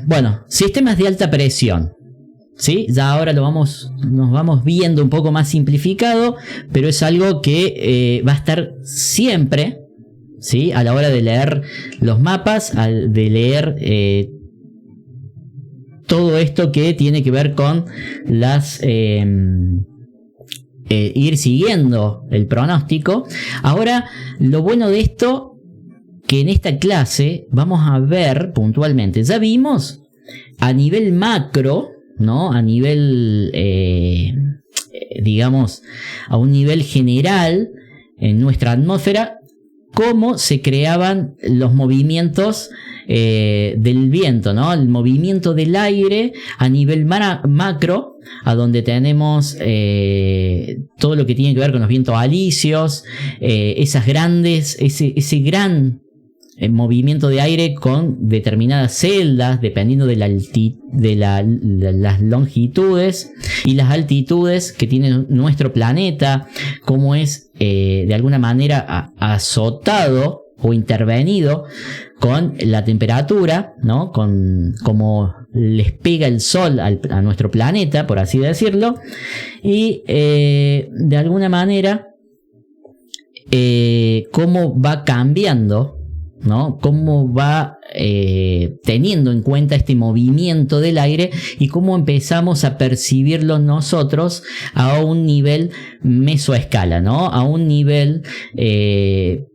Bueno, sistemas de alta presión. ¿Sí? Ya ahora nos vamos viendo un poco más simplificado, pero es algo que va a estar siempre, ¿sí? A la hora de leer los mapas, de leer todo esto que tiene que ver con las ir siguiendo el pronóstico. Ahora, lo bueno de esto, que en esta clase vamos a ver puntualmente, ya vimos a nivel macro, ¿no? A nivel, digamos, a un nivel general en nuestra atmósfera, cómo se creaban los movimientos del viento, ¿no? El movimiento del aire a nivel macro, a donde tenemos todo lo que tiene que ver con los vientos alisios, ese gran movimiento de aire con determinadas celdas, dependiendo de las longitudes y las altitudes que tiene nuestro planeta, cómo es de alguna manera azotado o intervenido con la temperatura, ¿no? Con cómo les pega el sol a nuestro planeta, por así decirlo, y de alguna manera cómo va cambiando, ¿no? Cómo va teniendo en cuenta este movimiento del aire y cómo empezamos a percibirlo nosotros a un nivel mesoescala, ¿no? A un nivel,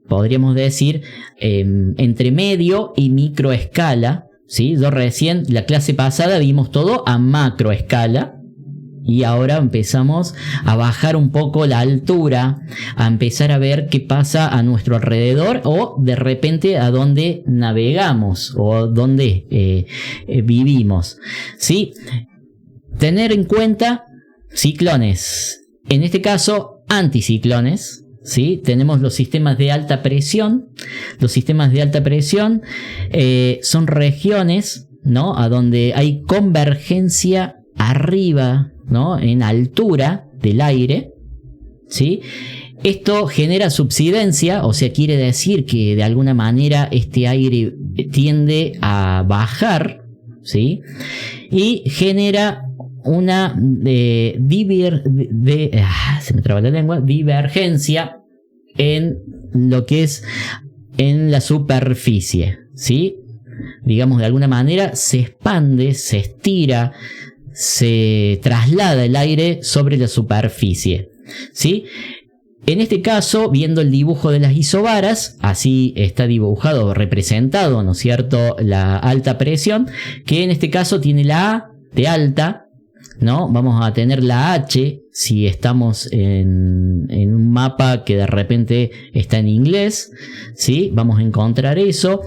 podríamos decir, entre medio y microescala, ¿sí? Yo recién, la clase pasada, vimos todo a macroescala. Y ahora empezamos a bajar un poco la altura, a empezar a ver qué pasa a nuestro alrededor o de repente a dónde navegamos o dónde vivimos. ¿Sí? Tener en cuenta ciclones, en este caso anticiclones. ¿Sí? Tenemos los sistemas de alta presión. Los sistemas de alta presión son regiones, ¿no? A donde hay convergencia arriba, ¿no? En altura del aire, ¿sí? Esto genera subsidencia, o sea, quiere decir que de alguna manera este aire tiende a bajar, ¿sí? Y genera una divergencia en lo que es en la superficie, ¿sí? Digamos, de alguna manera se expande, se estira, se traslada el aire sobre la superficie, ¿sí? En este caso, viendo el dibujo de las isobaras, así está dibujado o representado, ¿no es cierto?, la alta presión, que en este caso tiene la A de alta, ¿no? Vamos a tener la H si estamos en un mapa que de repente está en inglés, ¿sí? Vamos a encontrar eso.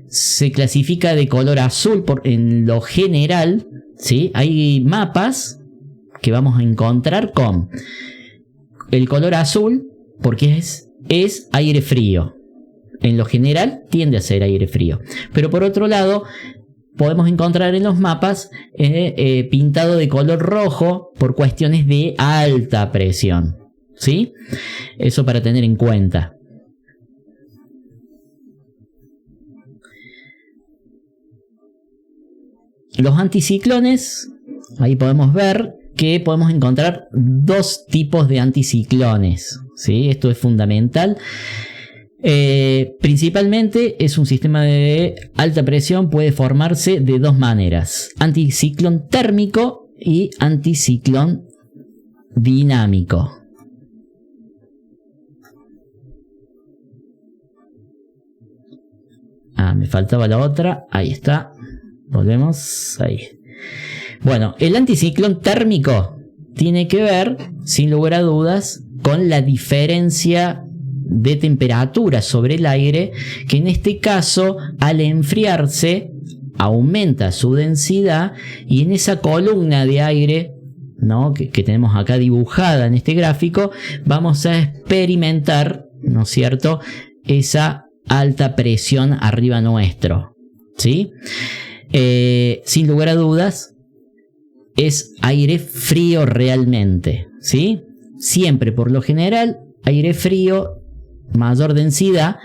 Se clasifica de color azul en lo general, ¿sí? Hay mapas que vamos a encontrar con el color azul porque es aire frío. En lo general tiende a ser aire frío. Pero por otro lado, podemos encontrar en los mapas pintado de color rojo por cuestiones de alta presión, ¿sí? Eso para tener en cuenta. Los anticiclones, ahí podemos ver que podemos encontrar dos tipos de anticiclones, ¿sí? Esto es fundamental. Principalmente es un sistema de alta presión, puede formarse de dos maneras: anticiclón térmico y anticiclón dinámico. Me faltaba la otra, ahí está. Volvemos ahí. Bueno, el anticiclón térmico tiene que ver, sin lugar a dudas, con la diferencia de temperatura sobre el aire, que en este caso, al enfriarse, aumenta su densidad y en esa columna de aire, ¿no?, que tenemos acá dibujada en este gráfico, vamos a experimentar, ¿no es cierto?, esa alta presión arriba nuestro, ¿sí? Sin lugar a dudas, es aire frío realmente, ¿sí? Siempre, por lo general, aire frío, mayor densidad,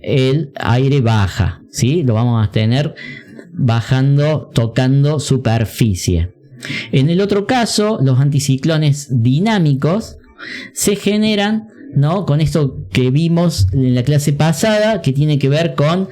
el aire baja, ¿sí? Lo vamos a tener bajando, tocando superficie. En el otro caso, los anticiclones dinámicos se generan, ¿no?, con esto que vimos en la clase pasada, que tiene que ver con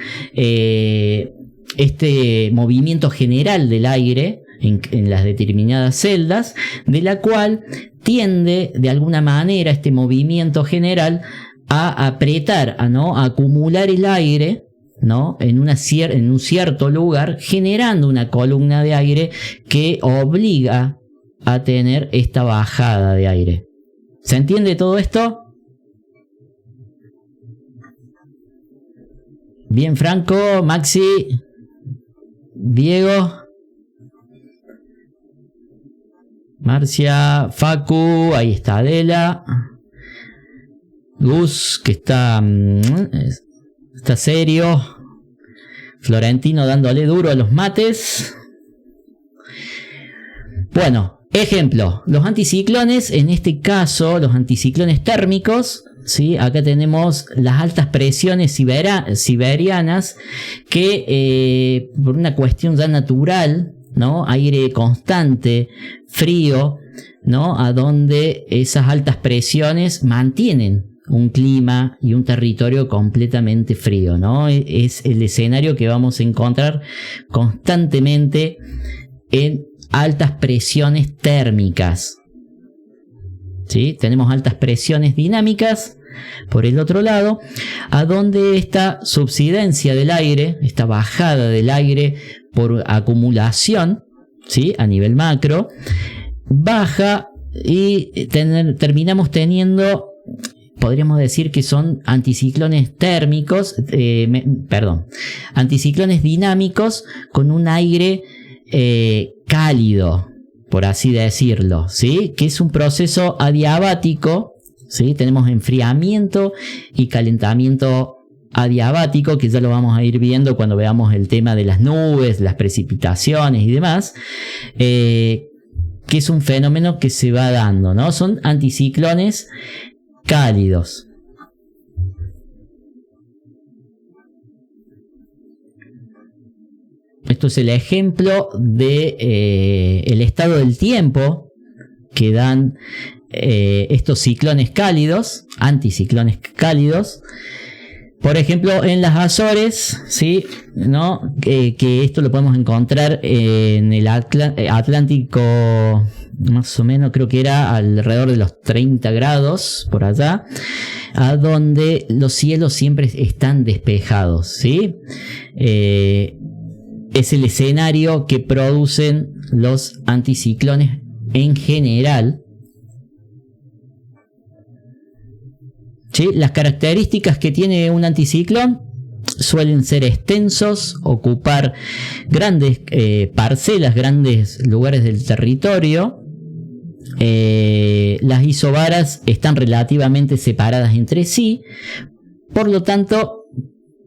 este movimiento general del aire en las determinadas celdas, de la cual tiende de alguna manera este movimiento general a apretar, a acumular el aire, ¿no?, en un cierto lugar, generando una columna de aire que obliga a tener esta bajada de aire. ¿Se entiende todo esto? Bien, Franco, Maxi, Diego, Marcia, Facu, ahí está Adela, Gus, que está serio, Florentino dándole duro a los mates. Bueno, ejemplo, los anticiclones, en este caso los anticiclones térmicos, ¿sí? Acá tenemos las altas presiones siberianas que por una cuestión ya natural, ¿no?, aire constante, frío, ¿no?, a donde esas altas presiones mantienen un clima y un territorio completamente frío, ¿no? Es el escenario que vamos a encontrar constantemente en altas presiones térmicas, ¿sí? Tenemos altas presiones dinámicas por el otro lado, a donde esta subsidencia del aire, esta bajada del aire por acumulación, ¿sí?, a nivel macro, baja y terminamos teniendo, podríamos decir que son anticiclones térmicos, anticiclones dinámicos con un aire cálido, por así decirlo, ¿sí?, que es un proceso adiabático, ¿sí? Tenemos enfriamiento y calentamiento adiabático, que ya lo vamos a ir viendo cuando veamos el tema de las nubes, las precipitaciones y demás, que es un fenómeno que se va dando, ¿no? Son anticiclones cálidos. Esto es el ejemplo de el estado del tiempo que dan estos ciclones cálidos, anticiclones cálidos. Por ejemplo, en las Azores, ¿sí?, ¿no?, que esto lo podemos encontrar en el Atlántico, más o menos, creo que era alrededor de los 30 grados, por allá, a donde los cielos siempre están despejados, ¿sí? Es el escenario que producen los anticiclones en general. ¿Sí? Las características que tiene un anticiclón suelen ser extensos, ocupar grandes parcelas, grandes lugares del territorio. Las isobaras están relativamente separadas entre sí, por lo tanto,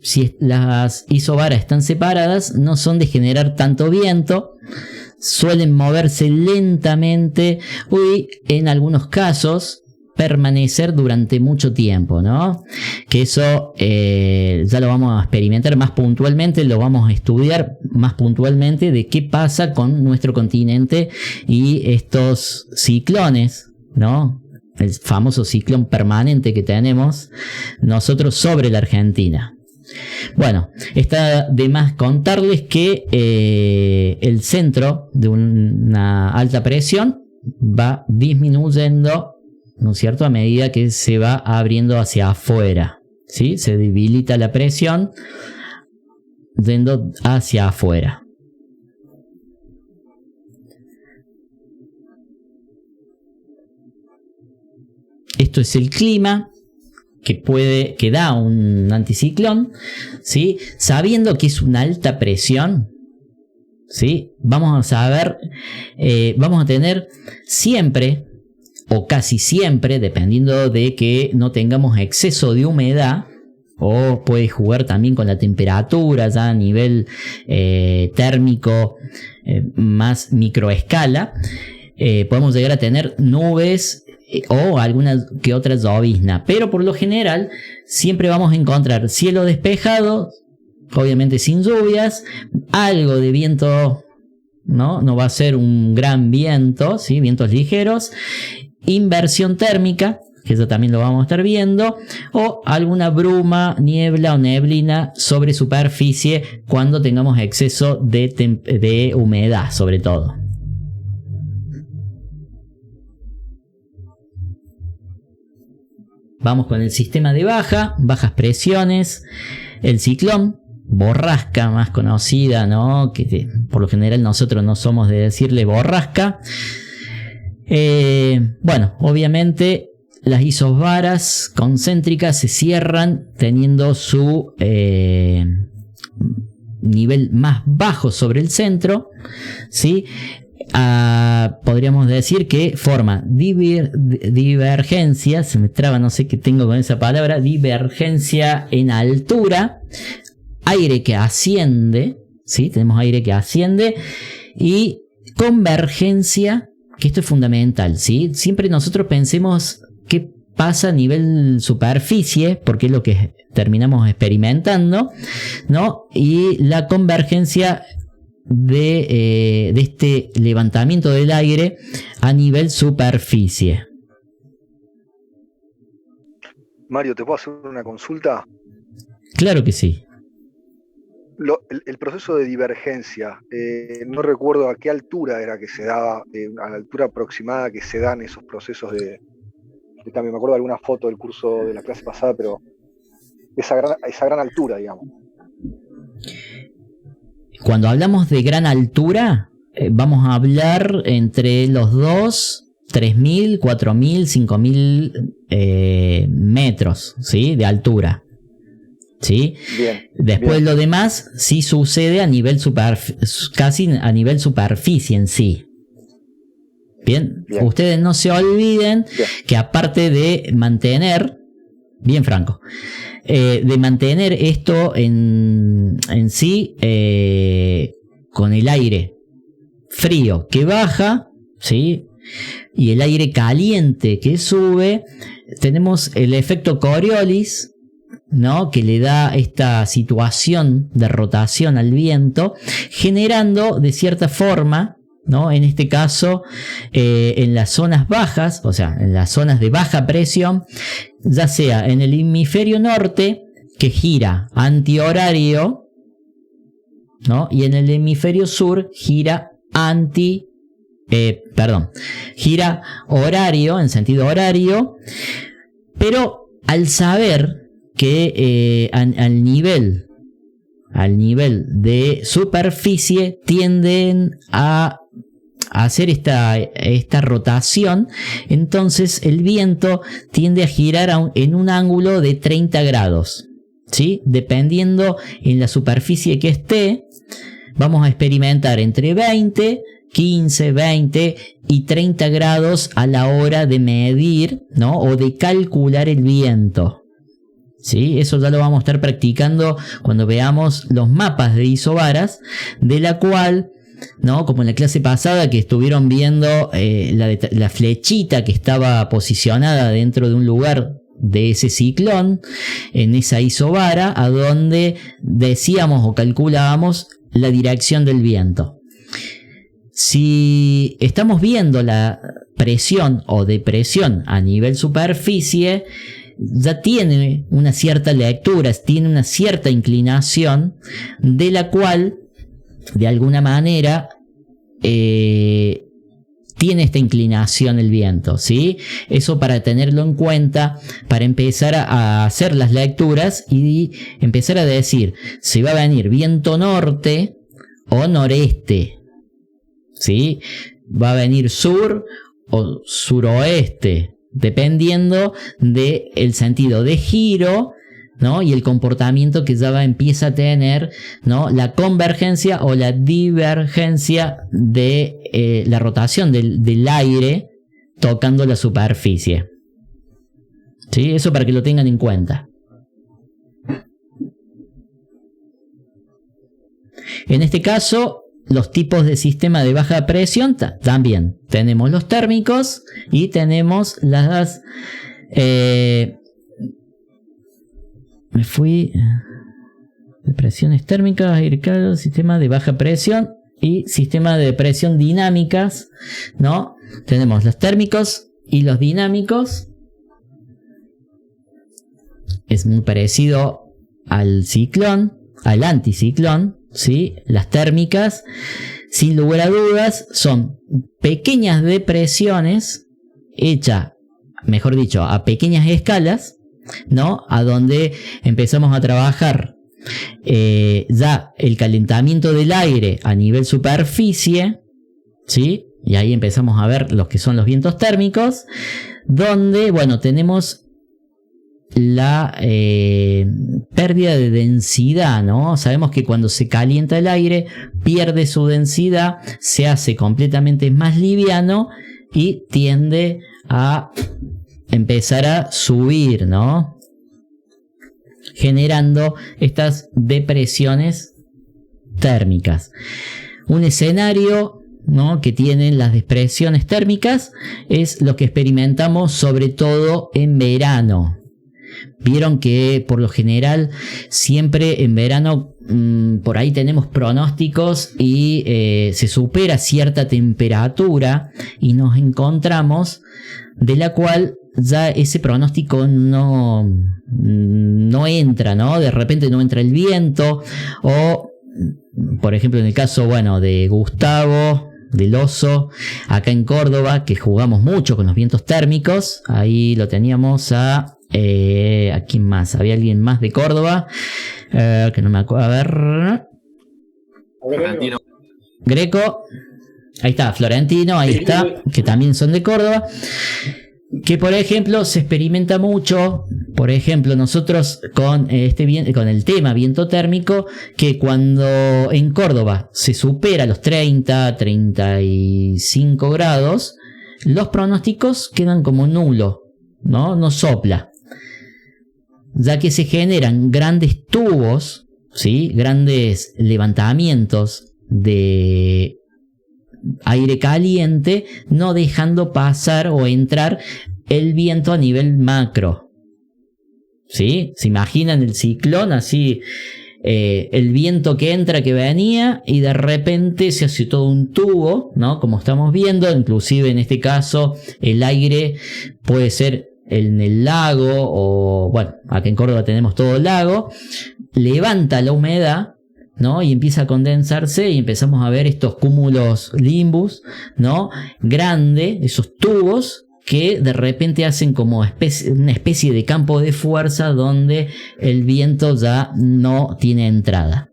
si las isobaras están separadas, no son de generar tanto viento, suelen moverse lentamente y en algunos casos permanecer durante mucho tiempo, ¿no? Que eso ya lo vamos a experimentar más puntualmente, lo vamos a estudiar más puntualmente de qué pasa con nuestro continente y estos ciclones, ¿no? El famoso ciclón permanente que tenemos nosotros sobre la Argentina. Bueno, está de más contarles que el centro de una alta presión va disminuyendo, ¿no es cierto?, a medida que se va abriendo hacia afuera, ¿sí? Se debilita la presión yendo hacia afuera. Esto es el clima que da un anticiclón, ¿sí? Sabiendo que es una alta presión, ¿sí?, vamos a tener siempre, o casi siempre, dependiendo de que no tengamos exceso de humedad, o puede jugar también con la temperatura ya a nivel térmico más microescala, podemos llegar a tener nubes o alguna que otra llovizna, pero por lo general siempre vamos a encontrar cielo despejado obviamente sin lluvias, algo de viento, no va a ser un gran viento, ¿sí? Vientos ligeros, inversión térmica, que eso también lo vamos a estar viendo, o alguna bruma, niebla o neblina sobre superficie cuando tengamos exceso de humedad, sobre todo. Vamos con el sistema de bajas presiones, el ciclón, borrasca más conocida, ¿no? Que por lo general nosotros no somos de decirle borrasca. Bueno, obviamente las isobaras concéntricas se cierran teniendo su nivel más bajo sobre el centro, ¿sí? Podríamos decir que forma divergencia, se me traba, no sé qué tengo con esa palabra, divergencia en altura, aire que asciende, ¿sí? Tenemos aire que asciende, y convergencia, que esto es fundamental, ¿sí? Siempre nosotros pensemos qué pasa a nivel superficie, porque es lo que terminamos experimentando, ¿no? Y la convergencia de este levantamiento del aire a nivel superficie. Mario, ¿te puedo hacer una consulta? Claro que sí. El proceso de divergencia, no recuerdo a qué altura era que se daba, a la altura aproximada que se dan esos procesos también me acuerdo de alguna foto del curso de la clase pasada, pero esa gran altura, digamos. Cuando hablamos de gran altura, vamos a hablar entre los 3.000, 4.000, 5.000 metros, ¿sí? De altura. ¿Sí? Bien, después bien. Lo demás sí sucede a nivel casi a nivel superficie en sí. Bien, ustedes no se olviden que aparte de mantener, bien Franco, de mantener esto en sí, con el aire frío que baja, ¿sí? Y el aire caliente que sube, tenemos el efecto Coriolis, ¿no? Que le da esta situación de rotación al viento, generando de cierta forma, ¿no? En este caso, en las zonas bajas, o sea, en las zonas de baja presión, ya sea en el hemisferio norte, que gira antihorario, ¿no? Y en el hemisferio sur gira gira horario, en sentido horario, pero al saber que al nivel de superficie tienden a hacer esta rotación, entonces el viento tiende a girar en un ángulo de 30 grados, ¿sí? Dependiendo en la superficie que esté, vamos a experimentar entre 15, 20 y 30 grados a la hora de medir, ¿no? O de calcular el viento. ¿Sí? Eso ya lo vamos a estar practicando cuando veamos los mapas de isobaras, de la cual, ¿no? Como en la clase pasada que estuvieron viendo la flechita que estaba posicionada dentro de un lugar de ese ciclón, en esa isobara, a donde decíamos o calculábamos la dirección del viento. Si estamos viendo la presión o depresión a nivel superficie, ya tiene una cierta lectura, tiene una cierta inclinación, de la cual, de alguna manera, tiene esta inclinación el viento, ¿sí? Eso para tenerlo en cuenta, para empezar a hacer las lecturas y empezar a decir si va a venir viento norte o noreste, ¿sí? Va a venir sur o suroeste, dependiendo del sentido de giro, ¿no? Y el comportamiento que ya empieza a tener, ¿no? La convergencia o la divergencia de la rotación del aire tocando la superficie. ¿Sí? Eso para que lo tengan en cuenta. En este caso, los tipos de sistema de baja presión también tenemos los térmicos y tenemos las Presiones térmicas, aire cálido, sistema de baja presión y sistema de presión dinámicas, ¿no? Tenemos los térmicos y los dinámicos. Es muy parecido al ciclón, al anticiclón, ¿sí? Las térmicas, sin lugar a dudas, son pequeñas depresiones hechas, mejor dicho, a pequeñas escalas, ¿no? A donde empezamos a trabajar ya el calentamiento del aire a nivel superficie, ¿sí? Y ahí empezamos a ver los que son los vientos térmicos, donde, bueno, tenemos la pérdida de densidad, ¿no? Sabemos que cuando se calienta el aire pierde su densidad, se hace completamente más liviano y tiende a empezar a subir, ¿no? Generando estas depresiones térmicas. Un escenario, ¿no?, que tienen las depresiones térmicas es lo que experimentamos sobre todo en verano. Vieron que por lo general siempre en verano por ahí tenemos pronósticos y se supera cierta temperatura y nos encontramos de la cual ya ese pronóstico no entra, ¿no? De repente no entra el viento, o por ejemplo en el caso, bueno, de Gustavo, del Oso, acá en Córdoba, que jugamos mucho con los vientos térmicos, ahí lo teníamos a quién más, había alguien más de Córdoba, que no me acuerdo, a ver, Florentino. Greco, ahí está, Florentino, ahí está, que también son de Córdoba. Que por ejemplo se experimenta mucho, por ejemplo nosotros con con el tema viento térmico, que cuando en Córdoba se supera los 30-35 grados, los pronósticos quedan como nulo, no sopla, ya que se generan grandes tubos, ¿sí? Grandes levantamientos de aire caliente, no dejando pasar o entrar el viento a nivel macro, ¿sí? Se imaginan el ciclón así, el viento que entra, que venía, y de repente se hace todo un tubo, ¿no? Como estamos viendo, inclusive en este caso el aire puede ser en el lago, o bueno, acá en Córdoba tenemos todo el lago, levanta la humedad, ¿no? Y empieza a condensarse y empezamos a ver estos cúmulos limbus, ¿no? Grande, esos tubos que de repente hacen como una especie de campo de fuerza donde el viento ya no tiene entrada,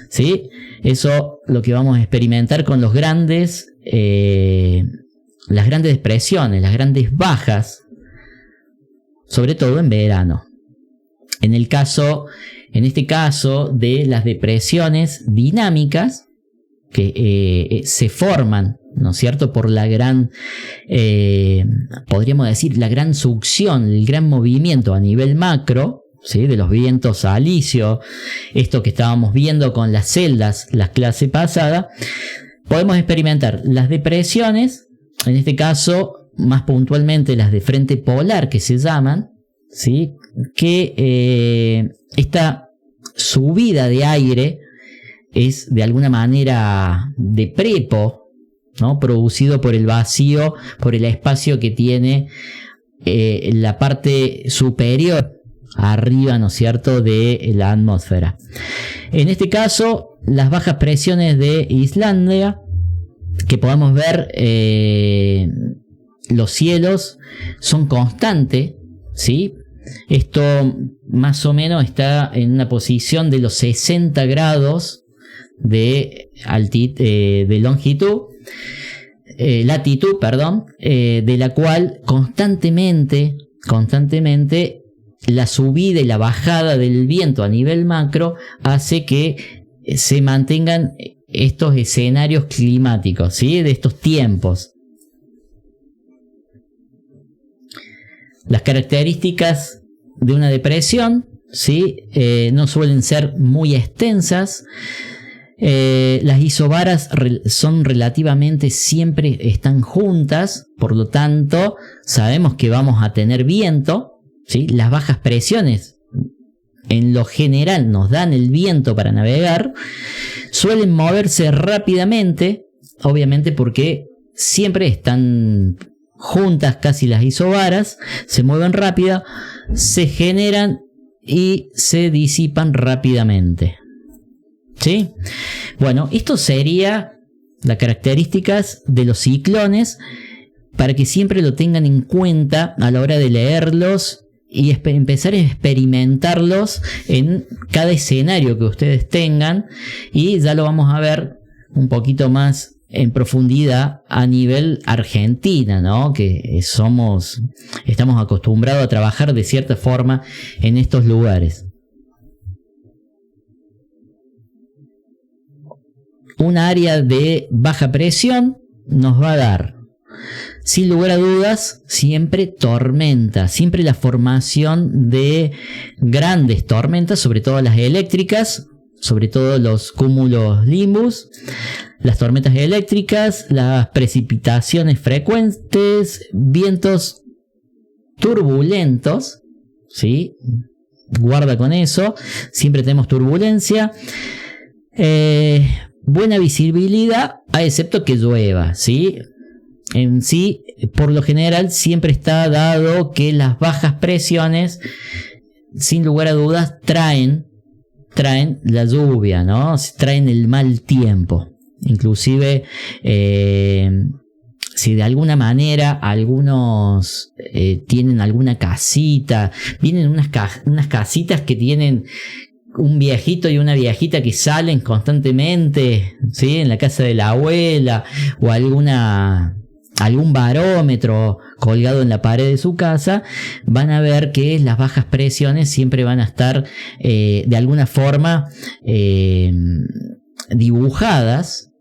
¿sí? Eso lo que vamos a experimentar con los grandes, las grandes depresiones, las grandes bajas, sobre todo en verano. En este caso de las depresiones dinámicas que se forman, ¿no es cierto?, por la gran, podríamos decir, la gran succión, el gran movimiento a nivel macro, ¿sí?, de los vientos alisios, esto que estábamos viendo con las celdas la clase pasada, podemos experimentar las depresiones, en este caso más puntualmente las de frente polar que se llaman, ¿sí?, que esta subida de aire es de alguna manera de prepo, ¿no?, producido por el vacío, por el espacio que tiene la parte superior arriba, ¿no es cierto?, de la atmósfera. En este caso, las bajas presiones de Islandia, que podamos ver, los cielos son constantes, ¿sí? Esto más o menos está en una posición de los 60 grados de latitud, de la cual constantemente la subida y la bajada del viento a nivel macro hace que se mantengan estos escenarios climáticos, ¿sí?, de estos tiempos. Las características de una depresión, ¿sí?, no suelen ser muy extensas. Las isobaras son relativamente, siempre están juntas, por lo tanto sabemos que vamos a tener viento, ¿sí? Las bajas presiones en lo general nos dan el viento para navegar, suelen moverse rápidamente, obviamente porque siempre están juntas casi las isobaras, se mueven rápido, se generan y se disipan rápidamente. ¿Sí? Bueno, esto sería las características de los ciclones para que siempre lo tengan en cuenta a la hora de leerlos y empezar a experimentarlos en cada escenario que ustedes tengan, y ya lo vamos a ver un poquito más en profundidad a nivel Argentina, ¿no? Que estamos acostumbrados a trabajar de cierta forma en estos lugares. Un área de baja presión nos va a dar, sin lugar a dudas, siempre tormenta, siempre la formación de grandes tormentas, sobre todo las eléctricas, sobre todo los cúmulos nimbus, las tormentas eléctricas, las precipitaciones frecuentes, vientos turbulentos, ¿sí? Guarda con eso, siempre tenemos turbulencia. Buena visibilidad, a excepto que llueva, ¿sí? En sí, por lo general, siempre está dado que las bajas presiones, sin lugar a dudas, traen la lluvia, ¿no? Traen el mal tiempo. Inclusive, si de alguna manera algunos tienen alguna casita, vienen unas casitas que tienen un viejito y una viejita que salen constantemente, ¿sí? En la casa de la abuela, o algún barómetro colgado en la pared de su casa, van a ver que las bajas presiones siempre van a estar de alguna forma dibujadas,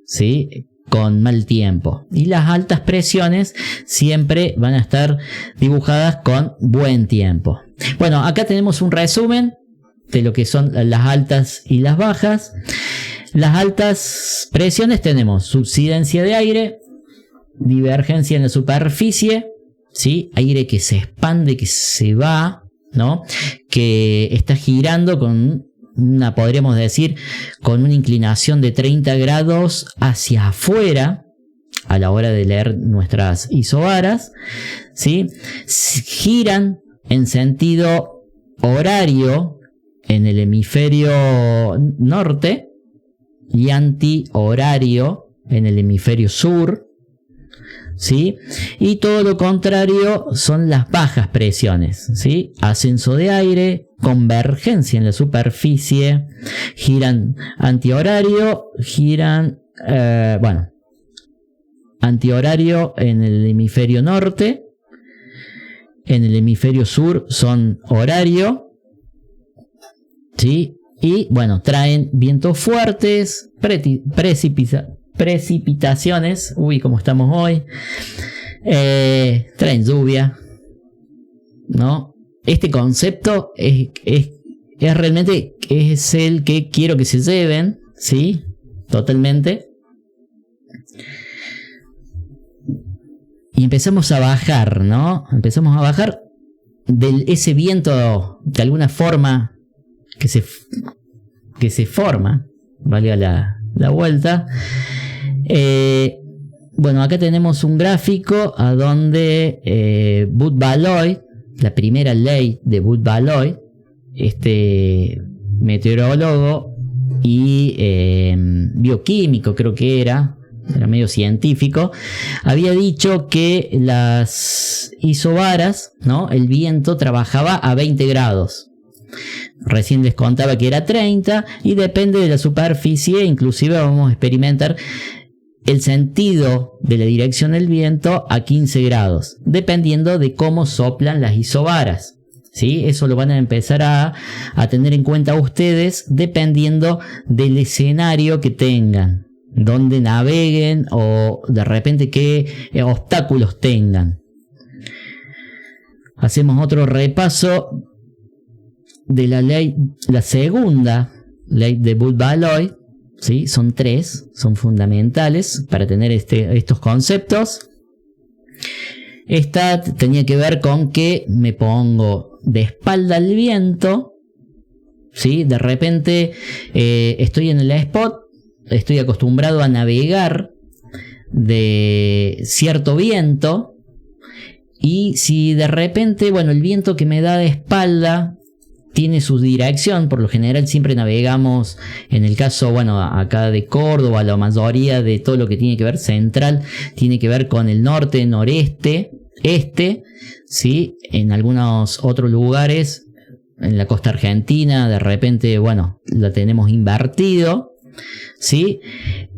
¿sí? Con mal tiempo, y las altas presiones siempre van a estar dibujadas con buen tiempo. Bueno, acá tenemos un resumen de lo que son las altas y las bajas. Las altas presiones tenemos subsidencia de aire, divergencia en la superficie, ¿sí? Aire que se expande, que se va, ¿no? Que está girando podríamos decir, con una inclinación de 30 grados hacia afuera a la hora de leer nuestras isobaras, ¿sí? Giran en sentido horario en el hemisferio norte y antihorario en el hemisferio sur, ¿sí? Y todo lo contrario son las bajas presiones, ¿sí? Ascenso de aire, convergencia en la superficie, giran antihorario, antihorario en el hemisferio norte, en el hemisferio sur son horario, ¿sí? Y bueno, traen vientos fuertes, precipitaciones, como estamos hoy, traen lluvia, ¿no? Este concepto es realmente es el que quiero que se lleven, ¿sí? Totalmente. Y empezamos a bajar, ¿no? Empezamos a bajar de ese viento, de alguna forma, que se forma, valga la vuelta. Bueno, acá tenemos un gráfico a donde Bud-Baloy, la primera ley de Bud-Baloy, este meteorólogo y bioquímico, creo que era medio científico, había dicho que las isobaras, ¿no? El viento trabajaba a 20 grados. Recién les contaba que era 30, y depende de la superficie, inclusive vamos a experimentar el sentido de la dirección del viento a 15 grados, dependiendo de cómo soplan las isobaras, ¿sí? Eso lo van a empezar a tener en cuenta ustedes dependiendo del escenario que tengan, donde naveguen o de repente qué obstáculos tengan. Hacemos otro repaso de la ley, la segunda ley de Bud-Baloy, ¿sí? Son 3, son fundamentales para tener estos conceptos. Esta tenía que ver con que me pongo de espalda al viento, ¿sí? De repente estoy en el spot, estoy acostumbrado a navegar de cierto viento, y si de repente, bueno, el viento que me da de espalda tiene su dirección, por lo general siempre navegamos, en el caso, bueno, acá de Córdoba, la mayoría de todo lo que tiene que ver central, tiene que ver con el norte, noreste, este, ¿sí? En algunos otros lugares, en la costa argentina, de repente, bueno, la tenemos invertido, ¿sí?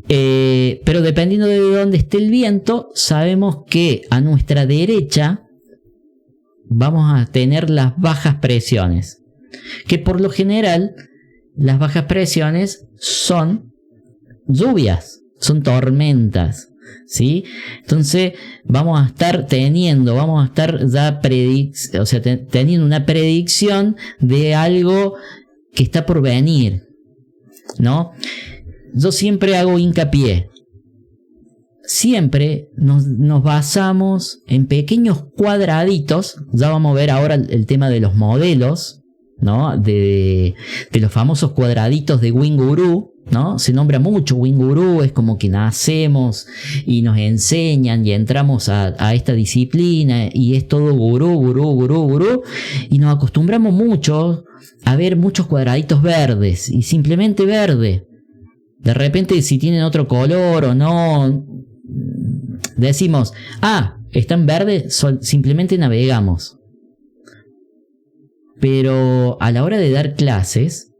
Pero dependiendo de dónde esté el viento, sabemos que a nuestra derecha vamos a tener las bajas presiones, que por lo general las bajas presiones son lluvias, son tormentas, ¿sí? Entonces vamos a estar teniendo ya teniendo una predicción de algo que está por venir, ¿no? Yo siempre hago hincapié, siempre nos basamos en pequeños cuadraditos. Ya vamos a ver ahora el tema de los modelos, ¿no? De los famosos cuadraditos de WinGuru, ¿no? Se nombra mucho WinGuru, es como que nacemos y nos enseñan y entramos a esta disciplina y es todo gurú, y nos acostumbramos mucho a ver muchos cuadraditos verdes y simplemente verde. De repente, si tienen otro color o no, decimos, están verdes, simplemente navegamos. Pero a la hora de dar clases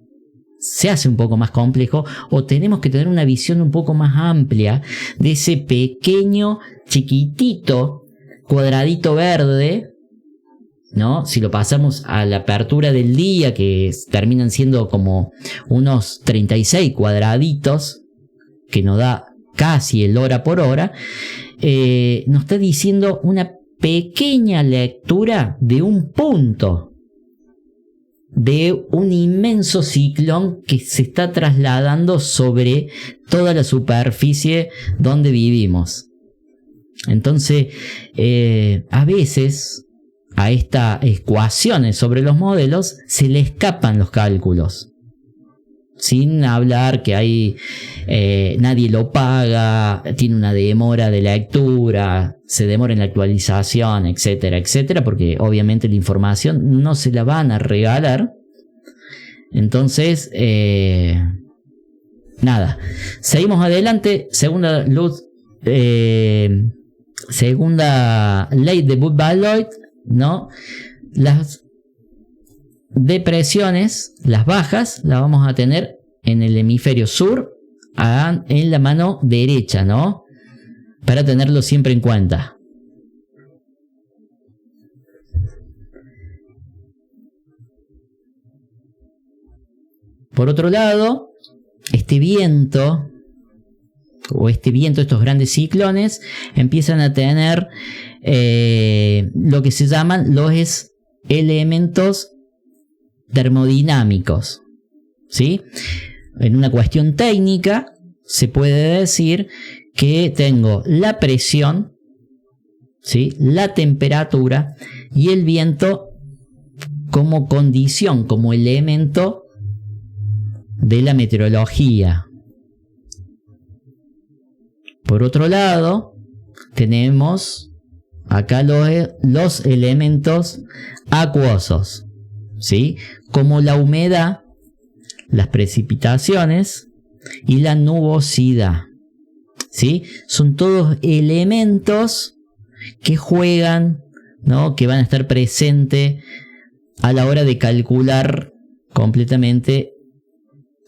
se hace un poco más complejo, o tenemos que tener una visión un poco más amplia de ese pequeño, chiquitito cuadradito verde, ¿no? Si lo pasamos a la apertura del día, que terminan siendo como unos 36 cuadraditos, que nos da casi el hora por hora, nos está diciendo una pequeña lectura de un punto, de un inmenso ciclón que se está trasladando sobre toda la superficie donde vivimos. Entonces, a veces a estas ecuaciones sobre los modelos se le escapan los cálculos, sin hablar que hay nadie lo paga, tiene una demora de lectura, se demora en la actualización, etcétera, etcétera, porque obviamente la información no se la van a regalar. Entonces, nada, seguimos adelante. Segunda ley de Bud-Baloy, ¿no? Las depresiones, las bajas, las vamos a tener en el hemisferio sur, en la mano derecha, ¿no? Para tenerlo siempre en cuenta. Por otro lado, estos grandes ciclones, empiezan a tener lo que se llaman los elementos termodinámicos, ¿sí? En una cuestión técnica se puede decir que tengo la presión, ¿sí?, la temperatura y el viento como condición, como elemento de la meteorología. Por otro lado, tenemos acá los elementos acuosos, ¿sí?, como la humedad, las precipitaciones y la nubosidad, ¿sí? Son todos elementos que juegan, ¿no?, que van a estar presentes a la hora de calcular completamente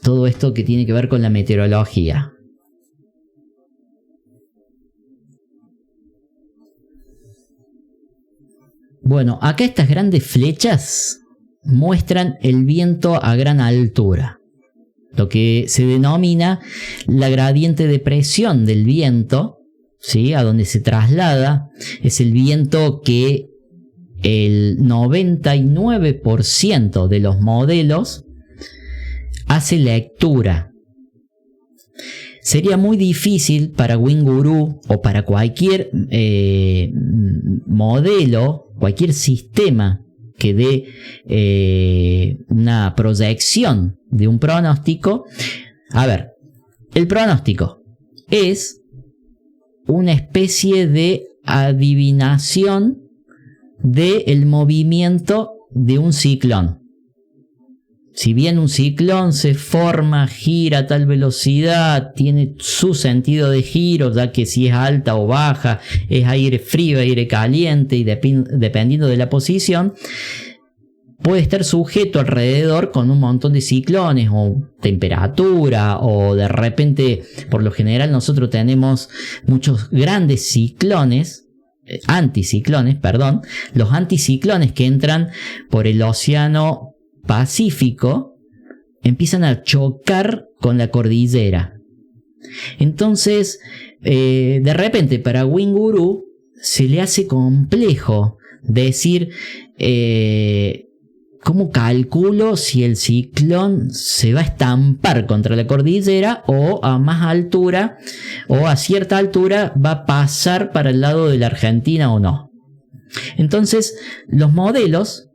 todo esto que tiene que ver con la meteorología. Bueno, acá estas grandes flechas muestran el viento a gran altura, lo que se denomina la gradiente de presión del viento, ¿sí?, a donde se traslada. Es el viento que el 99% de los modelos hace lectura. Sería muy difícil para WinGuru o para cualquier modelo, cualquier sistema que dé una proyección de un pronóstico. A ver, el pronóstico es una especie de adivinación del movimiento de un ciclón. Si bien un ciclón se forma, gira a tal velocidad, tiene su sentido de giro, ya que si es alta o baja, es aire frío, aire caliente, y dependiendo de la posición, puede estar sujeto alrededor con un montón de ciclones o temperatura, o de repente, por lo general nosotros tenemos muchos grandes ciclones, anticiclones, perdón, los anticiclones que entran por el océano Pacífico empiezan a chocar con la cordillera. Entonces, de repente para Winguru se le hace complejo decir cómo calculo si el ciclón se va a estampar contra la cordillera o a más altura o a cierta altura va a pasar para el lado de la Argentina o no. Entonces, los modelos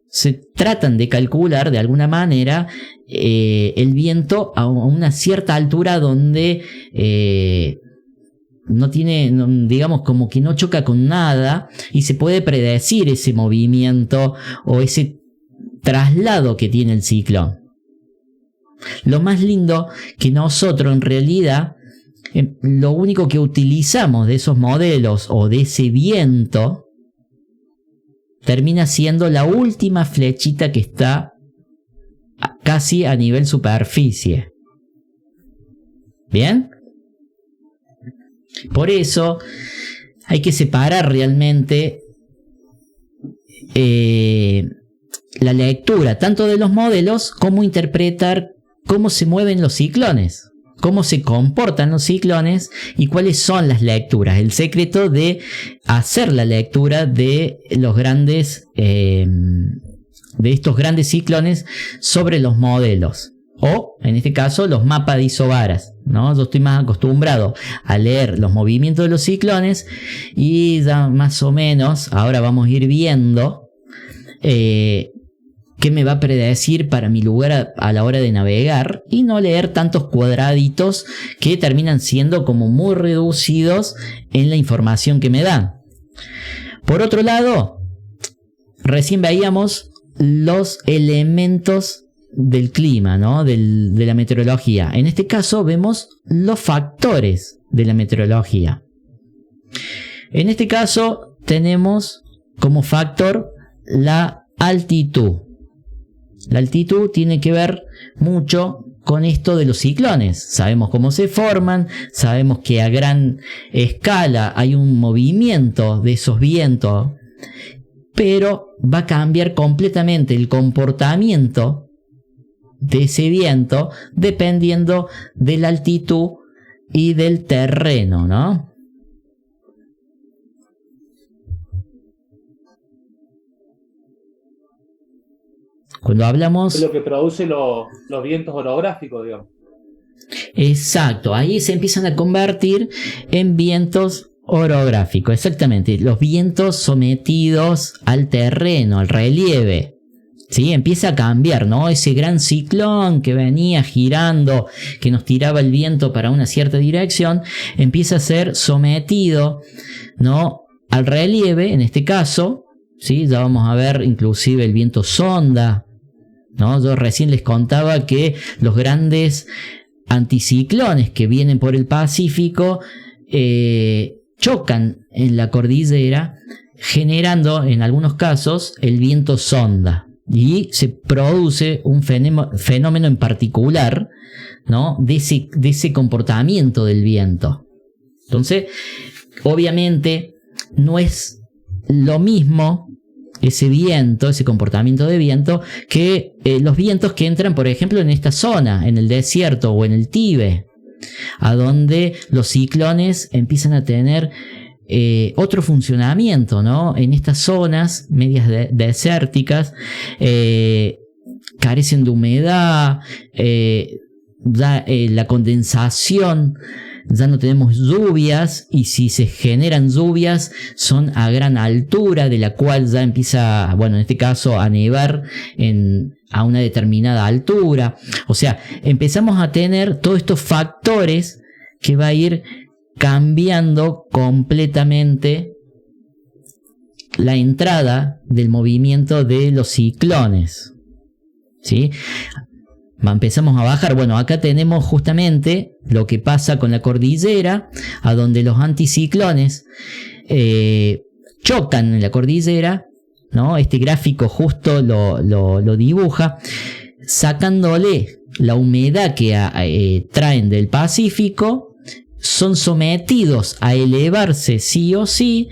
se tratan de calcular de alguna manera el viento a una cierta altura donde no tiene, digamos, como que no choca con nada, y se puede predecir ese movimiento o ese traslado que tiene el ciclón. Lo más lindo que nosotros en realidad lo único que utilizamos de esos modelos o de ese viento termina siendo la última flechita que está casi a nivel superficie. ¿Bien? Por eso hay que separar realmente la lectura tanto de los modelos como interpretar cómo se mueven los ciclones, cómo se comportan los ciclones y cuáles son las lecturas. El secreto de hacer la lectura de los grandes, de estos grandes ciclones sobre los modelos. O, en este caso, los mapas de isobaras, ¿no? Yo estoy más acostumbrado a leer los movimientos de los ciclones y ya más o menos, ahora vamos a ir viendo qué me va a predecir para mi lugar a la hora de navegar, y no leer tantos cuadraditos que terminan siendo como muy reducidos en la información que me dan. Por otro lado, recién veíamos los elementos del clima, ¿no? De la meteorología. En este caso vemos los factores de la meteorología. En este caso tenemos como factor la altitud. La altitud tiene que ver mucho con esto de los ciclones. Sabemos cómo se forman, sabemos que a gran escala hay un movimiento de esos vientos, pero va a cambiar completamente el comportamiento de ese viento dependiendo de la altitud y del terreno, ¿no? Cuando hablamos... Es lo que produce los vientos orográficos, digamos. Exacto, ahí se empiezan a convertir en vientos orográficos, exactamente, los vientos sometidos al terreno, al relieve. ¿Sí? Empieza a cambiar, ¿no? Ese gran ciclón que venía girando, que nos tiraba el viento para una cierta dirección, empieza a ser sometido, ¿no?, al relieve, en este caso, ¿sí? Ya vamos a ver inclusive el viento sonda, ¿no? Yo recién les contaba que los grandes anticiclones que vienen por el Pacífico chocan en la cordillera, generando en algunos casos el viento sonda. Y se produce un fenómeno en particular, ¿no?, de ese comportamiento del viento. Entonces, obviamente, no es lo mismo ese viento, ese comportamiento de viento, que los vientos que entran, por ejemplo, en esta zona, en el desierto o en el Tíbet, a donde los ciclones empiezan a tener otro funcionamiento, ¿no? En estas zonas medias desérticas carecen de humedad, la condensación ya no tenemos lluvias, y si se generan lluvias son a gran altura, de la cual ya empieza, bueno, en este caso a nevar a una determinada altura. O sea, empezamos a tener todos estos factores que va a ir cambiando completamente la entrada del movimiento de los ciclones, ¿sí? Empezamos a bajar. Bueno, acá tenemos justamente lo que pasa con la cordillera, a donde los anticiclones chocan en la cordillera, ¿no? Este gráfico justo lo dibuja, sacándole la humedad que traen del Pacífico. Son sometidos a elevarse sí o sí.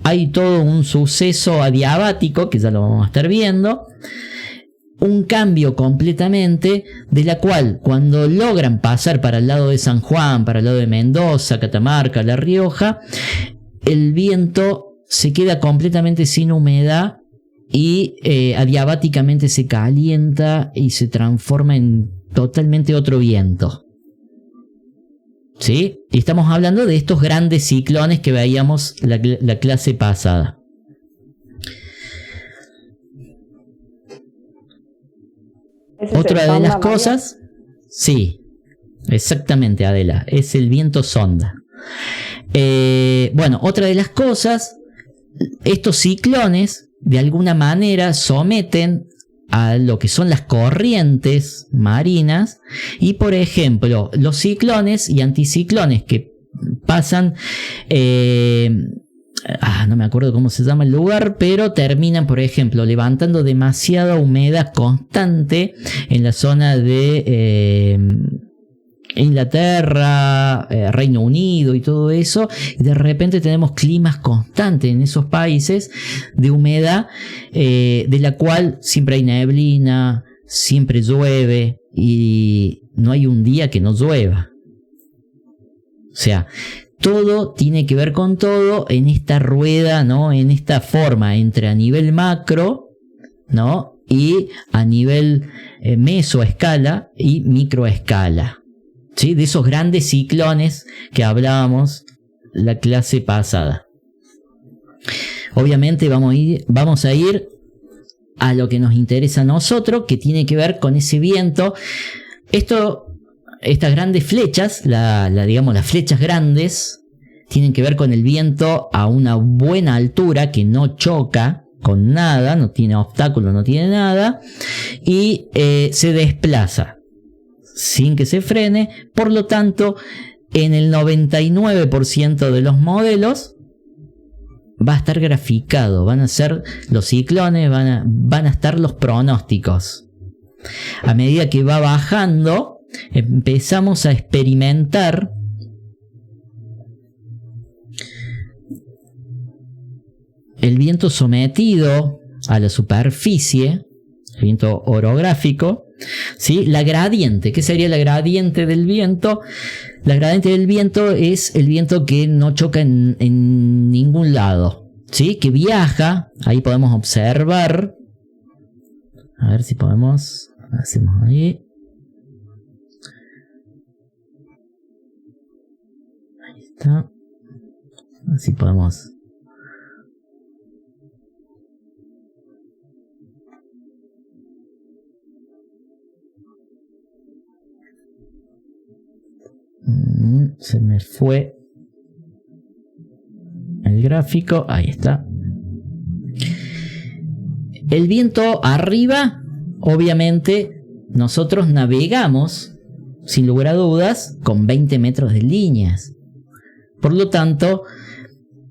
Hay todo un suceso adiabático que ya lo vamos a estar viendo. Un cambio completamente, de la cual cuando logran pasar para el lado de San Juan, para el lado de Mendoza, Catamarca, La Rioja, el viento se queda completamente sin humedad y adiabáticamente se calienta y se transforma en totalmente otro viento. ¿Sí? Y estamos hablando de estos grandes ciclones que veíamos la clase pasada. Otra de las cosas, sí, exactamente, Adela, es el viento sonda. Bueno, otra de las cosas, estos ciclones de alguna manera someten a lo que son las corrientes marinas, y por ejemplo los ciclones y anticiclones que pasan, no me acuerdo cómo se llama el lugar, pero terminan, por ejemplo, levantando demasiada humedad constante en la zona de Inglaterra, Reino Unido y todo eso, y de repente tenemos climas constantes en esos países de humedad, de la cual siempre hay neblina, siempre llueve y no hay un día que no llueva. O sea, todo tiene que ver con todo en esta rueda, ¿no? En esta forma entre a nivel macro, ¿no? Y a nivel mesoescala y microescala. ¿Sí? De esos grandes ciclones que hablábamos la clase pasada. Obviamente vamos a ir a lo que nos interesa a nosotros, que tiene que ver con ese viento. Estas grandes flechas, digamos las flechas grandes, tienen que ver con el viento a una buena altura, que no choca con nada, no tiene obstáculos, no tiene nada, y se desplaza sin que se frene. Por lo tanto, en el 99% de los modelos va a estar graficado, van a ser los ciclones, van a estar los pronósticos. A medida que va bajando, empezamos a experimentar el viento sometido a la superficie, el viento orográfico, ¿sí? La gradiente, ¿qué sería la gradiente del viento? La gradiente del viento es el viento que no choca en ningún lado, ¿sí? Que viaja, ahí podemos observar, a ver si podemos, hacemos ahí. Ahí está. Así podemos. Se me fue el gráfico. Ahí está. El viento arriba, obviamente, nosotros navegamos, sin lugar a dudas, con 20 metros de líneas. Por lo tanto,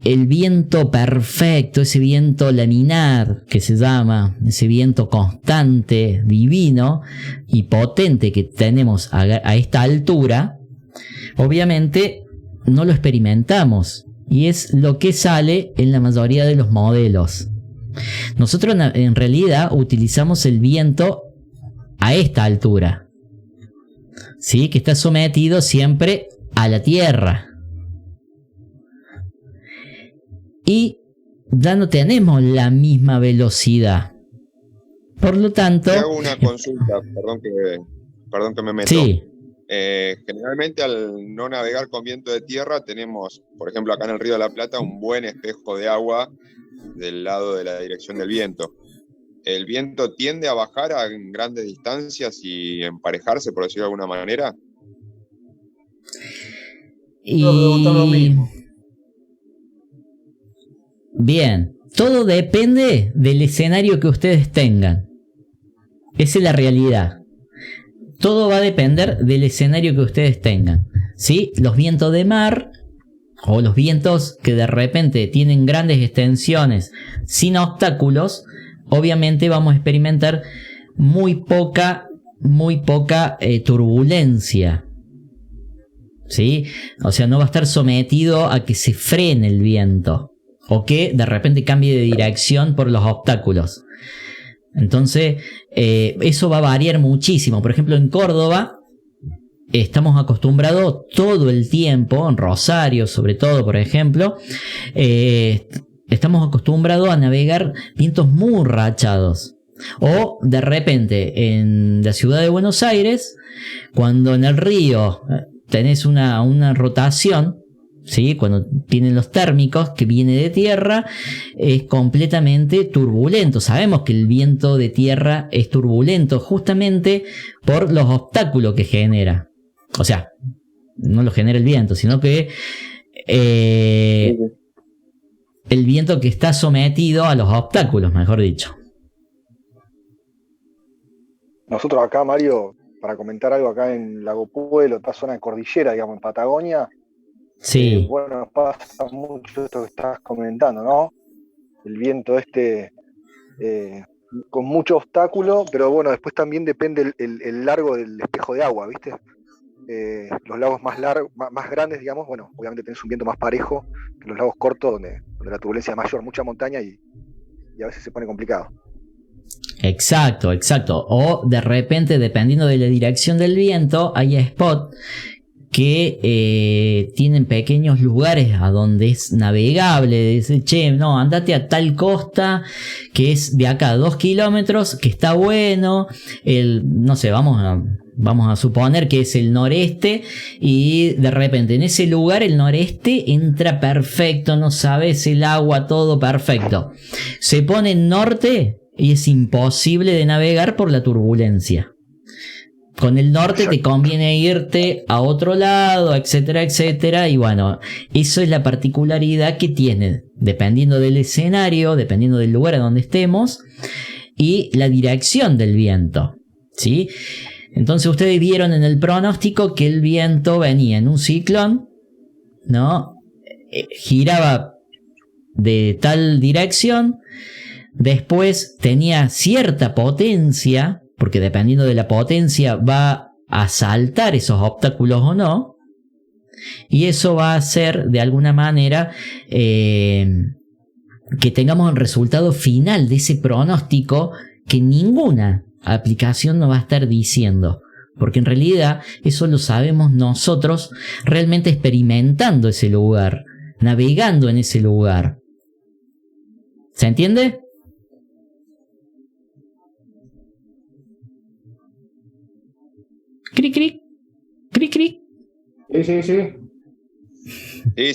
el viento perfecto, ese viento laminar que se llama, ese viento constante, divino y potente que tenemos a esta altura, obviamente no lo experimentamos, y es lo que sale en la mayoría de los modelos. Nosotros en realidad utilizamos el viento a esta altura, ¿sí? Que está sometido siempre a la Tierra. Y ya no tenemos la misma velocidad. Por lo tanto... Te hago una consulta, perdón que me meto. Sí. Generalmente al no navegar con viento de tierra tenemos, por ejemplo, acá en el Río de la Plata, un buen espejo de agua del lado de la dirección del viento. ¿El viento tiende a bajar a grandes distancias y emparejarse, por decirlo de alguna manera? Y bien, todo depende del escenario que ustedes tengan. Esa es la realidad. Todo va a depender del escenario que ustedes tengan. ¿Sí? Los vientos de mar o los vientos que de repente tienen grandes extensiones sin obstáculos, obviamente vamos a experimentar muy poca turbulencia. ¿Sí? O sea, no va a estar sometido a que se frene el viento o que de repente cambie de dirección por los obstáculos. Entonces, eso va a variar muchísimo. Por ejemplo, en Córdoba estamos acostumbrados todo el tiempo, en Rosario sobre todo, por ejemplo, estamos acostumbrados a navegar vientos muy rachados. O de repente en la ciudad de Buenos Aires, cuando en el río tenés una rotación, ¿sí? Cuando tienen los térmicos que viene de tierra, es completamente turbulento. Sabemos que el viento de tierra es turbulento justamente por los obstáculos que genera. O sea, no lo genera el viento, sino que el viento que está sometido a los obstáculos, mejor dicho. Nosotros acá, Mario, para comentar algo acá en Lago Puelo, esta zona de cordillera, digamos, en Patagonia. Sí. Bueno, pasa mucho esto que estás comentando, ¿no? El viento con mucho obstáculo, pero bueno, después también depende el largo del espejo de agua, ¿viste? Los lagos más grandes, digamos, bueno, obviamente tenés un viento más parejo que los lagos cortos, donde la turbulencia es mayor, mucha montaña y a veces se pone complicado. Exacto. O de repente, dependiendo de la dirección del viento, hay spots que tienen pequeños lugares a donde es navegable. Dice, che, no, andate a tal costa que es de acá a 2 kilómetros, que está bueno. No sé, vamos a suponer que es el noreste, y de repente en ese lugar el noreste entra perfecto, no sabes, el agua, todo perfecto. Se pone en norte y es imposible de navegar por la turbulencia. Con el norte te conviene irte a otro lado, etcétera, etcétera. Y bueno, eso es la particularidad que tiene, dependiendo del escenario, dependiendo del lugar a donde estemos y la dirección del viento, ¿sí? Entonces ustedes vieron en el pronóstico que el viento venía en un ciclón, ¿no? Giraba de tal dirección, después tenía cierta potencia, porque dependiendo de la potencia va a saltar esos obstáculos o no, y eso va a hacer de alguna manera que tengamos el resultado final de ese pronóstico que ninguna aplicación nos va a estar diciendo, porque en realidad eso lo sabemos nosotros realmente experimentando ese lugar, navegando en ese lugar. ¿Se entiende? Cric, cric. Cric, cric.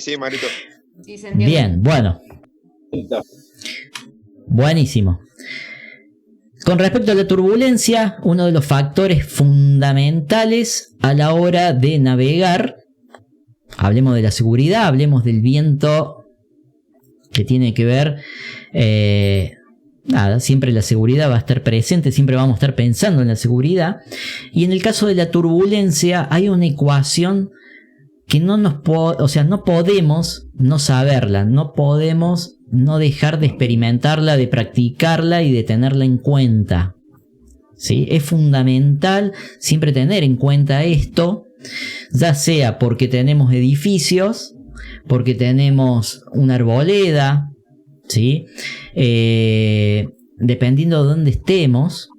Sí, Marito. Sí, se entiende. Bien, bueno. Buenísimo. Con respecto a la turbulencia, uno de los factores fundamentales a la hora de navegar, hablemos de la seguridad, hablemos del viento que tiene que ver, siempre la seguridad va a estar presente, siempre vamos a estar pensando en la seguridad, y en el caso de la turbulencia hay una ecuación que no podemos no saberla, no podemos no dejar de experimentarla, de practicarla y de tenerla en cuenta, ¿sí? Es fundamental siempre tener en cuenta esto, ya sea porque tenemos edificios, porque tenemos una arboleda, ¿sí? Dependiendo de dónde estemos,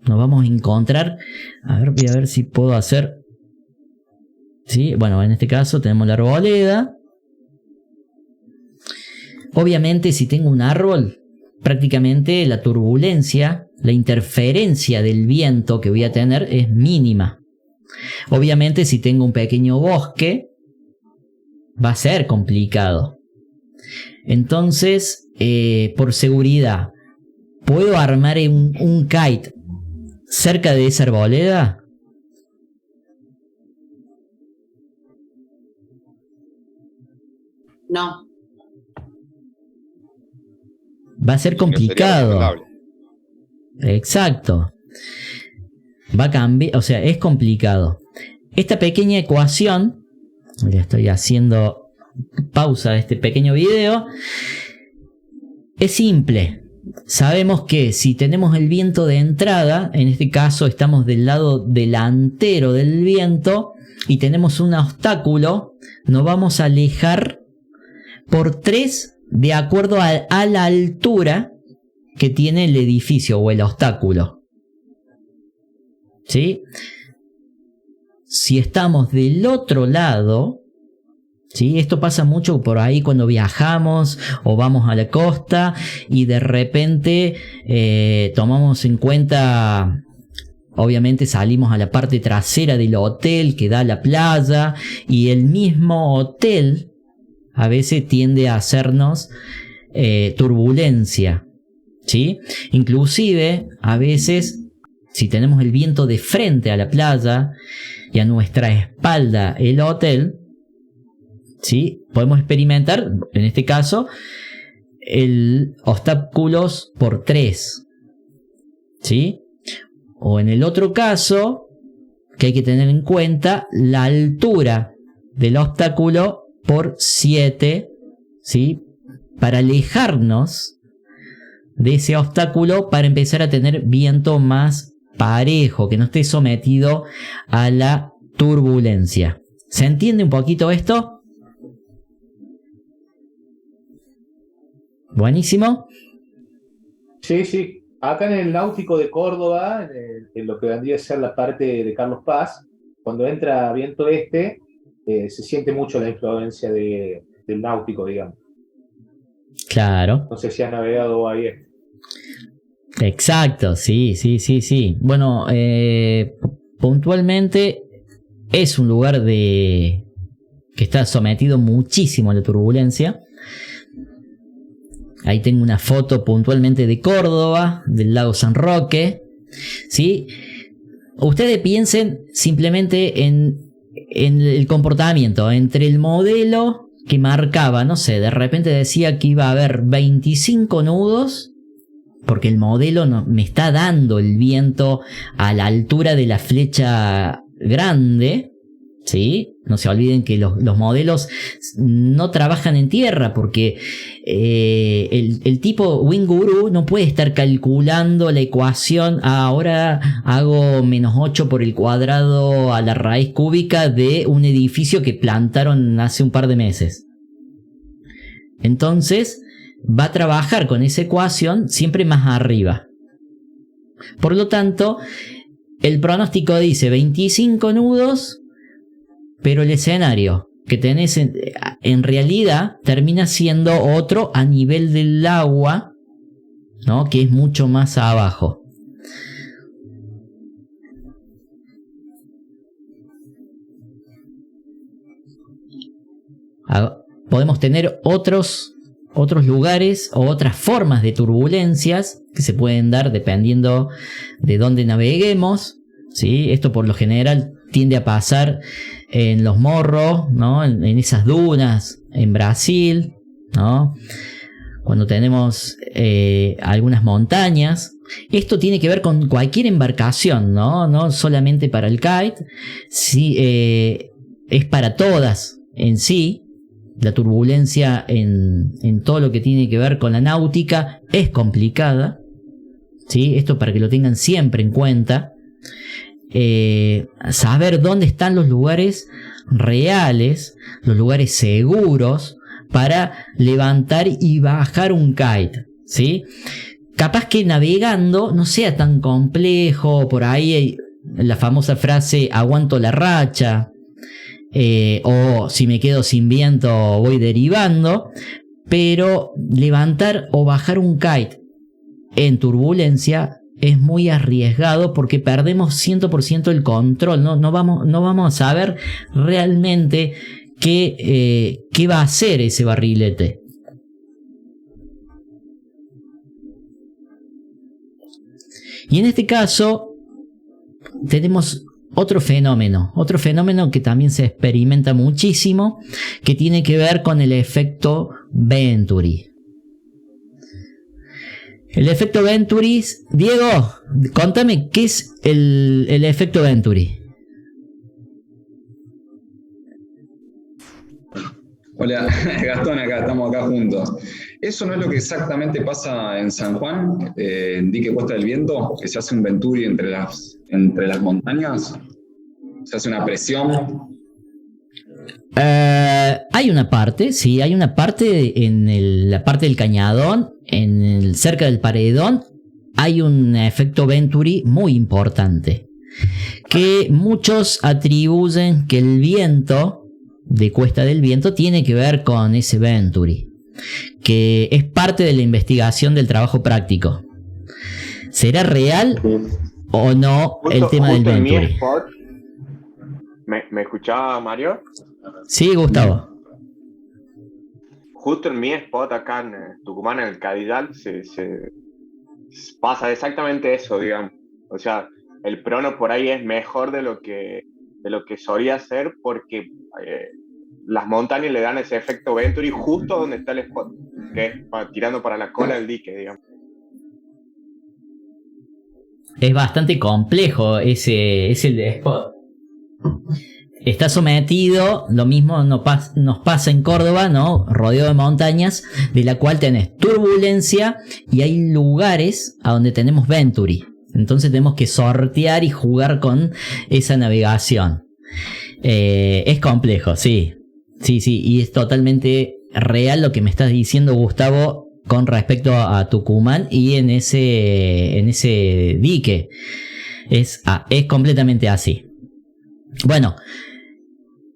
nos vamos a encontrar. Voy a ver si puedo hacer. ¿Sí? Bueno, en este caso tenemos la arboleda. Obviamente, si tengo un árbol, prácticamente la turbulencia, la interferencia del viento que voy a tener es mínima. Obviamente, si tengo un pequeño bosque, va a ser complicado. Entonces, por seguridad, ¿puedo armar un kite cerca de esa arboleda? No. Va a ser complicado. Exacto. Va a cambiar, o sea, es complicado. Esta pequeña ecuación, le estoy haciendo pausa a este pequeño video, es simple. Sabemos que si tenemos el viento de entrada, en este caso estamos del lado delantero del viento y tenemos un obstáculo, nos vamos a alejar por 3 de acuerdo a la altura que tiene el edificio o el obstáculo. ¿Sí? Si estamos del otro lado, ¿sí? Esto pasa mucho por ahí cuando viajamos o vamos a la costa y de repente tomamos en cuenta, obviamente salimos a la parte trasera del hotel que da a la playa y el mismo hotel a veces tiende a hacernos turbulencia, ¿sí? Inclusive a veces si tenemos el viento de frente a la playa y a nuestra espalda el hotel, ¿sí? Podemos experimentar, en este caso, el obstáculos por 3, ¿sí? O en el otro caso, que hay que tener en cuenta, la altura del obstáculo por 7, ¿sí? Para alejarnos de ese obstáculo para empezar a tener viento más parejo, que no esté sometido a la turbulencia. ¿Se entiende un poquito esto? Buenísimo. Sí, sí. Acá en el Náutico de Córdoba, en lo que vendría a ser la parte de Carlos Paz, cuando entra viento este, se siente mucho la influencia del náutico, digamos. Claro. No sé si has navegado ahí. Exacto, sí. Bueno, puntualmente es un lugar que está sometido muchísimo a la turbulencia. Ahí tengo una foto puntualmente de Córdoba, del lago San Roque, ¿sí? Ustedes piensen simplemente en el comportamiento entre el modelo que marcaba, no sé, de repente decía que iba a haber 25 nudos, porque el modelo me está dando el viento a la altura de la flecha grande, ¿sí? No se olviden que los modelos no trabajan en tierra porque el tipo WinGuru no puede estar calculando la ecuación. Ahora hago -8 por el cuadrado a la raíz cúbica de un edificio que plantaron hace un par de meses. Entonces va a trabajar con esa ecuación siempre más arriba. Por lo tanto, el pronóstico dice 25 nudos, pero el escenario que tenés en realidad termina siendo otro a nivel del agua, ¿no? Que es mucho más abajo. Podemos tener otros lugares o otras formas de turbulencias que se pueden dar dependiendo de dónde naveguemos, ¿sí? Esto por lo general tiende a pasar en los morros, ¿no? En esas dunas en Brasil, ¿no? Cuando tenemos algunas montañas. Esto tiene que ver con cualquier embarcación, ¿no? No solamente para el kite, sí, es para todas en sí. La turbulencia en todo lo que tiene que ver con la náutica es complicada, ¿sí? Esto para que lo tengan siempre en cuenta. Saber dónde están los lugares reales, los lugares seguros para levantar y bajar un kite, ¿sí? Capaz que navegando no sea tan complejo, por ahí hay la famosa frase aguanto la racha, o si me quedo sin viento voy derivando, pero levantar o bajar un kite en turbulencia es muy arriesgado porque perdemos 100% el control. No vamos a saber realmente qué va a hacer ese barrilete. Y en este caso tenemos otro fenómeno que también se experimenta muchísimo, que tiene que ver con el efecto Venturi. El efecto Venturi, Diego, contame qué es el efecto Venturi. Hola, Gastón, estamos acá juntos. ¿Eso no es lo que exactamente pasa en San Juan, en Dique Cuesta del Viento, que se hace un Venturi entre las montañas? ¿Se hace una presión? Hay una parte, sí, hay una parte la parte del cañadón, cerca del paredón, hay un efecto Venturi muy importante, que muchos atribuyen que el viento de Cuesta del Viento tiene que ver con ese Venturi, que es parte de la investigación del trabajo práctico. ¿Será real o no el tema del Venturi? ¿Me escuchaba, Mario? Sí, Gustavo. Justo en mi spot acá en Tucumán, en el Cadillal, se pasa exactamente eso, digamos. O sea, el prono por ahí es mejor de lo que solía ser, porque las montañas le dan ese efecto Venturi justo donde está el spot, que es tirando para la cola del dique, digamos. Es bastante complejo ese spot. Está sometido, lo mismo nos pasa en Córdoba, ¿no? Rodeado de montañas, de la cual tenés turbulencia y hay lugares a donde tenemos Venturi. Entonces tenemos que sortear y jugar con esa navegación. Es complejo, sí. Sí, y es totalmente real lo que me estás diciendo, Gustavo, con respecto a Tucumán y en ese dique. Es completamente así. Bueno,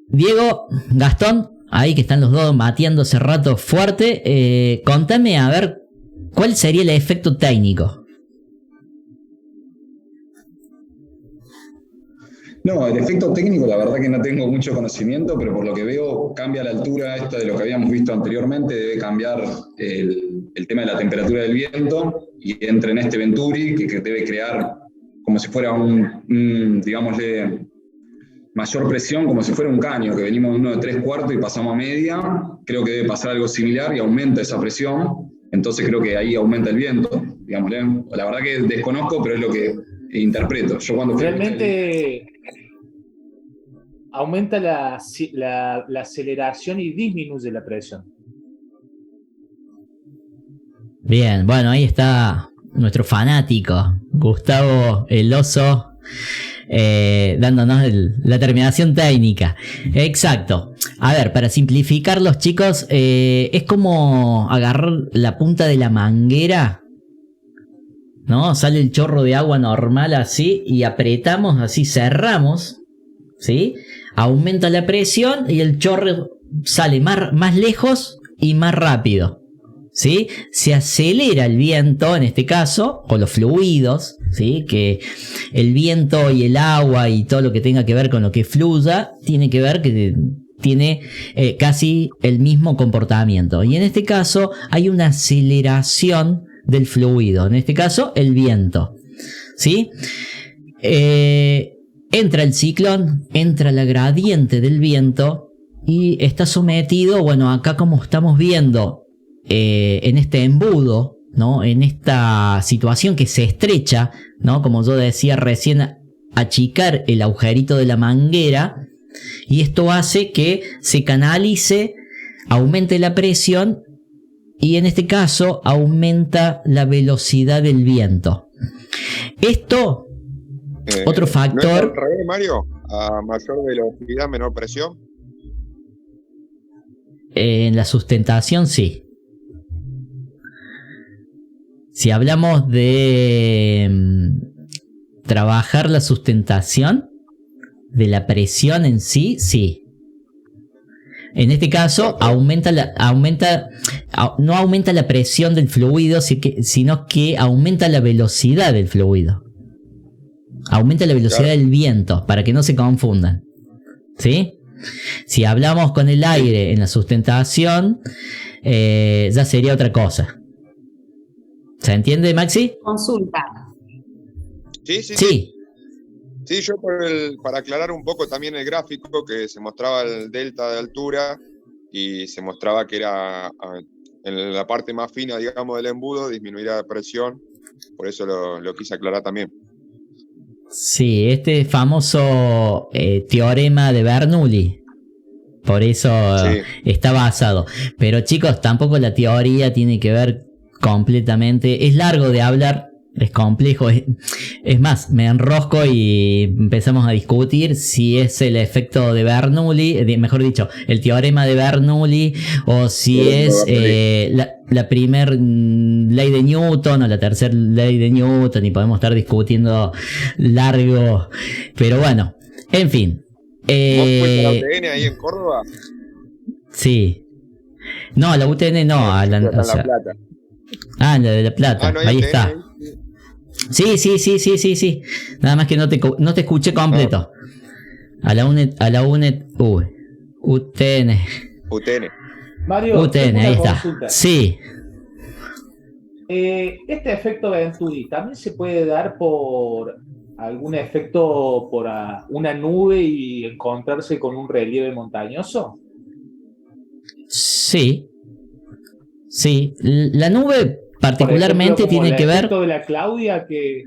Diego, Gastón, ahí que están los dos mateando hace rato fuerte, contame a ver cuál sería el efecto técnico. No, el efecto técnico la verdad que no tengo mucho conocimiento, pero por lo que veo cambia la altura esta de lo que habíamos visto anteriormente, debe cambiar el tema de la temperatura del viento y entra en este Venturi que debe crear como si fuera digámosle, mayor presión, como si fuera un caño, que venimos de uno de 3/4 y pasamos a media. Creo que debe pasar algo similar y aumenta esa presión, entonces creo que ahí aumenta el viento, digámosle. La verdad que desconozco, pero es lo que interpreto. Yo cuando realmente aumenta la aceleración y disminuye la presión. Bien, bueno, ahí está nuestro fanático, Gustavo el Oso, dándonos la terminación técnica. Exacto. A ver, para simplificarlos, chicos, es como agarrar la punta de la manguera, ¿no? Sale el chorro de agua normal así y apretamos, así cerramos, ¿sí? Aumenta la presión y el chorro sale más lejos y más rápido, ¿sí? Se acelera el viento en este caso, o los fluidos, ¿sí? Que el viento y el agua y todo lo que tenga que ver con lo que fluya tiene que ver que tiene casi el mismo comportamiento. Y en este caso hay una aceleración del fluido, en este caso el viento, ¿sí? Entra el ciclón, entra la gradiente del viento y está sometido, bueno, acá como estamos viendo, en este embudo, ¿no? En esta situación que se estrecha, ¿no? Como yo decía recién, achicar el agujerito de la manguera, y esto hace que se canalice, aumente la presión y en este caso aumenta la velocidad del viento. Esto, otro factor. ¿No es al revés, Mario? A mayor velocidad, menor presión. En la sustentación, sí. Si hablamos de trabajar la sustentación de la presión en sí, sí. En este caso, no aumenta la presión del fluido, sino que aumenta la velocidad del fluido. Aumenta la velocidad del viento, para que no se confundan. ¿Sí? Si hablamos con el aire en la sustentación, ya sería otra cosa. ¿Se entiende, Maxi? Consulta. Sí. Sí, yo para aclarar un poco también el gráfico, que se mostraba el delta de altura y se mostraba que era en la parte más fina, digamos, del embudo, disminuir la presión. Por eso lo quise aclarar también. Sí, este famoso teorema de Bernoulli. Por eso está basado. Pero chicos, tampoco la teoría tiene que ver completamente. Es largo de hablar, es complejo. Es más, me enrosco y empezamos a discutir si es el efecto de Bernoulli, mejor dicho, el teorema de Bernoulli, o si es la primer ley de Newton o la tercera ley de Newton, y podemos estar discutiendo largo. Pero bueno, en fin. ¿Vos fuiste a la UTN ahí en Córdoba? Sí. No, la UTN no. La Plata. Ah, la de La Plata. ¿no ahí UTN, está. Ahí? Sí. Nada más que no te escuché completo. A la UNED. UTN. Mario, UTN, ahí está. Consulta. Sí. Este efecto Venturi también se puede dar por algún efecto por una nube y encontrarse con un relieve montañoso. Sí. La nube particularmente tiene que ver. El efecto de la Claudia que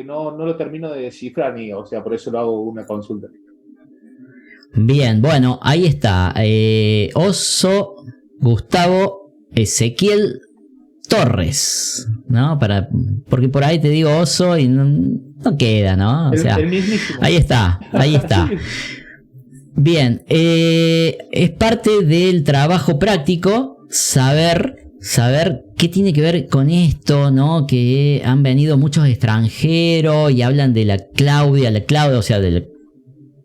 no lo termino de descifrar o sea, por eso lo hago una consulta. Bien, bueno, ahí está. Oso Gustavo Ezequiel Torres, ¿no? Porque por ahí te digo oso y no queda, ¿no? O sea, ahí está. Bien, es parte del trabajo práctico saber qué tiene que ver con esto, ¿no? Que han venido muchos extranjeros y hablan de la Claudia, o sea, del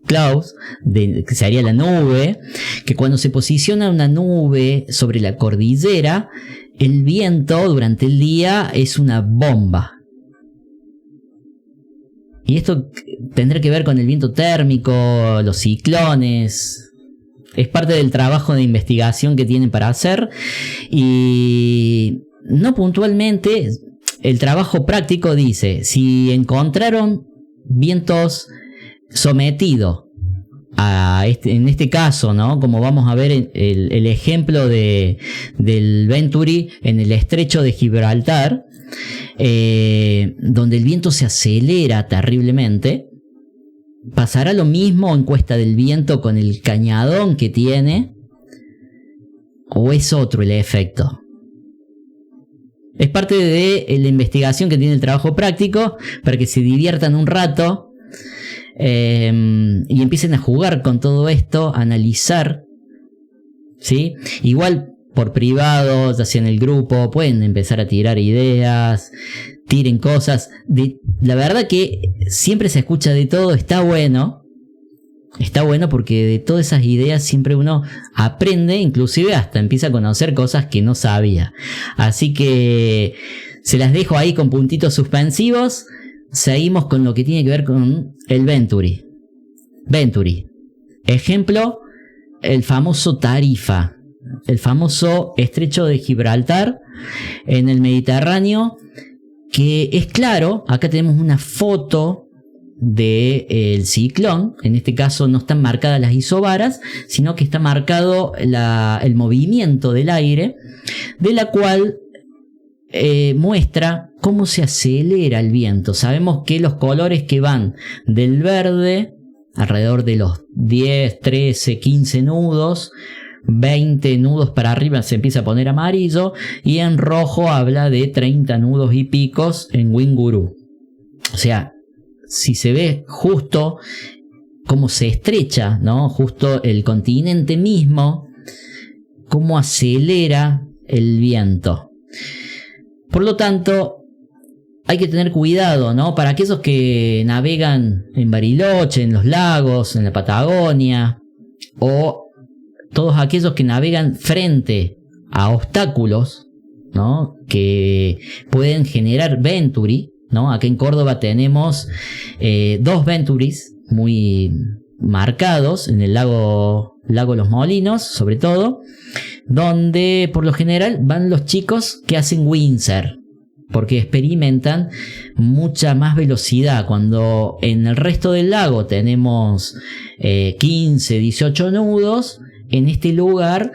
clouds, que sería la nube, que cuando se posiciona una nube sobre la cordillera, el viento durante el día es una bomba. Y esto tendrá que ver con el viento térmico, los ciclones. Es parte del trabajo de investigación que tienen para hacer. Y no puntualmente, el trabajo práctico dice, si encontraron vientos sometidos en este caso, ¿no? Como vamos a ver el ejemplo del Venturi en el estrecho de Gibraltar, donde el viento se acelera terriblemente, pasará lo mismo en Cuesta del Viento con el cañadón que tiene, o es otro el efecto. Es parte de la investigación que tiene el trabajo práctico para que se diviertan un rato. Y empiecen a jugar con todo esto, a analizar, ¿sí? Igual por privado, ya sea en el grupo, pueden empezar a tirar ideas, tiren cosas. La verdad que siempre se escucha de todo, está bueno porque de todas esas ideas siempre uno aprende, inclusive hasta empieza a conocer cosas que no sabía. Así que se las dejo ahí con puntitos suspensivos. Seguimos con lo que tiene que ver con el Venturi. Ejemplo, el famoso Tarifa, el famoso estrecho de Gibraltar en el Mediterráneo, que es claro, acá tenemos una foto del ciclón. En este caso no están marcadas las isobaras, sino que está marcado el movimiento del aire, de la cual muestra cómo se acelera el viento. Sabemos que los colores que van del verde, alrededor de los 10, 13, 15 nudos, 20 nudos para arriba se empieza a poner amarillo, y en rojo habla de 30 nudos y picos en Winguru. O sea, si se ve justo cómo se estrecha, ¿no? Justo el continente mismo, cómo acelera el viento. Por lo tanto, hay que tener cuidado, ¿no? Para aquellos que navegan en Bariloche, en los lagos, en la Patagonia, o todos aquellos que navegan frente a obstáculos, ¿no?, que pueden generar Venturi, ¿no? Acá en Córdoba tenemos 2 Venturis muy marcados en el lago Los Molinos, sobre todo, donde por lo general van los chicos que hacen windsurf, porque experimentan mucha más velocidad. Cuando en el resto del lago tenemos 15, 18 nudos, en este lugar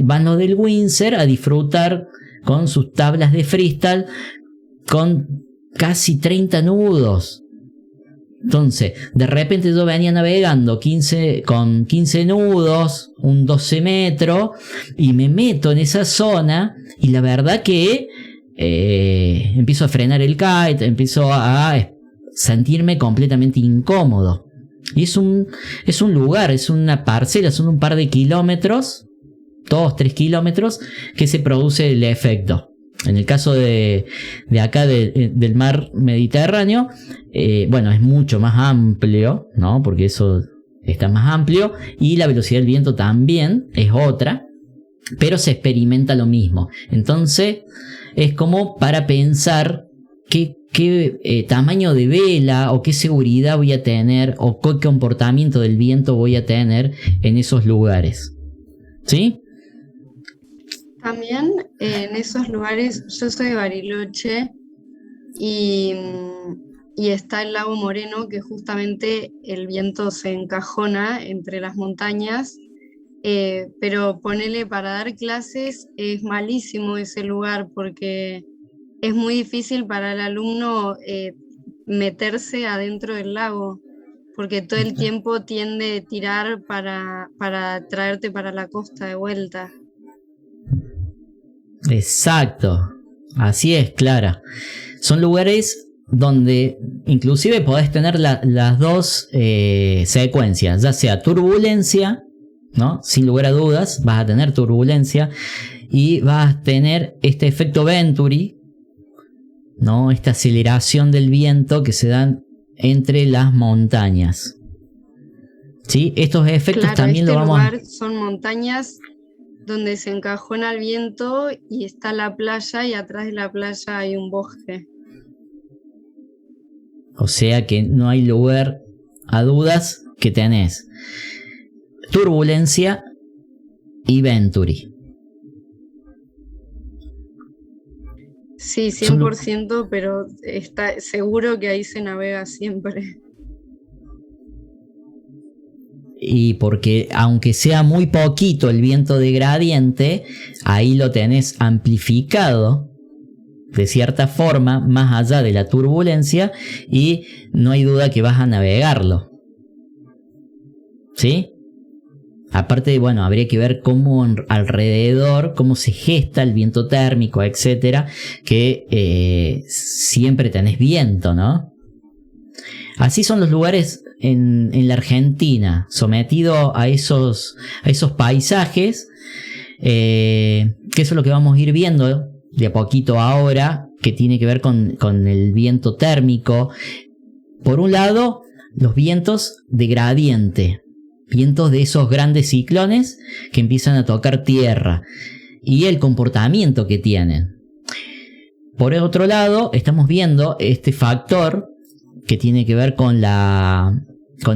van los del windsurf a disfrutar con sus tablas de freestyle con casi 30 nudos. Entonces, de repente yo venía navegando con 15 nudos, un 12 metros, y me meto en esa zona, y la verdad que empiezo a frenar el kite, empiezo a sentirme completamente incómodo. Y es un lugar, es una parcela, son un par de kilómetros, 2-3 kilómetros, que se produce el efecto. En el caso de acá del mar Mediterráneo, bueno, es mucho más amplio, ¿no? Porque eso está más amplio, y la velocidad del viento también es otra, pero se experimenta lo mismo. Entonces es como para pensar qué tamaño de vela o qué seguridad voy a tener o qué comportamiento del viento voy a tener en esos lugares, ¿sí? También en esos lugares, yo soy de Bariloche y está el lago Moreno, que justamente el viento se encajona entre las montañas, pero ponele, para dar clases es malísimo ese lugar porque es muy difícil para el alumno meterse adentro del lago, porque todo el tiempo tiende a tirar para traerte para la costa de vuelta. Exacto, así es, Clara. Son lugares donde inclusive podés tener las dos secuencias, ya sea turbulencia, ¿no? Sin lugar a dudas vas a tener turbulencia, y vas a tener este efecto Venturi, ¿no? Esta aceleración del viento que se dan entre las montañas, ¿sí? Estos efectos, claro, también lo vamos lugar son montañas donde se encajona el viento y está la playa, y atrás de la playa hay un bosque. O sea que no hay lugar a dudas que tenés turbulencia y Venturi. Sí, 100%, pero está seguro que ahí se navega siempre. Y porque aunque sea muy poquito el viento de gradiente, ahí lo tenés amplificado de cierta forma, más allá de la turbulencia, y no hay duda que vas a navegarlo, ¿sí? Aparte, bueno, habría que ver cómo alrededor, cómo se gesta el viento térmico, etcétera, que siempre tenés viento, ¿no? Así son los lugares en la Argentina, sometido a esos paisajes, que eso es lo que vamos a ir viendo de a poquito ahora, que tiene que ver con el viento térmico. Por un lado, los vientos de gradiente, vientos de esos grandes ciclones que empiezan a tocar tierra, y el comportamiento que tienen. Por otro lado, estamos viendo este factor que tiene que ver con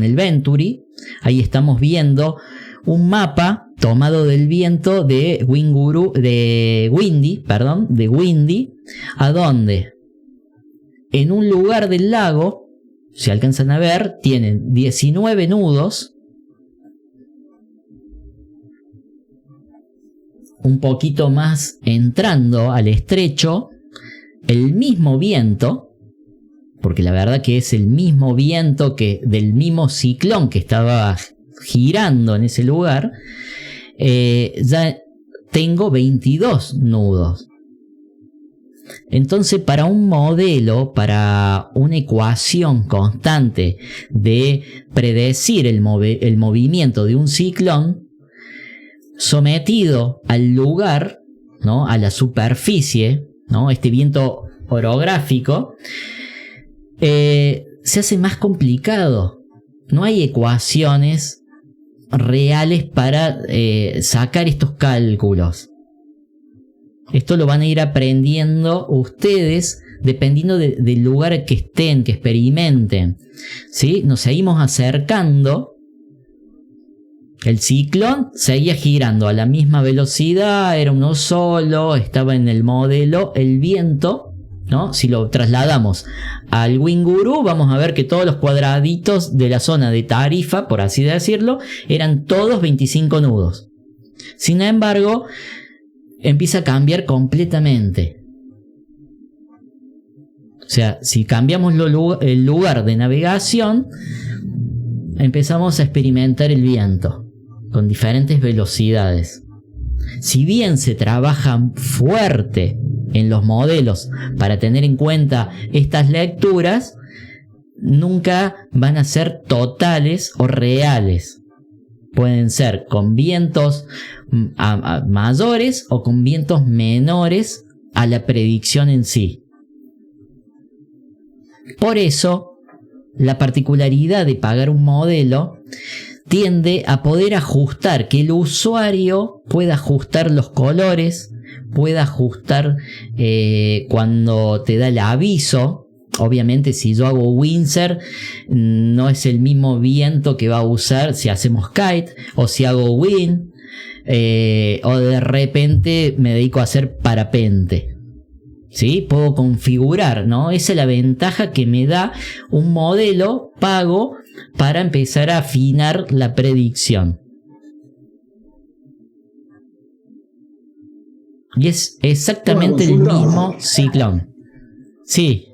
el Venturi. Ahí estamos viendo un mapa tomado del viento de Windy, a donde en un lugar del lago, se alcanzan a ver, tienen 19 nudos, un poquito más entrando al estrecho, el mismo viento, porque la verdad que es el mismo viento que del mismo ciclón que estaba girando en ese lugar. Ya tengo 22 nudos. Entonces, para un modelo, para una ecuación constante de predecir el movimiento de un ciclón sometido al lugar, ¿no?, a la superficie, ¿no?, este viento orográfico, se hace más complicado. No hay ecuaciones reales para sacar estos cálculos. Esto lo van a ir aprendiendo ustedes dependiendo del lugar que estén, que experimenten, ¿sí? Nos seguimos acercando. El ciclón seguía girando a la misma velocidad, era uno solo, estaba en el modelo. El viento, ¿no? Si lo trasladamos al Winguru, vamos a ver que todos los cuadraditos de la zona de Tarifa, por así decirlo, eran todos 25 nudos. Sin embargo, empieza a cambiar completamente. O sea, si cambiamos el lugar de navegación, empezamos a experimentar el viento con diferentes velocidades. Si bien se trabaja fuerte en los modelos para tener en cuenta estas lecturas, nunca van a ser totales o reales. Pueden ser con vientos mayores o con vientos menores a la predicción en sí. Por eso, la particularidad de pagar un modelo tiende a poder ajustar, que el usuario pueda ajustar los colores, pueda ajustar cuando te da el aviso. Obviamente, si yo hago Windsor, no es el mismo viento que va a usar si hacemos kite, o si hago wind, o de repente me dedico a hacer parapente. ¿Sí? Puedo configurar, ¿no? Esa es la ventaja que me da un modelo pago para empezar a afinar la predicción. Y es exactamente el mismo ciclón. Sí.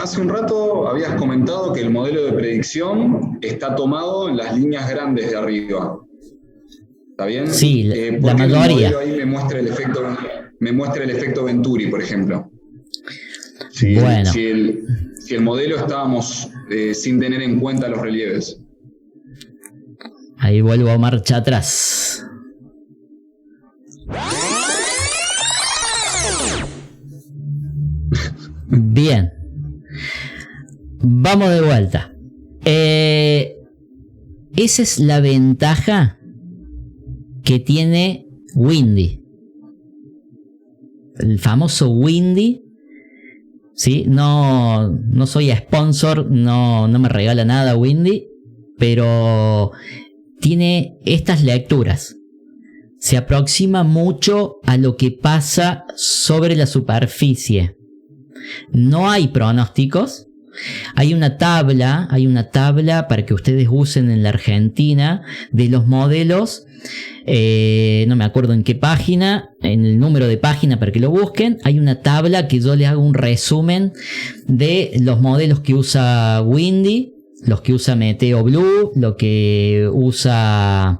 Hace un rato habías comentado que el modelo de predicción está tomado en las líneas grandes de arriba. ¿Está bien? Sí, la mayoría. El modelo ahí me muestra el efecto Venturi, por ejemplo. Si el modelo estábamos sin tener en cuenta los relieves. Ahí vuelvo a marcha atrás. Bien. Vamos de vuelta. Esa es la ventaja que tiene Windy. El famoso Windy. ¿Sí? No soy sponsor, no me regala nada Windy, pero tiene estas lecturas. Se aproxima mucho a lo que pasa sobre la superficie. No hay pronósticos. Hay una tabla para que ustedes usen en la Argentina de los modelos. No me acuerdo en qué página, en el número de página para que lo busquen. Hay una tabla que yo les hago un resumen de los modelos que usa Windy, los que usa Meteo Blue, lo que usa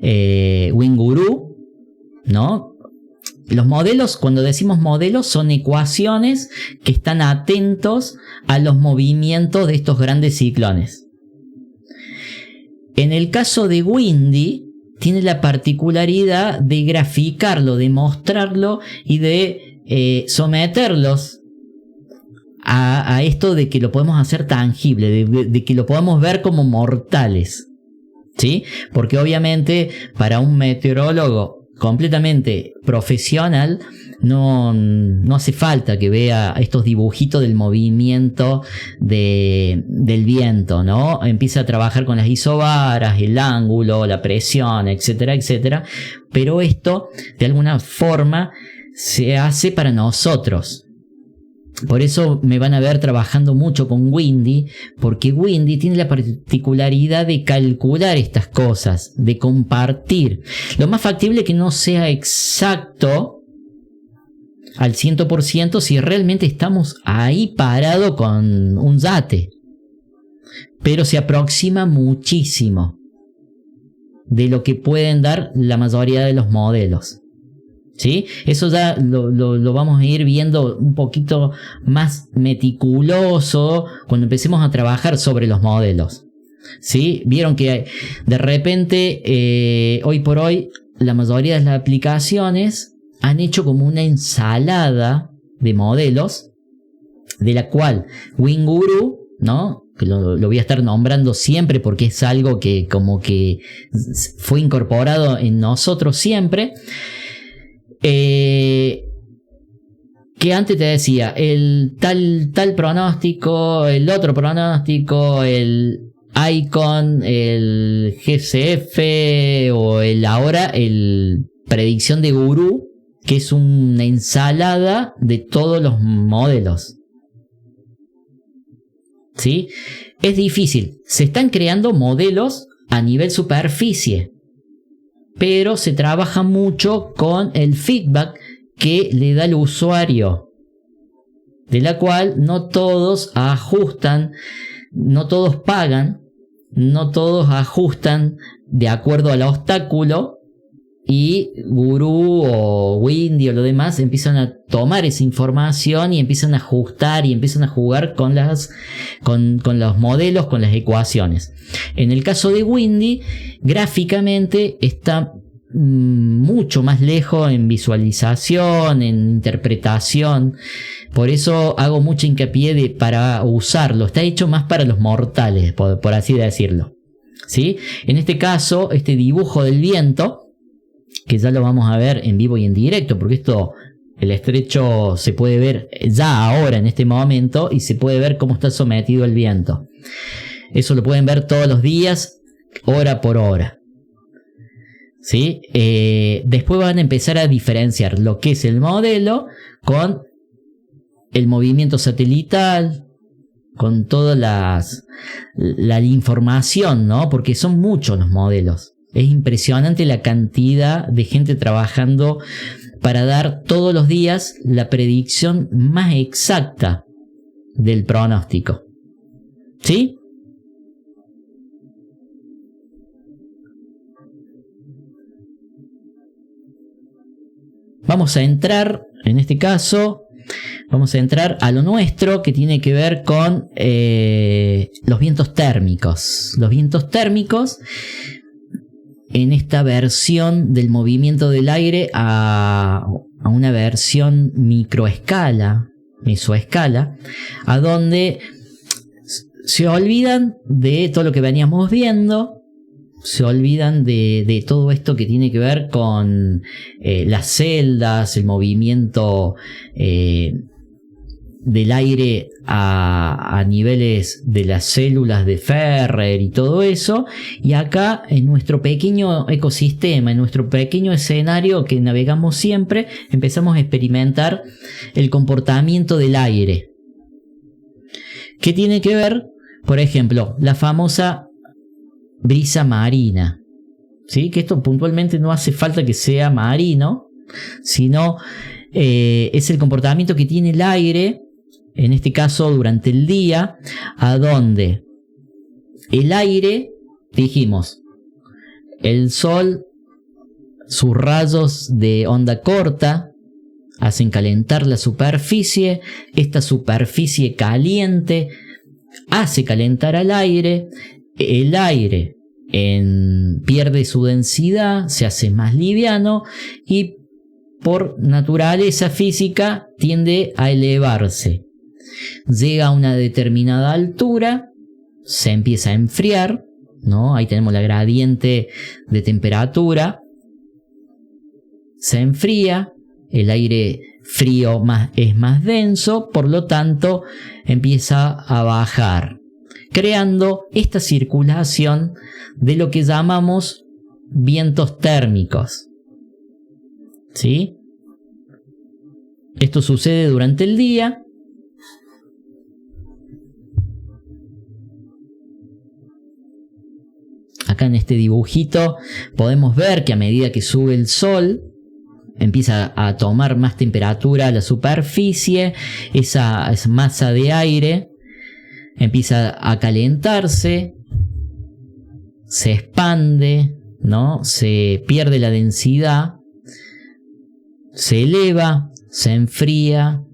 Winguru, ¿no? Los modelos, cuando decimos modelos, son ecuaciones que están atentos a los movimientos de estos grandes ciclones. En el caso de Windy, tiene la particularidad de graficarlo, de mostrarlo y de someterlos a esto de que lo podemos hacer tangible, de que lo podamos ver como mortales, ¿sí? Porque obviamente para un meteorólogo completamente profesional no hace falta que vea estos dibujitos del movimiento del viento, ¿no? Empieza a trabajar con las isobaras, el ángulo, la presión, etcétera, etcétera. Pero esto de alguna forma se hace para nosotros. Por eso me van a ver trabajando mucho con Windy, porque Windy tiene la particularidad de calcular estas cosas, de compartir. Lo más factible es que no sea exacto al 100% si realmente estamos ahí parado con un yate, pero se aproxima muchísimo de lo que pueden dar la mayoría de los modelos. ¿Sí? Eso ya lo vamos a ir viendo un poquito más meticuloso cuando empecemos a trabajar sobre los modelos. ¿Sí? Vieron que de repente, hoy por hoy, la mayoría de las aplicaciones han hecho como una ensalada de modelos, de la cual Winguru, ¿no? que lo voy a estar nombrando siempre porque es algo que como que fue incorporado en nosotros siempre. Que antes te decía, el tal pronóstico, el otro pronóstico, el Icon, el GCF o ahora el predicción de Gurú, que es una ensalada de todos los modelos. ¿Sí? Es difícil. Se están creando modelos a nivel superficie, pero se trabaja mucho con el feedback que le da el usuario, de la cual no todos ajustan, no todos pagan, no todos ajustan de acuerdo al obstáculo, y Gurú o Windy o lo demás empiezan a tomar esa información y empiezan a ajustar y empiezan a jugar con los modelos, con las ecuaciones. En el caso de Windy, gráficamente está mucho más lejos en visualización, en interpretación. Por eso hago mucho hincapié para usarlo. Está hecho más para los mortales, por así decirlo. ¿Sí? En este caso, este dibujo del viento, que ya lo vamos a ver en vivo y en directo, porque el estrecho se puede ver ya ahora en este momento y se puede ver cómo está sometido el viento. Eso lo pueden ver todos los días, hora por hora. ¿Sí? Después van a empezar a diferenciar lo que es el modelo con el movimiento satelital, con toda la información, ¿no? Porque son muchos los modelos. Es impresionante la cantidad de gente trabajando para dar todos los días la predicción más exacta del pronóstico. ¿Sí? Vamos a entrar, en este caso, vamos a entrar a lo nuestro, que tiene que ver con los vientos térmicos. Los vientos térmicos, en esta versión del movimiento del aire a una versión microescala, mesoescala, a donde se olvidan de todo lo que veníamos viendo, se olvidan de todo esto que tiene que ver con las celdas, el movimiento del aire a niveles de las células de Ferrer y todo eso, y acá en nuestro pequeño ecosistema, en nuestro pequeño escenario que navegamos siempre, empezamos a experimentar el comportamiento del aire. ¿Qué tiene que ver? Por ejemplo, la famosa brisa marina, ¿sí? Que esto puntualmente no hace falta que sea marino, sino es el comportamiento que tiene el aire, en este caso durante el día, a donde el aire, dijimos, el sol, sus rayos de onda corta hacen calentar la superficie, esta superficie caliente hace calentar al aire, el aire pierde su densidad, se hace más liviano y por naturaleza física tiende a elevarse. Llega a una determinada altura, se empieza a enfriar, ¿no? Ahí tenemos la gradiente de temperatura. Se enfría, el aire frío es más denso, por lo tanto empieza a bajar, creando esta circulación de lo que llamamos vientos térmicos. ¿Sí? Esto sucede durante el día. Acá en este dibujito podemos ver que a medida que sube el sol, empieza a tomar más temperatura la superficie, esa masa de aire empieza a calentarse, se expande, ¿no? Se pierde la densidad, se eleva, se enfría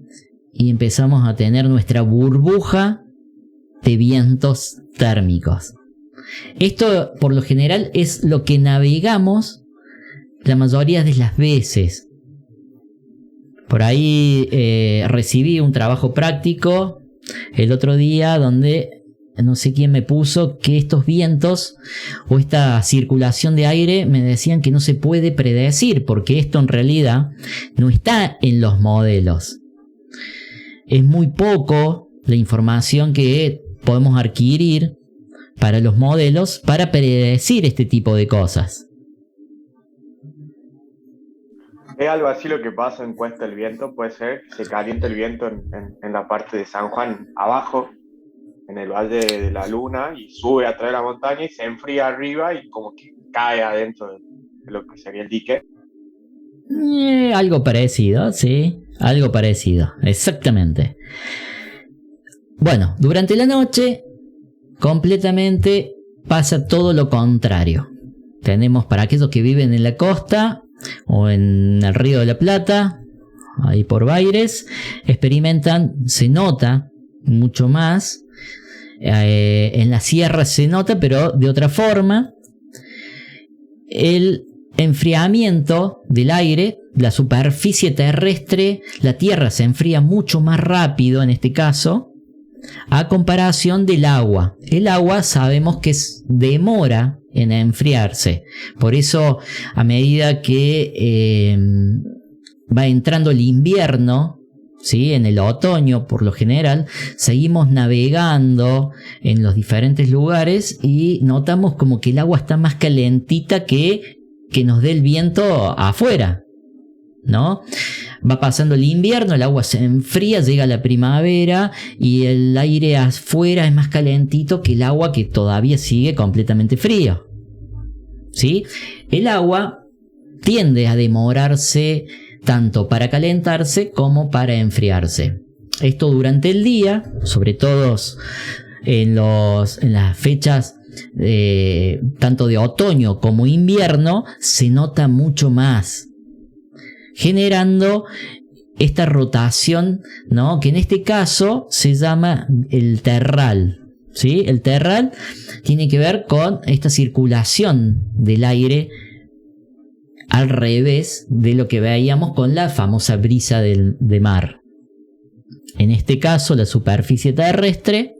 y empezamos a tener nuestra burbuja de vientos térmicos. Esto por lo general es lo que navegamos la mayoría de las veces. Por ahí recibí un trabajo práctico el otro día donde no sé quién me puso que estos vientos o esta circulación de aire me decían que no se puede predecir, porque esto en realidad no está en los modelos. Es muy poco la información que podemos adquirir para los modelos para predecir este tipo de cosas. ¿Es algo así lo que pasa en Cuesta del Viento? Puede ser que se calienta el viento en la parte de San Juan abajo, en el Valle de la Luna, y sube a través de la montaña y se enfría arriba y como que cae adentro de lo que sería el dique. Algo parecido, sí, algo parecido, exactamente. Bueno, durante la noche completamente pasa todo lo contrario. Tenemos, para aquellos que viven en la costa o en el Río de la Plata, ahí por Baires, experimentan, se nota mucho más. En la sierra se nota, pero de otra forma. El enfriamiento del aire, la superficie terrestre, la tierra se enfría mucho más rápido en este caso, a comparación del agua. El agua sabemos que demora en enfriarse. Por eso, a medida que va entrando el invierno, ¿sí? En el otoño, por lo general, seguimos navegando en los diferentes lugares y notamos como que el agua está más calentita que nos dé el viento afuera, ¿no? Va pasando el invierno, el agua se enfría, llega la primavera y el aire afuera es más calentito que el agua que todavía sigue completamente frío, ¿sí? El agua tiende a demorarse tanto para calentarse como para enfriarse. Esto durante el día, sobre todo en las fechas tanto de otoño como invierno, se nota mucho más, generando esta rotación, ¿no? Que en este caso se llama el terral, ¿sí? El terral tiene que ver con esta circulación del aire al revés de lo que veíamos con la famosa brisa de mar. En este caso, la superficie terrestre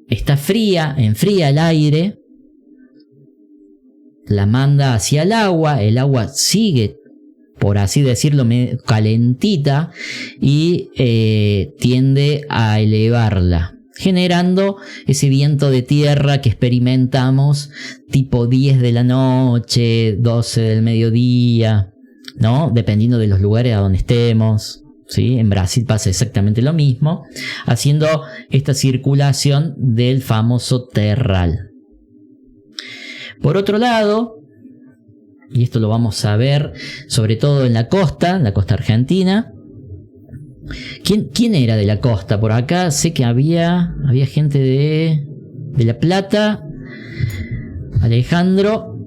está fría, enfría el aire, la manda hacia el agua sigue, por así decirlo, calentita y tiende a elevarla, generando ese viento de tierra que experimentamos tipo 10 de la noche, 12 del mediodía, ¿no? Dependiendo de los lugares a donde estemos, ¿sí? En Brasil pasa exactamente lo mismo, haciendo esta circulación del famoso terral. Por otro lado, y esto lo vamos a ver sobre todo en la costa argentina. ¿Quién era de la costa? Por acá sé que había gente de La Plata. Alejandro.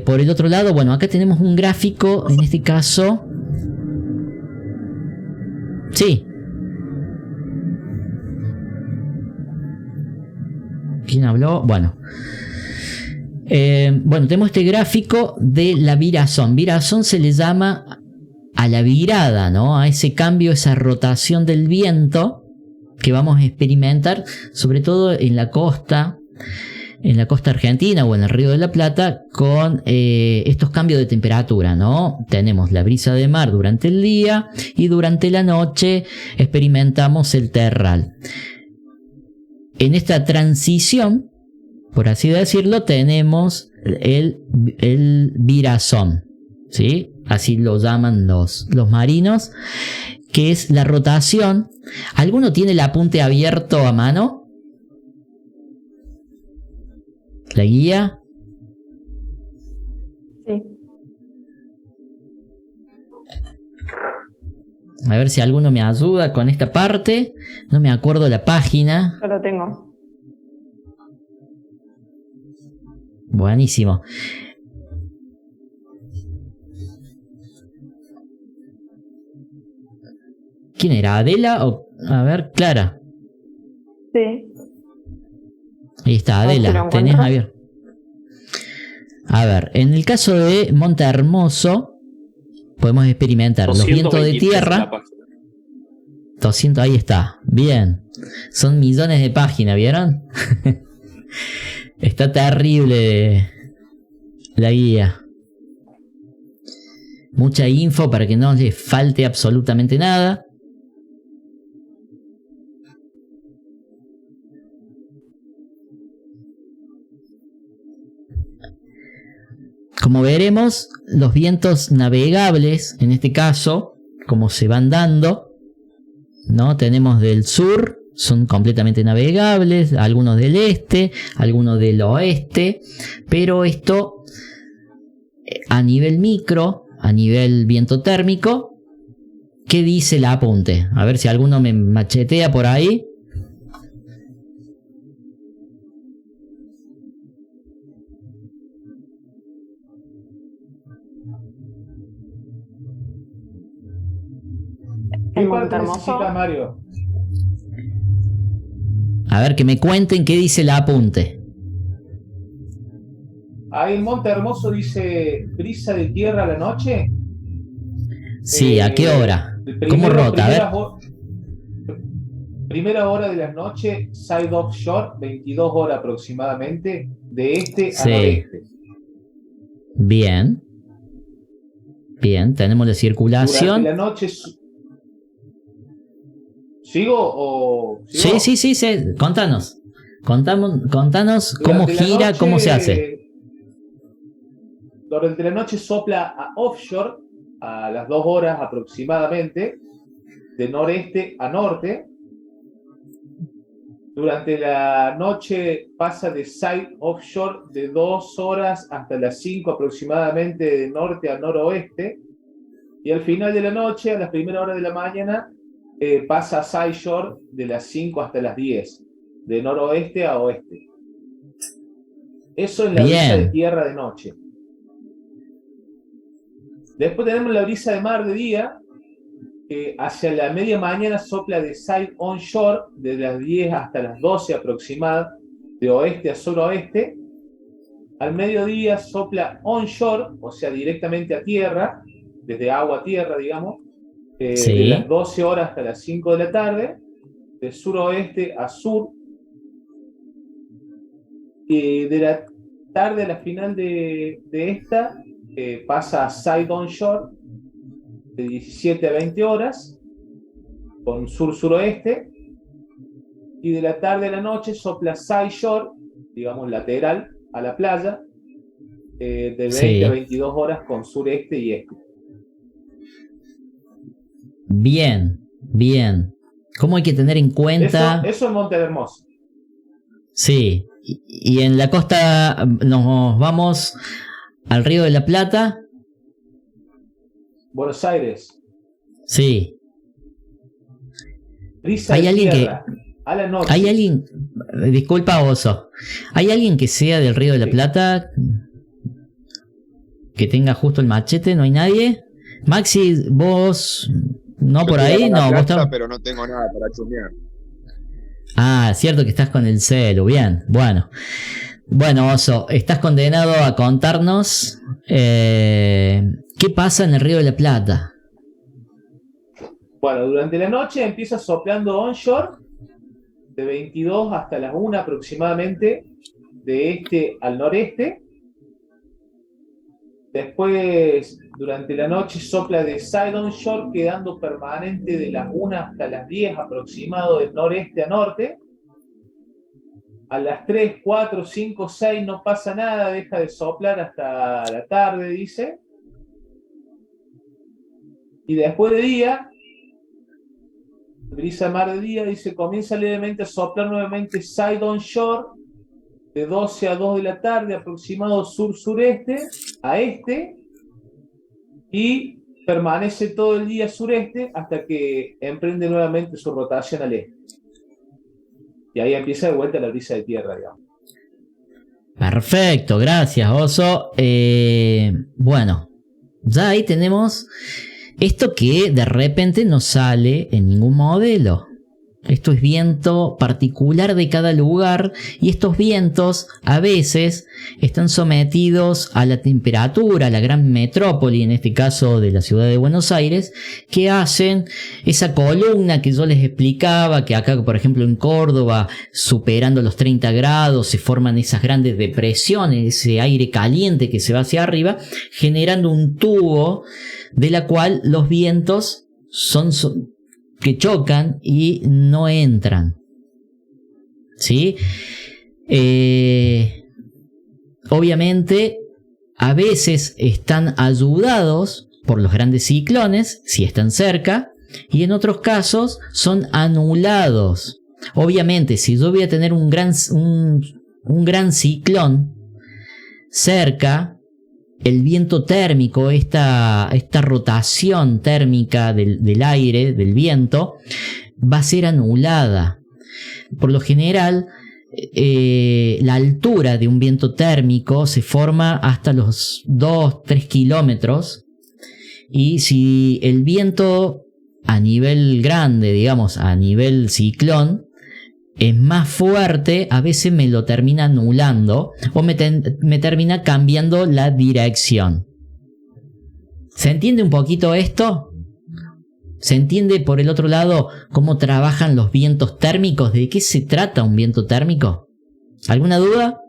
Por el otro lado, bueno, acá tenemos un gráfico, en este caso. Sí. ¿Quién habló? Bueno, tenemos este gráfico de la virazón. Virazón se le llama a la virada, ¿no? A ese cambio, esa rotación del viento que vamos a experimentar, sobre todo en la costa argentina o en el Río de la Plata, con estos cambios de temperatura, ¿no? Tenemos la brisa de mar durante el día y durante la noche experimentamos el terral. En esta transición, por así decirlo, tenemos el virazón, ¿sí? Así lo llaman los marinos, que es la rotación. ¿Alguno tiene el apunte abierto a mano? ¿La guía? Sí. A ver si alguno me ayuda con esta parte. No me acuerdo la página. Yo lo tengo. Buenísimo. ¿Quién era? ¿Adela o...? A ver, Clara. Sí. Ahí está, Adela. Tenés abierto. A ver, en el caso de Monte Hermoso, podemos experimentar los vientos de tierra. 200, ahí está. Bien. Son millones de páginas, ¿vieron? Está terrible la guía. Mucha info para que no les falte absolutamente nada. Como veremos, los vientos navegables, en este caso, como se van dando, ¿no? Tenemos del sur, son completamente navegables, algunos del este, algunos del oeste, pero esto a nivel micro, a nivel viento térmico, ¿qué dice el apunte? A ver si alguno me machetea por ahí. ¿Qué parte necesita, Mario? A ver, que me cuenten qué dice el apunte. Ahí en Monte Hermoso dice brisa de tierra a la noche. Sí, ¿a qué hora? ¿Cómo rota? A ver. Primera hora de la noche, side offshore, 22 horas aproximadamente, de este a Sí. noreste. Bien. Bien, tenemos la circulación. Durante la noche. ¿Sigo o.? ¿sigo? Sí. Contanos. Contanos cómo Durante la gira, noche, cómo se hace. Durante la noche sopla a offshore a las 2 horas aproximadamente, de noreste a norte. Durante la noche pasa de side offshore de 2 horas hasta las 5 aproximadamente, de norte a noroeste. Y al final de la noche, a las primeras horas de la mañana, pasa a side shore de las 5 hasta las 10, de noroeste a oeste. Eso es la brisa de tierra de noche. Después tenemos la brisa de mar de día, que hacia la media mañana sopla de side onshore, de las 10 hasta las 12 aproximadamente, de oeste a suroeste. Al mediodía sopla onshore, o sea, directamente a tierra, desde agua a tierra, digamos, Sí. de las 12 horas hasta las 5 de la tarde, de suroeste a sur. De la tarde a la final de esta, pasa a side onshore, de 17 a 20 horas, con sur-suroeste. Y de la tarde a la noche sopla side shore, digamos lateral a la playa, de 20 a 22 horas con sureste y este. Bien. ¿Cómo hay que tener en cuenta? Eso en Monte Hermoso. Sí. Y en la costa nos vamos al Río de la Plata. Buenos Aires. Sí. Brisa Hay de alguien tierra, a la noche. ¿Hay alguien? Disculpa, Oso. ¿Hay alguien que sea del Río de la Plata? Que tenga justo el machete, ¿no hay nadie? Maxi, vos... ¿No por ahí? No, vos estás... Pero no tengo nada para chumear. Ah, cierto que estás con el celu, bien, bueno. Bueno, Oso, estás condenado a contarnos qué pasa en el Río de la Plata. Bueno, durante la noche empieza soplando onshore, de 22 hasta las 1 aproximadamente, de este al noreste. Después, durante la noche sopla de side onshore, quedando permanente de las 1 hasta las 10 aproximado, del noreste a norte. A las 3, 4, 5, 6 no pasa nada, deja de soplar hasta la tarde, dice. Y después de día, brisa mar de día, dice, comienza levemente a soplar nuevamente side onshore, de 12 a 2 de la tarde, aproximado sur-sureste, a este, y permanece todo el día sureste hasta que emprende nuevamente su rotación al este. Y ahí empieza de vuelta la brisa de tierra, digamos. Perfecto, gracias, Oso. Bueno, ya ahí tenemos esto que de repente no sale en ningún modelo. Esto es viento particular de cada lugar, y estos vientos a veces están sometidos a la temperatura, a la gran metrópoli, en este caso de la ciudad de Buenos Aires, que hacen esa columna que yo les explicaba, que acá por ejemplo en Córdoba, superando los 30 grados, se forman esas grandes depresiones, ese aire caliente que se va hacia arriba, generando un tubo de la cual los vientos son que chocan y no entran. ¿Sí? Obviamente, a veces están ayudados por los grandes ciclones, si están cerca, y en otros casos son anulados. Obviamente, si yo voy a tener un gran ciclón cerca, el viento térmico, esta rotación térmica del aire, del viento, va a ser anulada. Por lo general, la altura de un viento térmico se forma hasta los 2-3 kilómetros, y si el viento a nivel grande, digamos, a nivel ciclón, es más fuerte, a veces me lo termina anulando o me termina cambiando la dirección. ¿Se entiende un poquito esto? ¿Se entiende por el otro lado cómo trabajan los vientos térmicos? ¿De qué se trata un viento térmico? ¿Alguna duda?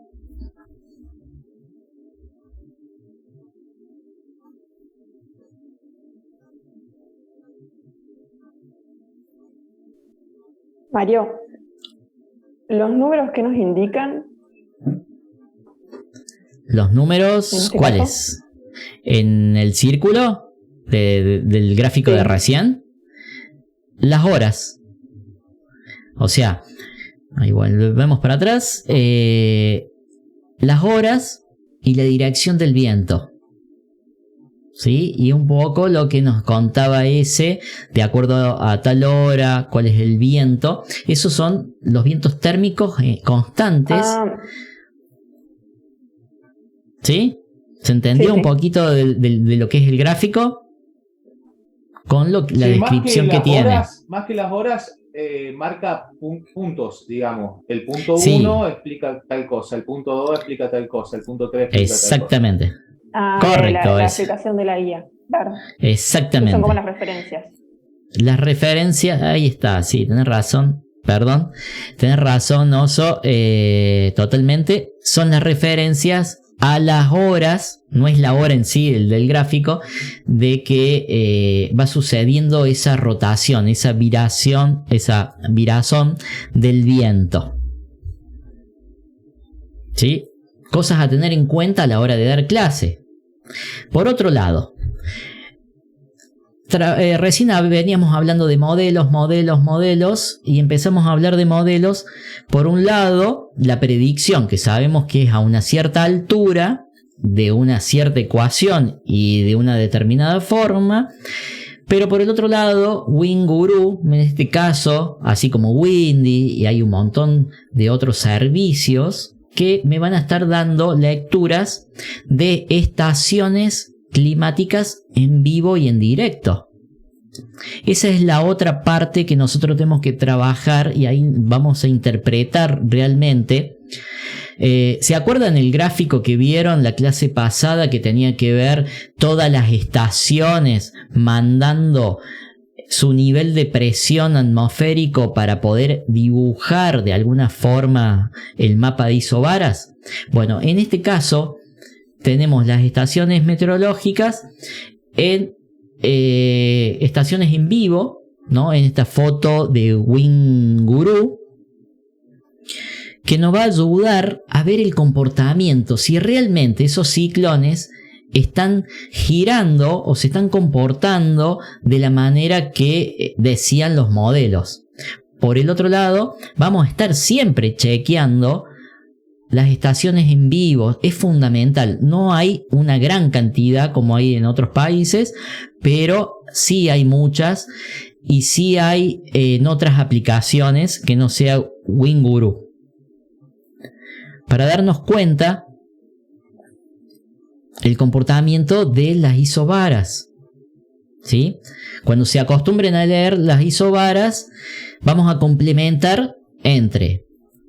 Mario, los números que nos indican. ¿Los números cuáles? ¿En el círculo del gráfico de recién? Las horas. O sea, ahí volvemos para atrás. Las horas y la dirección del viento. ¿Sí? Y un poco lo que nos contaba ese, de acuerdo a tal hora, cuál es el viento. Esos son los vientos térmicos constantes. ¿Sí? ¿Se entendió un poquito de lo que es el gráfico? Con la descripción que tiene. Más que las horas, marca puntos, digamos. El punto 1 explica tal cosa, el punto 2 explica tal cosa, el punto 3 explica exactamente. tal cosa. Correcto. La explicación de la guía, claro. Exactamente. Son como las referencias. Las referencias, ahí está, sí, tenés razón. Perdón, tenés razón, Oso. Totalmente. Son las referencias a las horas, no es la hora en sí del gráfico, de que va sucediendo esa rotación, esa virazón del viento. ¿Sí? Cosas a tener en cuenta a la hora de dar clase. Por otro lado, recién veníamos hablando de modelos, y empezamos a hablar de modelos. Por un lado, la predicción, que sabemos que es a una cierta altura, de una cierta ecuación y de una determinada forma. Pero por el otro lado, WinGuru, en este caso, así como Windy, y hay un montón de otros servicios que me van a estar dando lecturas de estaciones climáticas en vivo y en directo. Esa es la otra parte que nosotros tenemos que trabajar, y ahí vamos a interpretar realmente. ¿Se acuerdan el gráfico que vieron la clase pasada, que tenía que ver todas las estaciones mandando su nivel de presión atmosférico para poder dibujar de alguna forma el mapa de isobaras? Bueno, en este caso tenemos las estaciones meteorológicas en estaciones en vivo, ¿no? En esta foto de WinGuru, que nos va a ayudar a ver el comportamiento, si realmente esos ciclones están girando o se están comportando de la manera que decían los modelos. Por el otro lado, vamos a estar siempre chequeando las estaciones en vivo. Es fundamental. No hay una gran cantidad como hay en otros países, pero sí hay muchas, y sí hay en otras aplicaciones que no sea WinGuru, para darnos cuenta el comportamiento de las isobaras. ¿sí? Cuando se acostumbren a leer las isobaras, vamos a complementar entre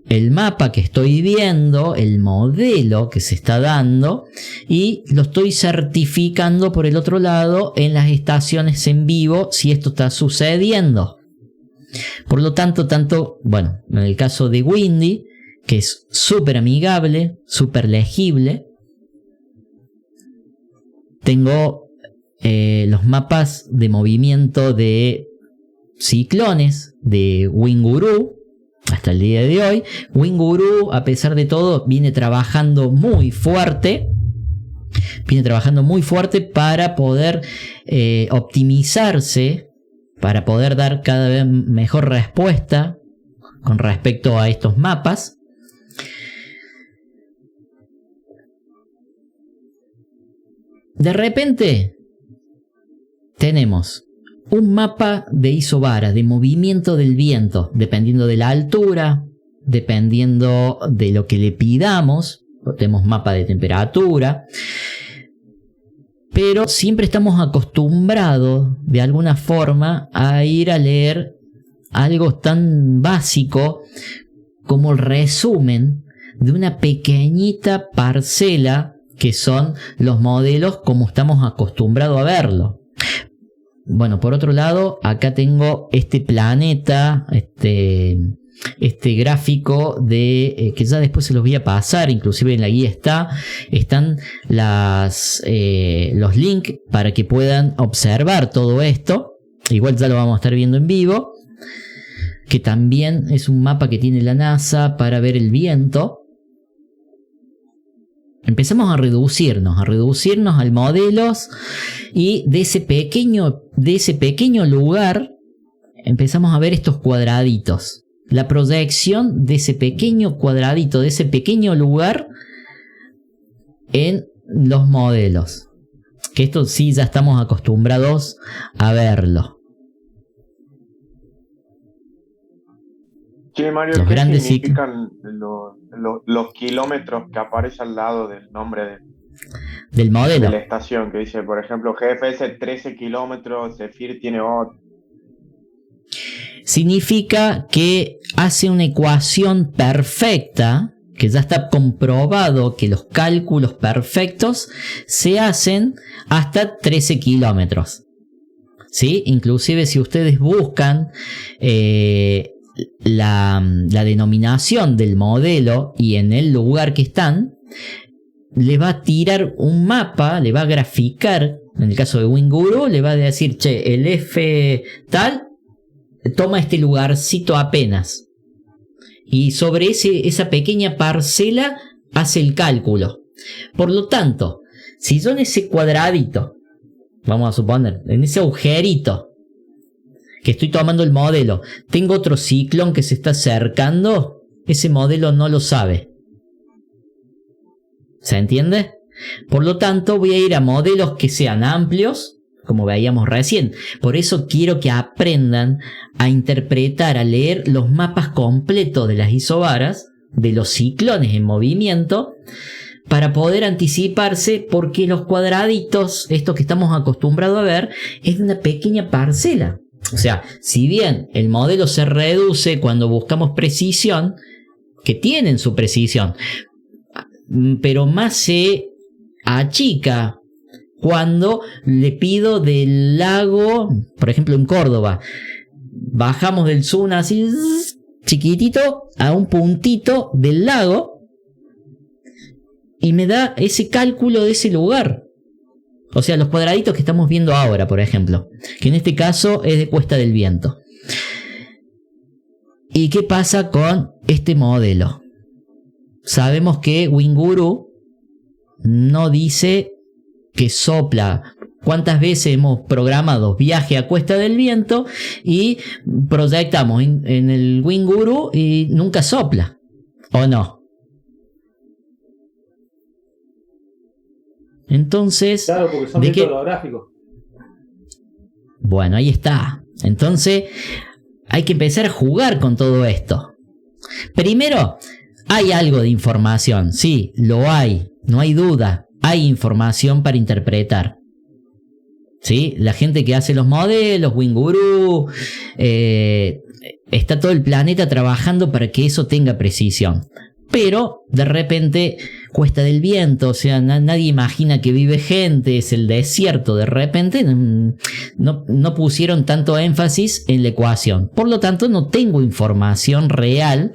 el mapa que estoy viendo, el modelo que se está dando, y lo estoy certificando por el otro lado en las estaciones en vivo si esto está sucediendo. Por lo tanto, bueno, en el caso de Windy, que es súper amigable, súper legible, tengo los mapas de movimiento de ciclones de WinGuru hasta el día de hoy. WinGuru, a pesar de todo, viene trabajando muy fuerte para poder optimizarse, para poder dar cada vez mejor respuesta con respecto a estos mapas. De repente tenemos un mapa de isobara, de movimiento del viento, dependiendo de la altura, dependiendo de lo que le pidamos. Tenemos mapa de temperatura, pero siempre estamos acostumbrados de alguna forma a ir a leer algo tan básico como el resumen de una pequeñita parcela que son los modelos como estamos acostumbrados a verlo. Bueno, por otro lado, acá tengo este planeta, este gráfico de que ya después se los voy a pasar, inclusive en la guía están los links para que puedan observar todo esto. Igual ya lo vamos a estar viendo en vivo, que también es un mapa que tiene la NASA para ver el viento. Empezamos a reducirnos al modelos, y de ese pequeño lugar empezamos a ver estos cuadraditos. La proyección de ese pequeño cuadradito, de ese pequeño lugar en los modelos. Que esto sí ya estamos acostumbrados a verlo. Sí, Mario, los ¿qué grandes significan los kilómetros que aparecen al lado del nombre del modelo? De la estación, que dice, por ejemplo, GFS 13 kilómetros, Zephyr tiene 8. Significa que hace una ecuación perfecta, que ya está comprobado que los cálculos perfectos se hacen hasta 13 kilómetros. ¿Sí? Inclusive si ustedes buscan la denominación del modelo y en el lugar que están, le va a tirar un mapa, le va a graficar. En el caso de WinGuru le va a decir, che, el F tal toma este lugarcito apenas, y sobre esa pequeña parcela hace el cálculo. Por lo tanto, si yo en ese cuadradito, vamos a suponer, en ese agujerito que estoy tomando el modelo, tengo otro ciclón que se está acercando, ese modelo no lo sabe. ¿Se entiende? Por lo tanto, voy a ir a modelos que sean amplios, como veíamos recién. Por eso quiero que aprendan a interpretar, a leer los mapas completos de las isobaras, de los ciclones en movimiento, para poder anticiparse, porque los cuadraditos, estos que estamos acostumbrados a ver, es de una pequeña parcela. O sea, si bien el modelo se reduce cuando buscamos precisión, que tienen su precisión, pero más se achica cuando le pido del lago, por ejemplo en Córdoba, bajamos del zoom así chiquitito a un puntito del lago y me da ese cálculo de ese lugar. O sea, los cuadraditos que estamos viendo ahora, por ejemplo, que en este caso es de Cuesta del Viento. ¿Y qué pasa con este modelo? Sabemos que WinGuru no dice que sopla. ¿Cuántas veces hemos programado viaje a Cuesta del Viento y proyectamos en el WinGuru y nunca sopla? ¿O no? Entonces, claro, porque son vientos holográficos. Bueno, ahí está. Entonces, hay que empezar a jugar con todo esto. Primero, hay algo de información. Sí, lo hay. No hay duda. Hay información para interpretar. ¿sí? La gente que hace los modelos, WinGuru, está todo el planeta trabajando para que eso tenga precisión. Pero de repente Cuesta del Viento, o sea, nadie imagina que vive gente, es el desierto, de repente no pusieron tanto énfasis en la ecuación. Por lo tanto, no tengo información real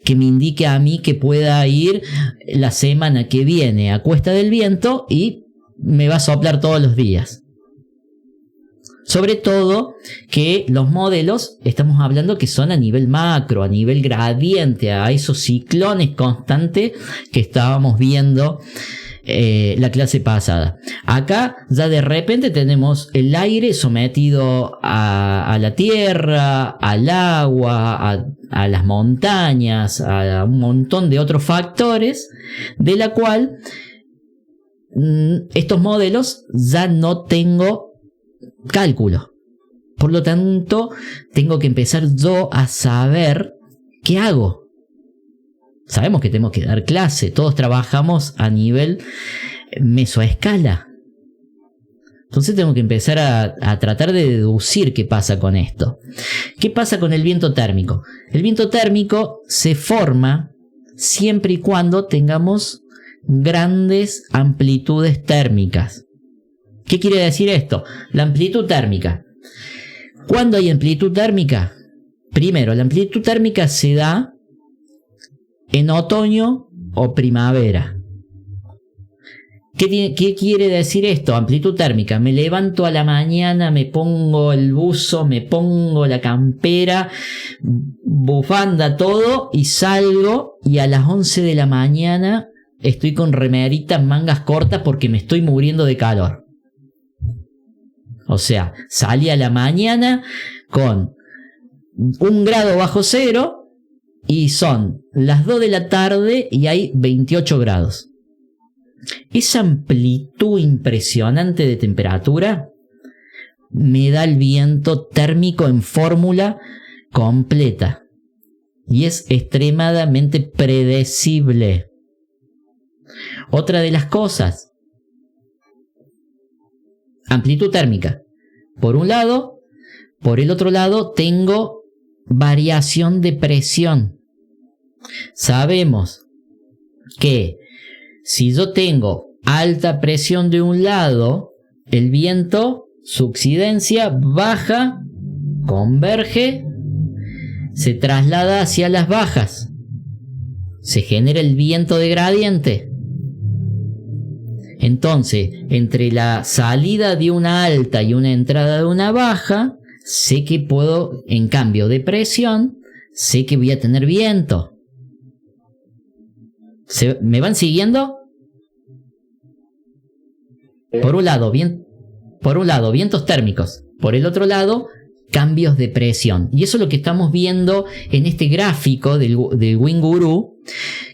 que me indique a mí que pueda ir la semana que viene a Cuesta del Viento y me va a soplar todos los días. Sobre todo que los modelos, estamos hablando que son a nivel macro, a nivel gradiente, a esos ciclones constantes que estábamos viendo la clase pasada. Acá ya de repente tenemos el aire sometido a la tierra, al agua, a las montañas, a un montón de otros factores, de la cual estos modelos ya no tengo cálculo. Por lo tanto, tengo que empezar yo a saber qué hago. Sabemos que tenemos que dar clase, todos trabajamos a nivel mesoescala. Entonces tengo que empezar a tratar de deducir qué pasa con esto. ¿Qué pasa con el viento térmico? El viento térmico se forma siempre y cuando tengamos grandes amplitudes térmicas. ¿Qué quiere decir esto? La amplitud térmica. ¿Cuándo hay amplitud térmica? Primero, la amplitud térmica se da en otoño o primavera. ¿Qué quiere decir esto? Amplitud térmica. Me levanto a la mañana, me pongo el buzo, me pongo la campera, bufanda, todo, y salgo, y a las 11 de la mañana estoy con remeritas, mangas cortas, porque me estoy muriendo de calor. O sea, salí a la mañana con 1 grado bajo cero y son las 2 de la tarde y hay 28 grados. Esa amplitud impresionante de temperatura me da el viento térmico en fórmula completa y es extremadamente predecible. Otra de las cosas, amplitud térmica. Por un lado, por el otro lado tengo variación de presión. Sabemos que si yo tengo alta presión de un lado, el viento, su incidencia baja, converge, se traslada hacia las bajas. Se genera el viento de gradiente. Entonces, entre la salida de una alta y una entrada de una baja, sé que puedo, en cambio de presión, sé que voy a tener viento. ¿Me van siguiendo? Por un lado, vientos térmicos. Por el otro lado, cambios de presión. Y eso es lo que estamos viendo en este gráfico del WinGuru,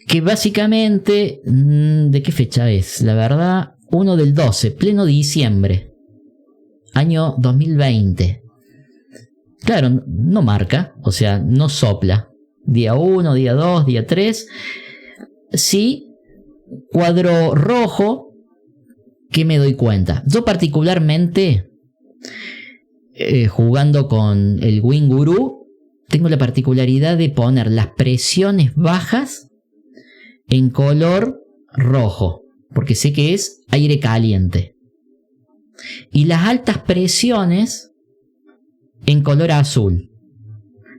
que básicamente, ¿de qué fecha es? La verdad, 1 del 12, pleno diciembre, año 2020. Claro, no marca, o sea, no sopla. Día 1, día 2, día 3. Sí, cuadro rojo, ¿qué me doy cuenta? Yo particularmente, jugando con el WinGuru, tengo la particularidad de poner las presiones bajas en color rojo, porque sé que es aire caliente, y las altas presiones en color azul,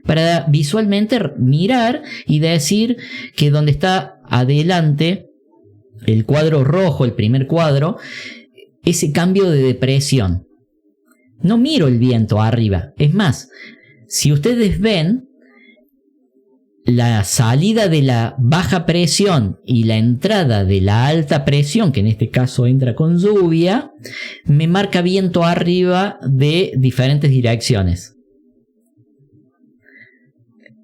para visualmente mirar y decir que donde está adelante el cuadro rojo, el primer cuadro, ese cambio de depresión. No miro el viento arriba. Es más, si ustedes ven, la salida de la baja presión y la entrada de la alta presión, que en este caso entra con lluvia, me marca viento arriba de diferentes direcciones.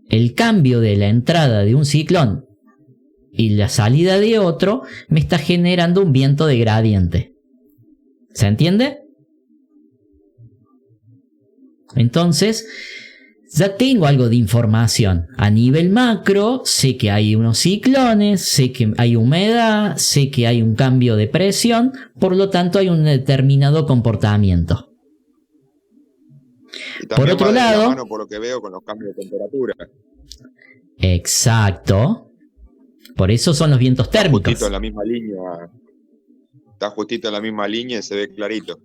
El cambio de la entrada de un ciclón y la salida de otro me está generando un viento de gradiente. ¿Se entiende? Entonces, ya tengo algo de información. A nivel macro, sé que hay unos ciclones, sé que hay humedad, sé que hay un cambio de presión, por lo tanto hay un determinado comportamiento. Y también Por otro va de la lado, mano, por lo que veo, con los cambios de temperatura. exacto. Por eso son los vientos térmicos. Justito en la misma línea. Está justito en la misma línea y se ve clarito.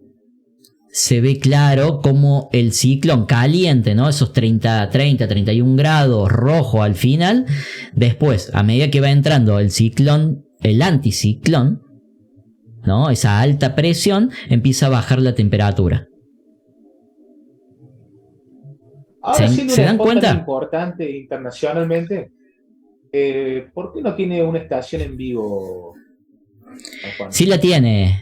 Se ve claro como el ciclón caliente, ¿no? Esos 31 grados rojo al final. Después, a medida que va entrando el ciclón, el anticiclón, ¿no? Esa alta presión, empieza a bajar la temperatura. Ahora, ¿Se siendo una dan spot tan cuenta? importante internacionalmente, ¿por qué no tiene una estación en vivo, San Juan? Sí la tiene.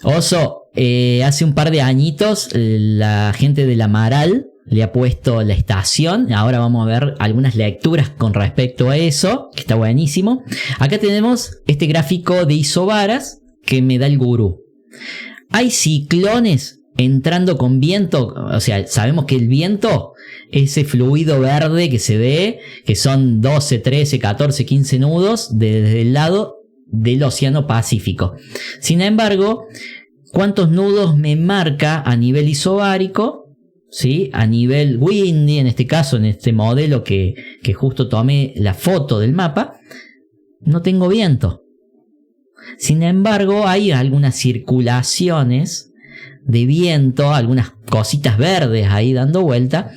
Oso, hace un par de añitos la gente del Amaral le ha puesto la estación. Ahora vamos a ver algunas lecturas con respecto a eso, que está buenísimo. Acá tenemos este gráfico de isobaras que me da el gurú. Hay ciclones entrando con viento, o sea, sabemos que el viento, ese fluido verde que se ve, que son 12, 13, 14, 15 nudos desde el lado del Océano Pacífico. Sin embargo, ¿cuántos nudos me marca a nivel isobárico? ¿Sí? A nivel windy, en este caso, en este modelo que justo tomé la foto del mapa, no tengo viento. Sin embargo, hay algunas circulaciones de viento, algunas cositas verdes ahí dando vuelta,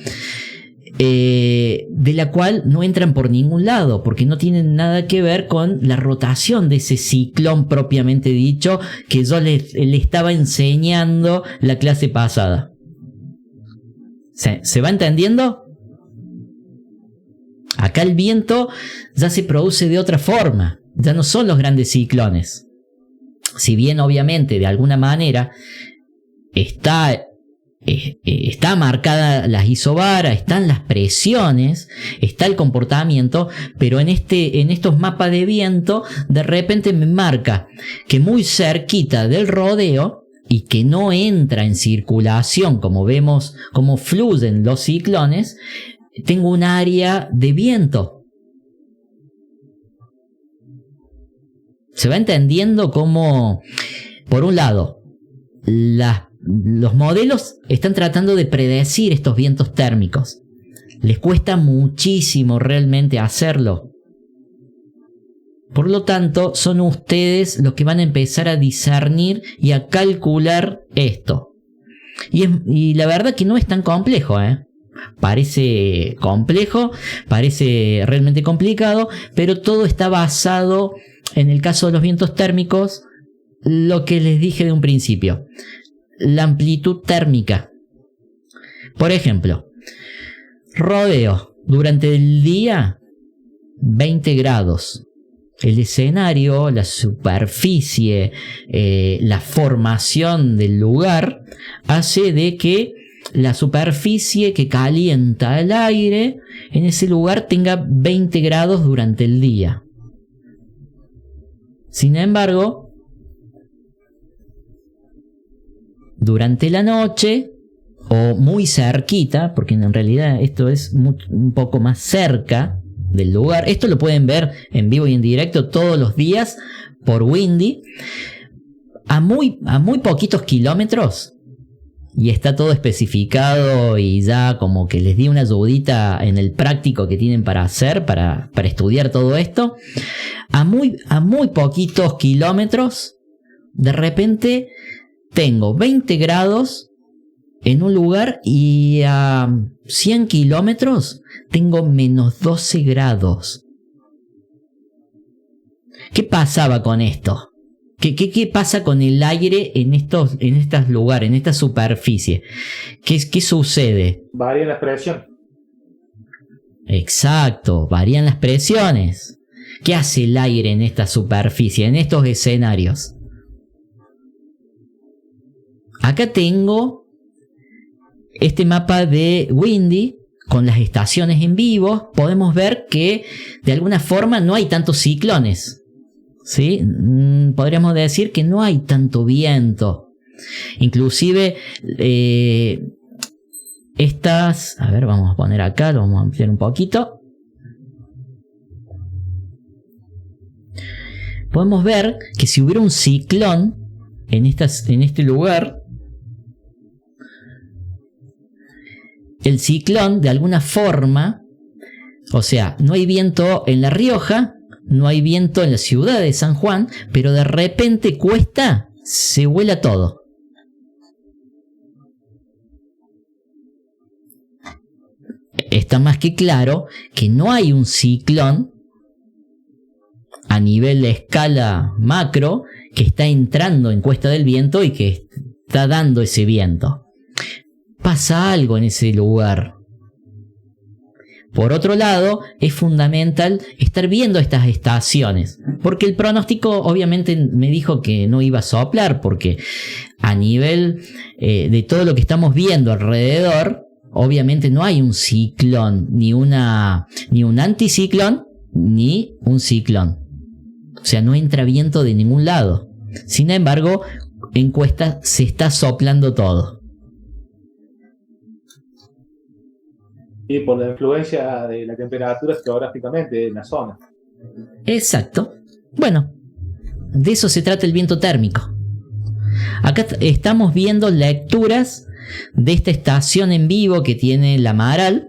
de la cual no entran por ningún lado, porque no tienen nada que ver con la rotación de ese ciclón propiamente dicho que yo le estaba enseñando la clase pasada. ¿Se va entendiendo? Acá el viento ya se produce de otra forma, ya no son los grandes ciclones. Si bien obviamente de alguna manera está marcada las isobaras, están las presiones, está el comportamiento, pero en estos mapas de viento de repente me marca que muy cerquita del rodeo y que no entra en circulación, como vemos cómo fluyen los ciclones, tengo un área de viento. Se va entendiendo cómo, por un lado, los modelos están tratando de predecir estos vientos térmicos. Les cuesta muchísimo realmente hacerlo. Por lo tanto, son ustedes los que van a empezar a discernir y a calcular esto. Y la verdad que no es tan complejo, ¿eh? Parece complejo, parece realmente complicado, pero todo está basado, en el caso de los vientos térmicos, lo que les dije de un principio. La amplitud térmica. Por ejemplo, rodeo durante el día 20 grados. El escenario, la superficie, la formación del lugar hace de que la superficie que calienta el aire en ese lugar tenga 20 grados durante el día. Sin embargo, durante la noche o muy cerquita, porque en realidad esto es un poco más cerca del lugar, esto lo pueden ver en vivo y en directo todos los días por Windy, a muy poquitos kilómetros, y está todo especificado y ya como que les di una ayudita en el práctico que tienen para hacer, para estudiar todo esto, a muy poquitos kilómetros, de repente tengo 20 grados en un lugar y a 100 kilómetros tengo menos 12 grados. ¿Qué pasaba con esto? ¿Qué pasa con el aire en estos lugares, en esta superficie? ¿Qué sucede? Varía la presión. Exacto, varían las presiones. ¿Qué hace el aire en esta superficie, en estos escenarios? Acá tengo este mapa de Windy con las estaciones en vivo. Podemos ver que de alguna forma no hay tantos ciclones, ¿sí? Podríamos decir que no hay tanto viento. Inclusive estas, a ver, vamos a poner acá, lo vamos a ampliar un poquito. Podemos ver que si hubiera un ciclón en este lugar, el ciclón de alguna forma, o sea, no hay viento en La Rioja, no hay viento en la ciudad de San Juan, pero de repente Cuesta se vuela todo. Está más que claro que no hay un ciclón a nivel de escala macro que está entrando en Cuesta del Viento y que está dando ese viento. Pasa algo en ese lugar. Por otro lado, es fundamental estar viendo estas estaciones, porque el pronóstico obviamente me dijo que no iba a soplar, porque a nivel de todo lo que estamos viendo alrededor, obviamente no hay un ciclón, ni un anticiclón, ni un ciclón. O sea, no entra viento de ningún lado. Sin embargo, en Cuesta se está soplando todo. Y por la influencia de la temperatura geográficamente en la zona. Exacto. Bueno, de eso se trata el viento térmico. Acá estamos viendo lecturas de esta estación en vivo que tiene la Amaral.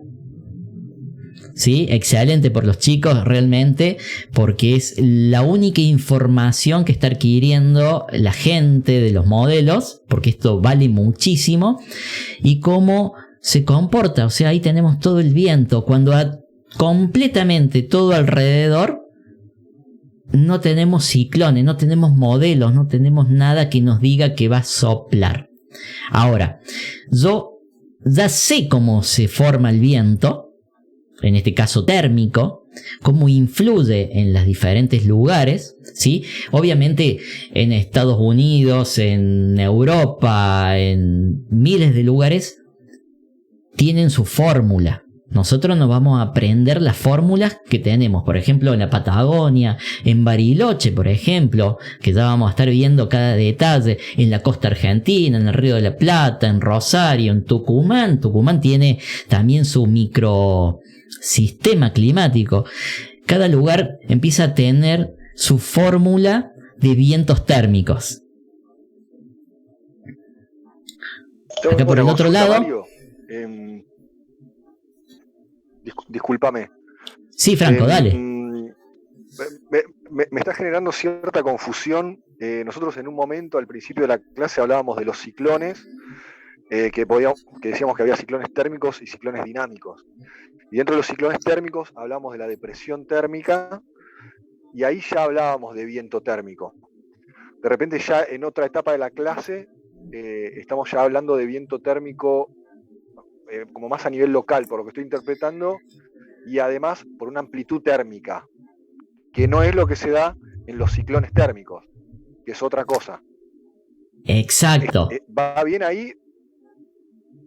¿Sí? Excelente por los chicos realmente, porque es la única información que está adquiriendo la gente de los modelos, porque esto vale muchísimo, y cómo se comporta. O sea, ahí tenemos todo el viento, cuando completamente todo alrededor no tenemos ciclones, no tenemos modelos, no tenemos nada que nos diga que va a soplar. Ahora, yo ya sé cómo se forma el viento, en este caso térmico, cómo influye en los diferentes lugares, ¿sí? Obviamente en Estados Unidos, en Europa, en miles de lugares, tienen su fórmula. Nosotros nos vamos a aprender las fórmulas que tenemos, por ejemplo, en la Patagonia, en Bariloche, por ejemplo, que ya vamos a estar viendo cada detalle, en la costa argentina, en el Río de la Plata, en Rosario, en Tucumán. Tucumán tiene también su microsistema climático. Cada lugar empieza a tener su fórmula de vientos térmicos. Acá por el otro lado... Mario. Discúlpame. Sí, Franco, dale. Me está generando cierta confusión. Nosotros en un momento, al principio de la clase, hablábamos de los ciclones, que decíamos que había ciclones térmicos y ciclones dinámicos. Y dentro de los ciclones térmicos hablamos de la depresión térmica, y ahí ya hablábamos de viento térmico. De repente ya en otra etapa de la clase estamos ya hablando de viento térmico como más a nivel local, por lo que estoy interpretando, y además por una amplitud térmica, que no es lo que se da en los ciclones térmicos, que es otra cosa. Exacto. ¿Va bien ahí?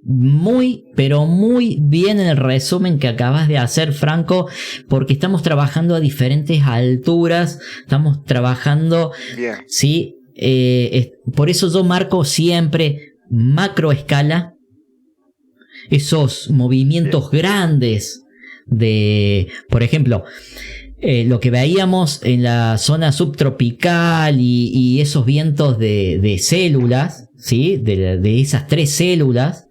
Muy, pero muy bien en el resumen que acabas de hacer, Franco, porque estamos trabajando a diferentes alturas, estamos trabajando, bien. ¿sí? Por eso yo marco siempre macro escala, esos movimientos grandes de, por ejemplo, lo que veíamos en la zona subtropical y esos vientos de células, ¿sí? De esas 3 células,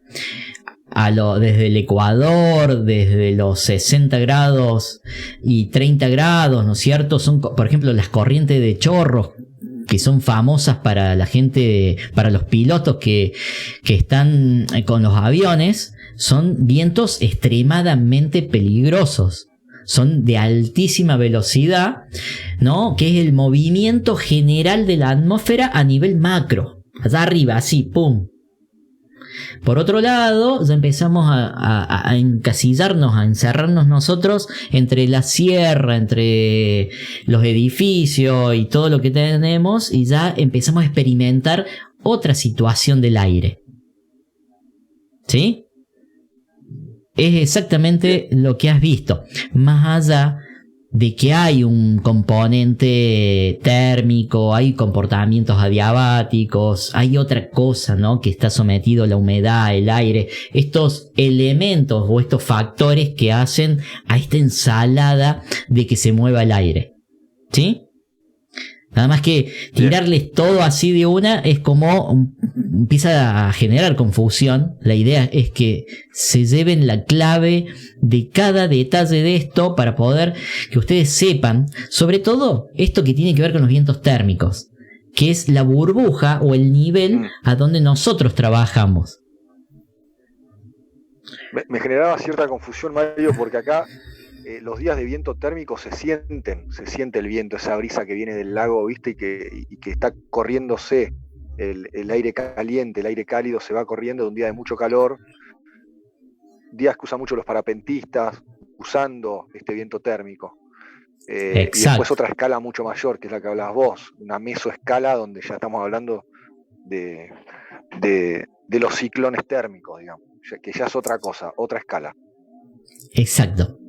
desde el Ecuador, desde los 60 grados y 30 grados, ¿no es cierto? Son, por ejemplo, las corrientes de chorros, que son famosas para la gente, para los pilotos que están con los aviones. Son vientos extremadamente peligrosos. Son de altísima velocidad, ¿no? Que es el movimiento general de la atmósfera a nivel macro. Allá arriba, así, pum. Por otro lado, ya empezamos a encasillarnos, a encerrarnos nosotros entre la sierra, entre los edificios y todo lo que tenemos, y ya empezamos a experimentar otra situación del aire. ¿Sí? Es exactamente lo que has visto. Más allá de que hay un componente térmico, hay comportamientos adiabáticos, hay otra cosa, ¿no?, que está sometido a la humedad, el aire, estos elementos o estos factores que hacen a esta ensalada de que se mueva el aire, ¿sí? Nada más que tirarles todo así de una es como empieza a generar confusión. La idea es que se lleven la clave de cada detalle de esto para poder que ustedes sepan, sobre todo esto que tiene que ver con los vientos térmicos, que es la burbuja o el nivel a donde nosotros trabajamos. Me generaba cierta confusión, Mario, porque acá los días de viento térmico se siente el viento, esa brisa que viene del lago, ¿viste? Y que está corriéndose el aire caliente, el aire cálido se va corriendo de un día de mucho calor, días que usan mucho los parapentistas, usando este viento térmico. Y después otra escala mucho mayor, que es la que hablabas vos, una mesoescala donde ya estamos hablando de los ciclones térmicos, digamos, que ya es otra cosa, otra escala. Exacto.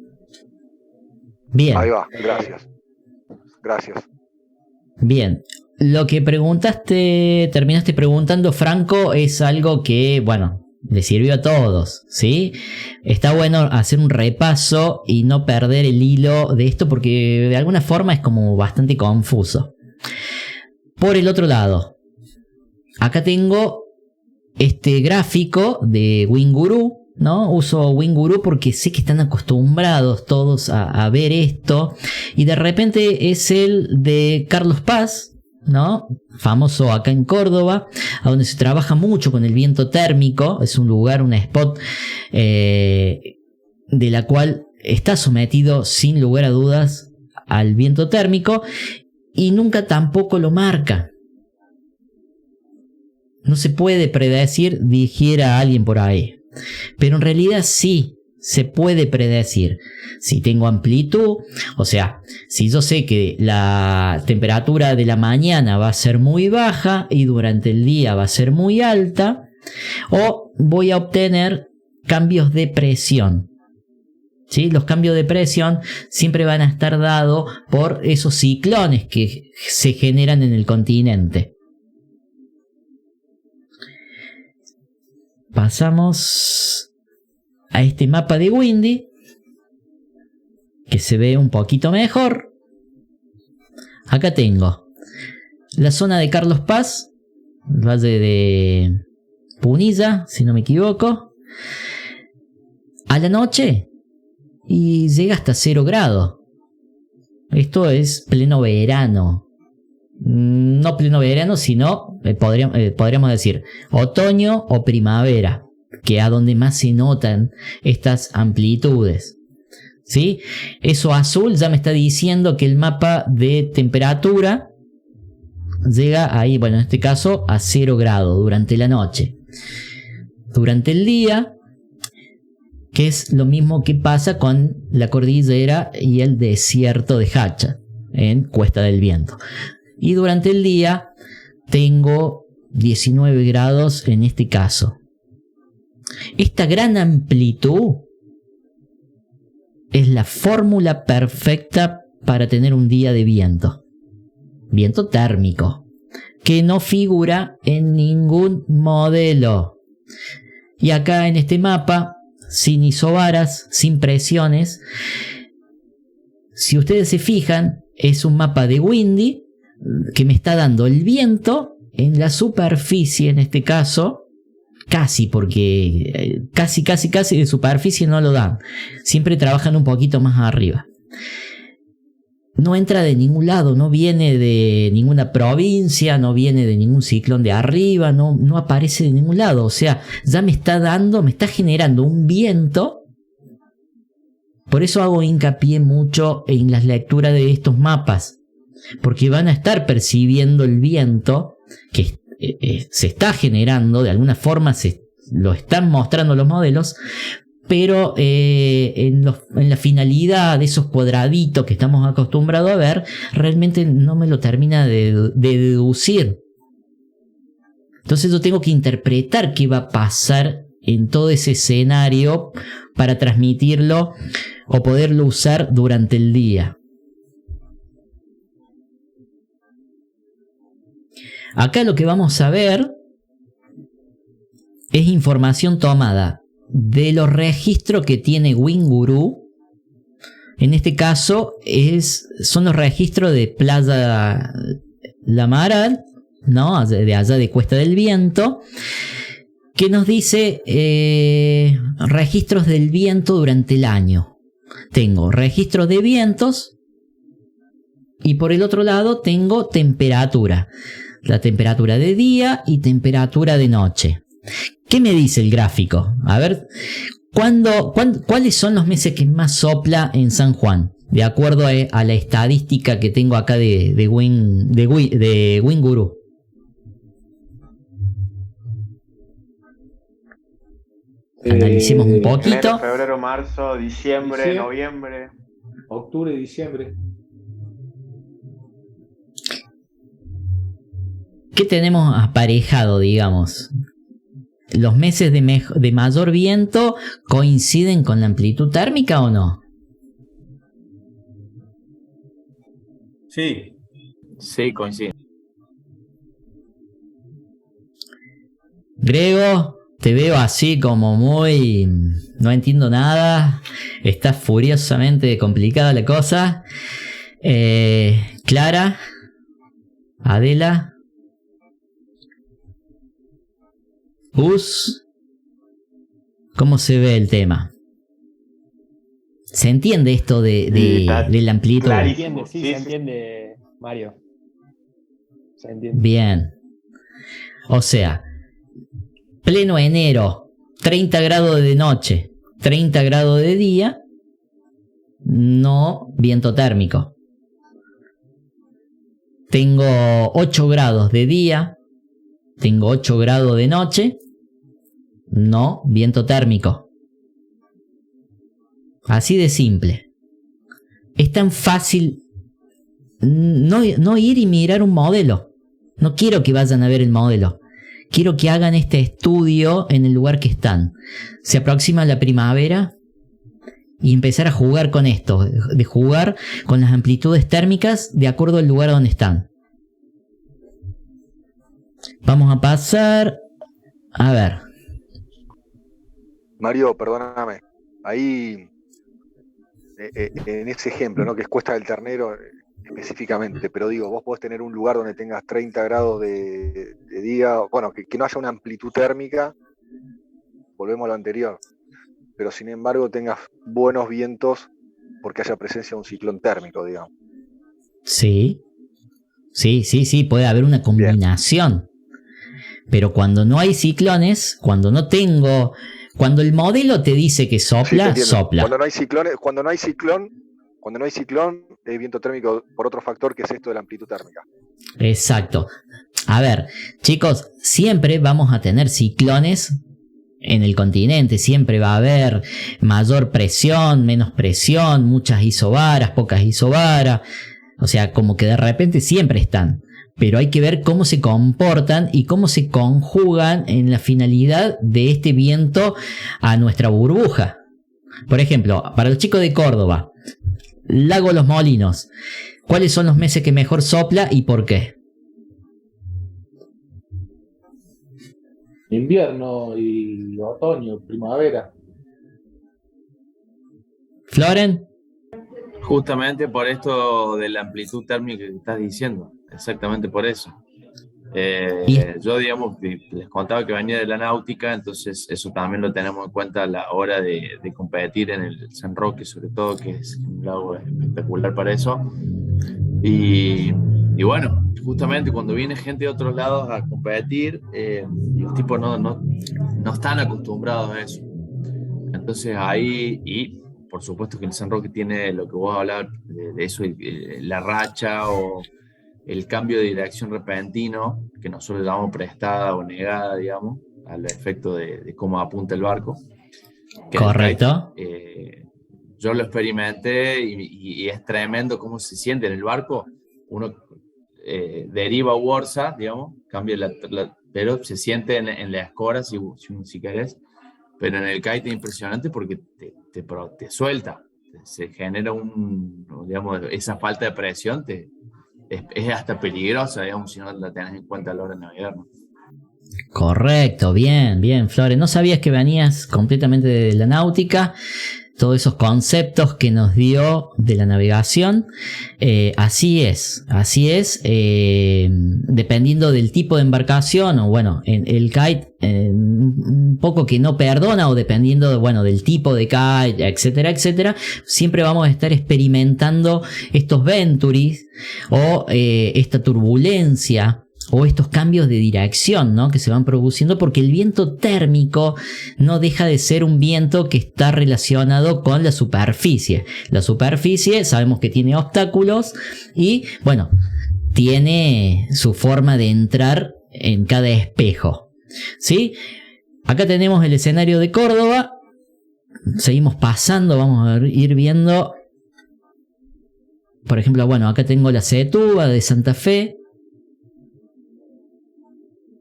Bien. Ahí va, gracias. Bien. Lo que terminaste preguntando, Franco, es algo que, bueno, le sirvió a todos, ¿sí? Está bueno hacer un repaso y no perder el hilo de esto porque de alguna forma es como bastante confuso. Por el otro lado, acá tengo este gráfico de WinGuru, ¿no? Uso WinGuru porque sé que están acostumbrados todos a ver esto, y de repente es el de Carlos Paz, ¿no? Famoso acá en Córdoba, a donde se trabaja mucho con el viento térmico. Es un lugar, un spot de la cual está sometido sin lugar a dudas al viento térmico y nunca tampoco lo marca. No se puede predecir, dijera alguien por ahí. Pero en realidad sí se puede predecir. Si tengo amplitud, o sea, si yo sé que la temperatura de la mañana va a ser muy baja y durante el día va a ser muy alta, o voy a obtener cambios de presión. ¿Sí? Los cambios de presión siempre van a estar dados por esos ciclones que se generan en el continente. Pasamos a este mapa de Windy, que se ve un poquito mejor. Acá tengo la zona de Carlos Paz, el valle de Punilla, si no me equivoco, a la noche, y llega hasta 0 grados. Esto es pleno verano. No pleno verano, sino podríamos decir otoño o primavera, que es a donde más se notan estas amplitudes, ¿sí? Eso azul ya me está diciendo que el mapa de temperatura llega ahí, bueno, en este caso a 0 grados durante la noche. Durante el día, que es lo mismo que pasa con la cordillera y el desierto de Hacha en Cuesta del Viento. Y durante el día tengo 19 grados en este caso. Esta gran amplitud es la fórmula perfecta para tener un día de viento. Viento térmico, que no figura en ningún modelo. Y acá en este mapa, sin isobaras, sin presiones, si ustedes se fijan, es un mapa de Windy que me está dando el viento en la superficie, en este caso, casi, porque casi de superficie no lo dan. Siempre trabajan un poquito más arriba. No entra de ningún lado, no viene de ninguna provincia, no viene de ningún ciclón de arriba, no aparece de ningún lado. O sea, ya me está generando un viento. Por eso hago hincapié mucho en las lecturas de estos mapas, porque van a estar percibiendo el viento que se está generando, de alguna forma lo están mostrando los modelos, pero en la finalidad de esos cuadraditos que estamos acostumbrados a ver, realmente no me lo termina de deducir. Entonces yo tengo que interpretar qué va a pasar en todo ese escenario para transmitirlo o poderlo usar durante el día. Acá lo que vamos a ver es información tomada de los registros que tiene WinGuru. En este caso son los registros de Playa Lamaral, ¿no? De allá de Cuesta del Viento, que nos dice registros del viento durante el año. Tengo registros de vientos y por el otro lado tengo temperatura. La temperatura de día y temperatura de noche. ¿Qué me dice el gráfico? A ver, ¿cuáles son los meses que más sopla en San Juan? De acuerdo a la estadística que tengo acá de WinGuru. Analicemos un poquito. Enero, febrero, marzo, diciembre, noviembre. Octubre y diciembre. ¿Qué tenemos aparejado, digamos? ¿Los meses de mayor viento coinciden con la amplitud térmica o no? Sí. Sí, coincide. Grego, te veo así como muy... No entiendo nada. Está furiosamente complicada la cosa. Clara. Adela. ¿Cómo se ve el tema? ¿Se entiende esto de la amplitud? Se entiende, sí, se entiende, Mario. Se entiende. Bien. O sea, pleno enero, 30 grados de noche, 30 grados de día, no viento térmico. Tengo 8 grados de día, tengo 8 grados de noche, no viento térmico. Así de simple. Es tan fácil no ir y mirar un modelo. No quiero que vayan a ver el modelo. Quiero que hagan este estudio en el lugar que están. Se aproxima la primavera y empezar a jugar con esto. De jugar con las amplitudes térmicas de acuerdo al lugar donde están. Vamos a pasar. A ver. Mario, perdóname. Ahí, en ese ejemplo, ¿no? Que es Cuesta del Ternero específicamente, pero digo, vos podés tener un lugar donde tengas 30 grados de día, bueno, que no haya una amplitud térmica, volvemos a lo anterior, pero sin embargo tengas buenos vientos porque haya presencia de un ciclón térmico, digamos. Sí, puede haber una combinación. Bien. Pero cuando no hay ciclones, cuando el modelo te dice que sopla, sí, sopla. Cuando no hay ciclón, es viento térmico por otro factor que es esto de la amplitud térmica. Exacto. A ver, chicos, siempre vamos a tener ciclones en el continente, siempre va a haber mayor presión, menos presión, muchas isobaras, pocas isobaras, o sea, como que de repente siempre están. Pero hay que ver cómo se comportan y cómo se conjugan en la finalidad de este viento a nuestra burbuja. Por ejemplo, para los chicos de Córdoba, Lago Los Molinos, ¿cuáles son los meses que mejor sopla y por qué? Invierno y otoño, primavera. ¿Floren? Justamente por esto de la amplitud térmica que estás diciendo. Exactamente por eso. Yo, digamos, les contaba que venía de la náutica, entonces eso también lo tenemos en cuenta a la hora de competir en el San Roque, sobre todo, que es un lago espectacular para eso. Y bueno, justamente cuando viene gente de otros lados a competir, los tipos no están acostumbrados a eso. Entonces ahí, y por supuesto que el San Roque tiene lo que vos hablabas de eso, la racha o el cambio de dirección repentino, que nosotros llamamos prestada o negada, digamos, al efecto de cómo apunta el barco. Correcto. Yo lo experimenté y es tremendo cómo se siente en el barco. Uno deriva a Worza, digamos, cambia pero se siente en la escora, si querés. Pero en el kite es impresionante porque te suelta. Se genera digamos, esa falta de presión es hasta peligrosa, digamos, si no la tenés en cuenta a la hora de navegar, ¿no? Correcto, bien, bien, Flores. No sabías que venías completamente de la náutica, todos esos conceptos que nos dio de la navegación. Así es. Dependiendo del tipo de embarcación, o bueno, en el kite un poco que no perdona, o dependiendo de, bueno, del tipo de kite, etcétera, etcétera, siempre vamos a estar experimentando estos venturis o esta turbulencia, o estos cambios de dirección, ¿no?, que se van produciendo, porque el viento térmico no deja de ser un viento que está relacionado con la superficie. La superficie sabemos que tiene obstáculos y, bueno, tiene su forma de entrar en cada espejo, ¿sí? Acá tenemos el escenario de Córdoba. Seguimos pasando, vamos a ir viendo. Por ejemplo, bueno, acá tengo la Setúbal de Santa Fe.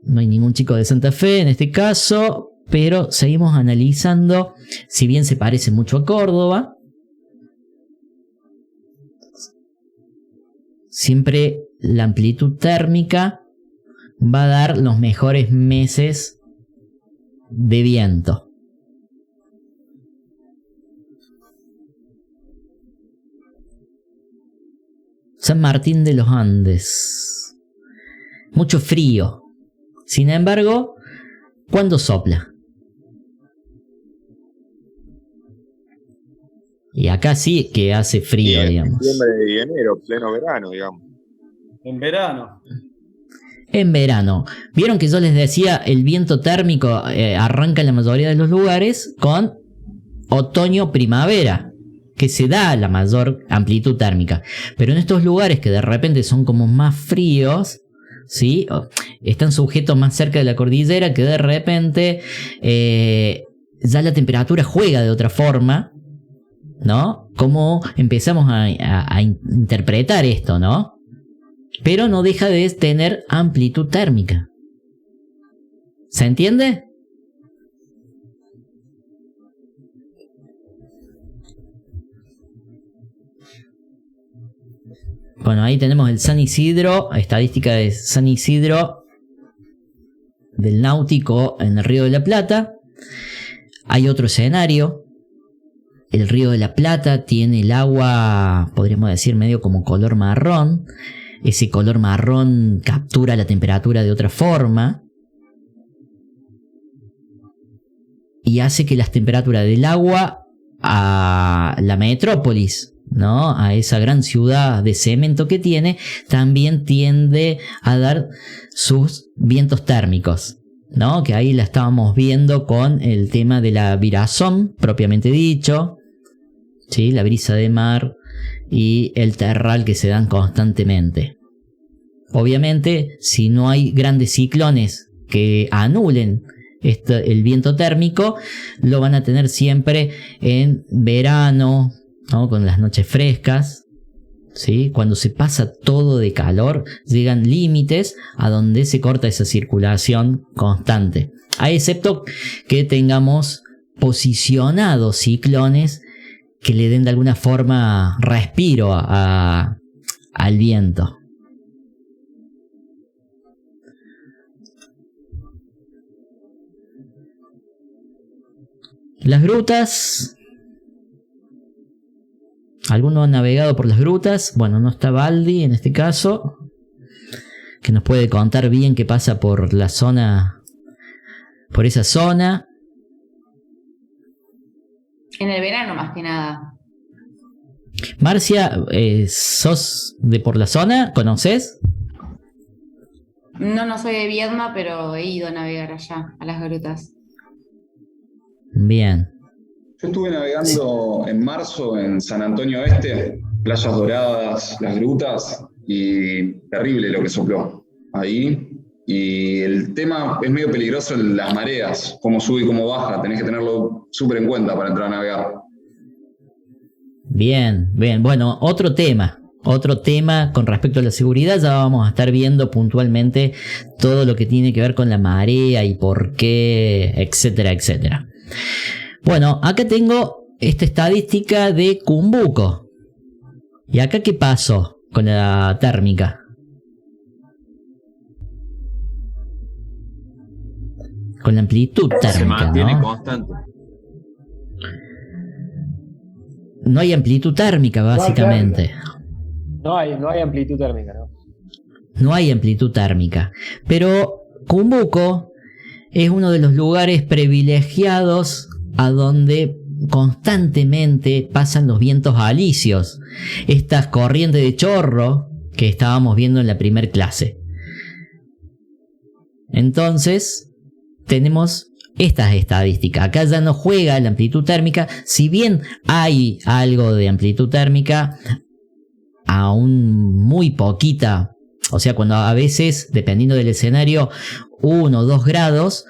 No hay ningún chico de Santa Fe en este caso, pero seguimos analizando, si bien se parece mucho a Córdoba. Siempre la amplitud térmica va a dar los mejores meses de viento. San Martín de los Andes. Mucho frío. Sin embargo, ¿cuándo sopla? Y acá sí que hace frío, digamos. Diciembre y enero, pleno verano, digamos. En verano. En verano. Vieron que yo les decía, el viento térmico arranca en la mayoría de los lugares con otoño-primavera, que se da la mayor amplitud térmica. Pero en estos lugares que de repente son como más fríos, ¿sí?, están sujetos más cerca de la cordillera, que de repente ya la temperatura juega de otra forma, ¿no? ¿Cómo empezamos a interpretar esto, no? Pero no deja de tener amplitud térmica. ¿Se entiende? Bueno, ahí tenemos el San Isidro, estadística de San Isidro del náutico en el Río de la Plata. Hay otro escenario. El Río de la Plata tiene el agua, podríamos decir, medio como color marrón. Ese color marrón captura la temperatura de otra forma y hace que las temperaturas del agua a la metrópolis, ¿no?, a esa gran ciudad de cemento que tiene, también tiende a dar sus vientos térmicos, ¿no?, que ahí la estábamos viendo con el tema de la virazón propiamente dicho, ¿sí?, la brisa de mar y el terral que se dan constantemente. Obviamente, si no hay grandes ciclones que anulen el viento térmico, lo van a tener siempre en verano, ¿no?, con las noches frescas, ¿sí? Cuando se pasa todo de calor, llegan límites a donde se corta esa circulación constante. Excepto que tengamos posicionados ciclones que le den de alguna forma respiro al viento. Las grutas. ¿Alguno ha navegado por las grutas? Bueno, no está Baldi en este caso, que nos puede contar bien qué pasa por la zona, por esa zona. En el verano más que nada. Marcia, ¿sos de por la zona? ¿Conoces? No soy de Viedma, pero he ido a navegar allá, a las grutas. Bien. Yo estuve navegando en marzo en San Antonio Este, Playas Doradas, las grutas, y terrible lo que sopló ahí. Y el tema es medio peligroso en las mareas, cómo sube y cómo baja, tenés que tenerlo súper en cuenta para entrar a navegar. Bien, bien. Bueno, otro tema con respecto a la seguridad. Ya vamos a estar viendo puntualmente todo lo que tiene que ver con la marea y por qué, etcétera, etcétera. Bueno, acá tengo esta estadística de Cumbuco. ¿Y acá qué pasó? con la térmica? Con la amplitud térmica, Se mantiene ¿no? constante. No hay amplitud térmica, básicamente. No hay amplitud térmica, ¿no? No hay amplitud térmica. Pero Cumbuco es uno de los lugares privilegiados a donde constantemente pasan los vientos alisios. Estas corrientes de chorro que estábamos viendo en la primer clase. Entonces, tenemos estas estadísticas. Acá ya no juega la amplitud térmica. Si bien hay algo de amplitud térmica, aún muy poquita. O sea, cuando a veces, dependiendo del escenario, 1 o 2 grados,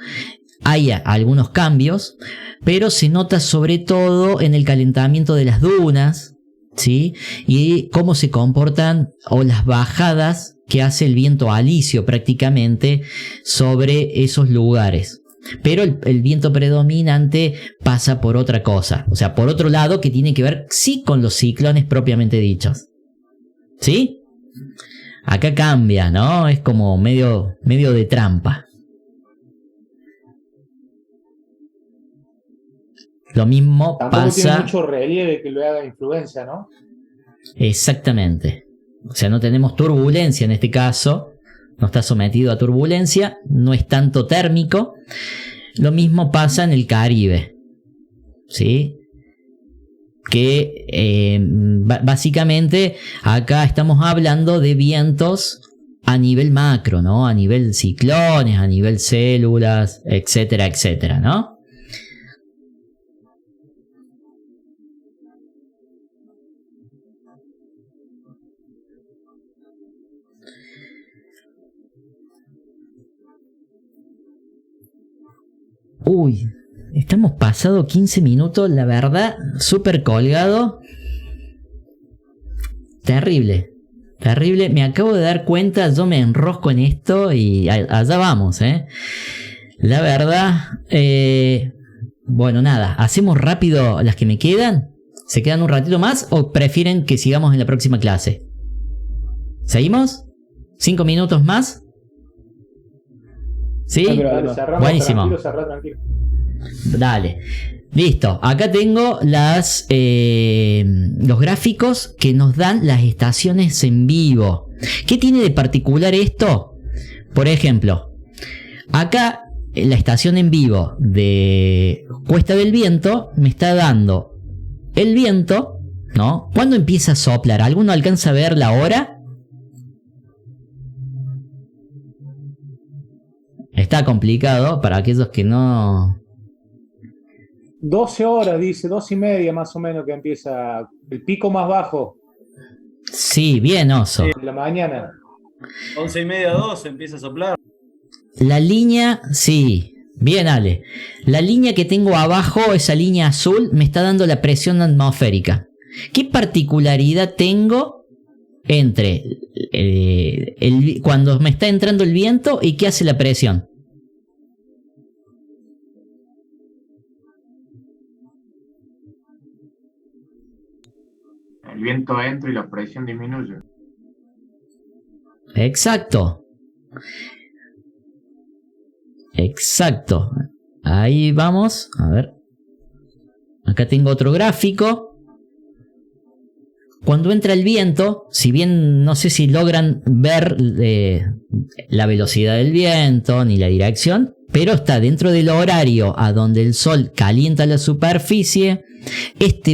hay algunos cambios, pero se nota sobre todo en el calentamiento de las dunas, ¿sí? Y cómo se comportan o las bajadas que hace el viento alisio prácticamente sobre esos lugares. Pero el viento predominante pasa por otra cosa, o sea, por otro lado, que tiene que ver sí con los ciclones propiamente dichos. ¿Sí? Acá cambia, ¿no? Es como medio de trampa. Lo mismo Tampoco pasa... tiene mucho relieve que le haga influencia, ¿no? Exactamente. O sea, no tenemos turbulencia en este caso. No está sometido a turbulencia. No es tanto térmico. Lo mismo pasa en el Caribe. ¿Sí? Que básicamente acá estamos hablando de vientos a nivel macro, ¿no? A nivel ciclones, a nivel células, etcétera, etcétera, ¿no? Uy, estamos pasado 15 minutos, la verdad, súper colgado. Terrible, terrible. Me acabo de dar cuenta, yo me enrosco en esto y allá vamos, ¿eh? La verdad, bueno, nada, ¿hacemos rápido las que me quedan? ¿Se quedan un ratito más o prefieren que sigamos en la próxima clase? ¿Seguimos? ¿5 minutos más? ¿Sí? Dale, cerramos, buenísimo. Tranquilo. Dale. Listo. Acá tengo los gráficos que nos dan las estaciones en vivo. ¿Qué tiene de particular esto? Por ejemplo, acá la estación en vivo de Cuesta del Viento me está dando el viento, ¿no? ¿Cuándo empieza a soplar? ¿Alguno alcanza a ver la hora? Está complicado para aquellos que no... 12 horas, dice, 2:30 más o menos que empieza el pico más bajo. Sí, bien, Oso. De la mañana. 11:30, 12 empieza a soplar. La línea, sí, bien, Ale. La línea que tengo abajo, esa línea azul, me está dando la presión atmosférica. ¿Qué particularidad tengo entre cuando me está entrando el viento y qué hace la presión? El viento entra y la presión disminuye. Exacto. Exacto. Ahí vamos. A ver. Acá tengo otro gráfico. Cuando entra el viento, si bien no sé si logran ver la velocidad del viento ni la dirección, pero está dentro del horario a donde el sol calienta la superficie,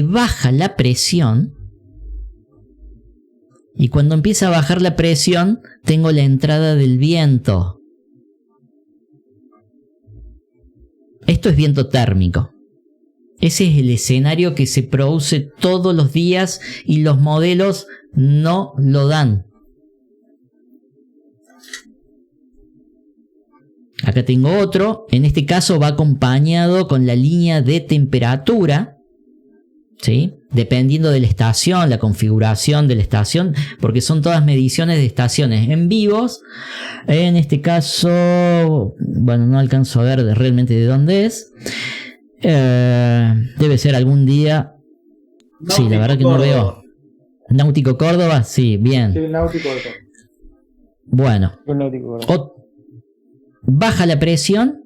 baja la presión. Y cuando empieza a bajar la presión, tengo la entrada del viento. Esto es viento térmico. Ese es el escenario que se produce todos los días y los modelos no lo dan. Acá tengo otro. En este caso va acompañado con la línea de temperatura. ¿Sí? Dependiendo de la estación, la configuración de la estación, porque son todas mediciones de estaciones en vivos. En este caso, bueno, no alcanzo a ver realmente de dónde es. Debe ser algún día. Sí, la verdad que no veo. Náutico Córdoba, sí, bien. Sí, el náutico de Córdoba. Bueno, Un náutico, ¿verdad? baja la presión.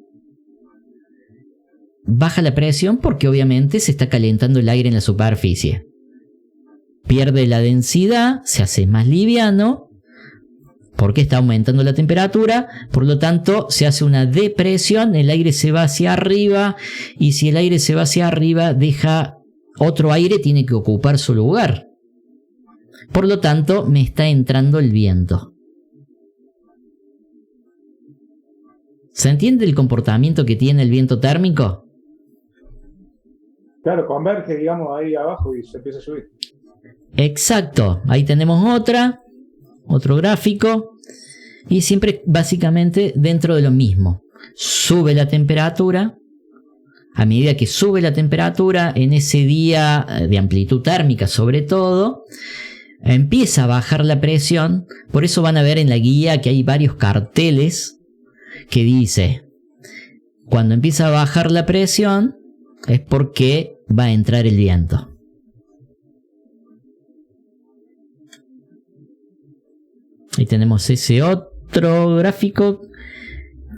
Baja la presión porque obviamente se está calentando el aire en la superficie. Pierde la densidad, se hace más liviano porque está aumentando la temperatura, por lo tanto se hace una depresión, el aire se va hacia arriba y si el aire se va hacia arriba deja otro aire, tiene que ocupar su lugar. Por lo tanto me está entrando el viento. ¿Se entiende el comportamiento que tiene el viento térmico? Claro, converge, digamos, ahí abajo y se empieza a subir. Exacto, ahí tenemos otro gráfico y siempre básicamente dentro de lo mismo. Sube la temperatura, a medida que sube la temperatura en ese día de amplitud térmica sobre todo, empieza a bajar la presión. Por eso van a ver en la guía que hay varios carteles que dice, cuando empieza a bajar la presión es porque va a entrar el viento. Ahí tenemos ese otro gráfico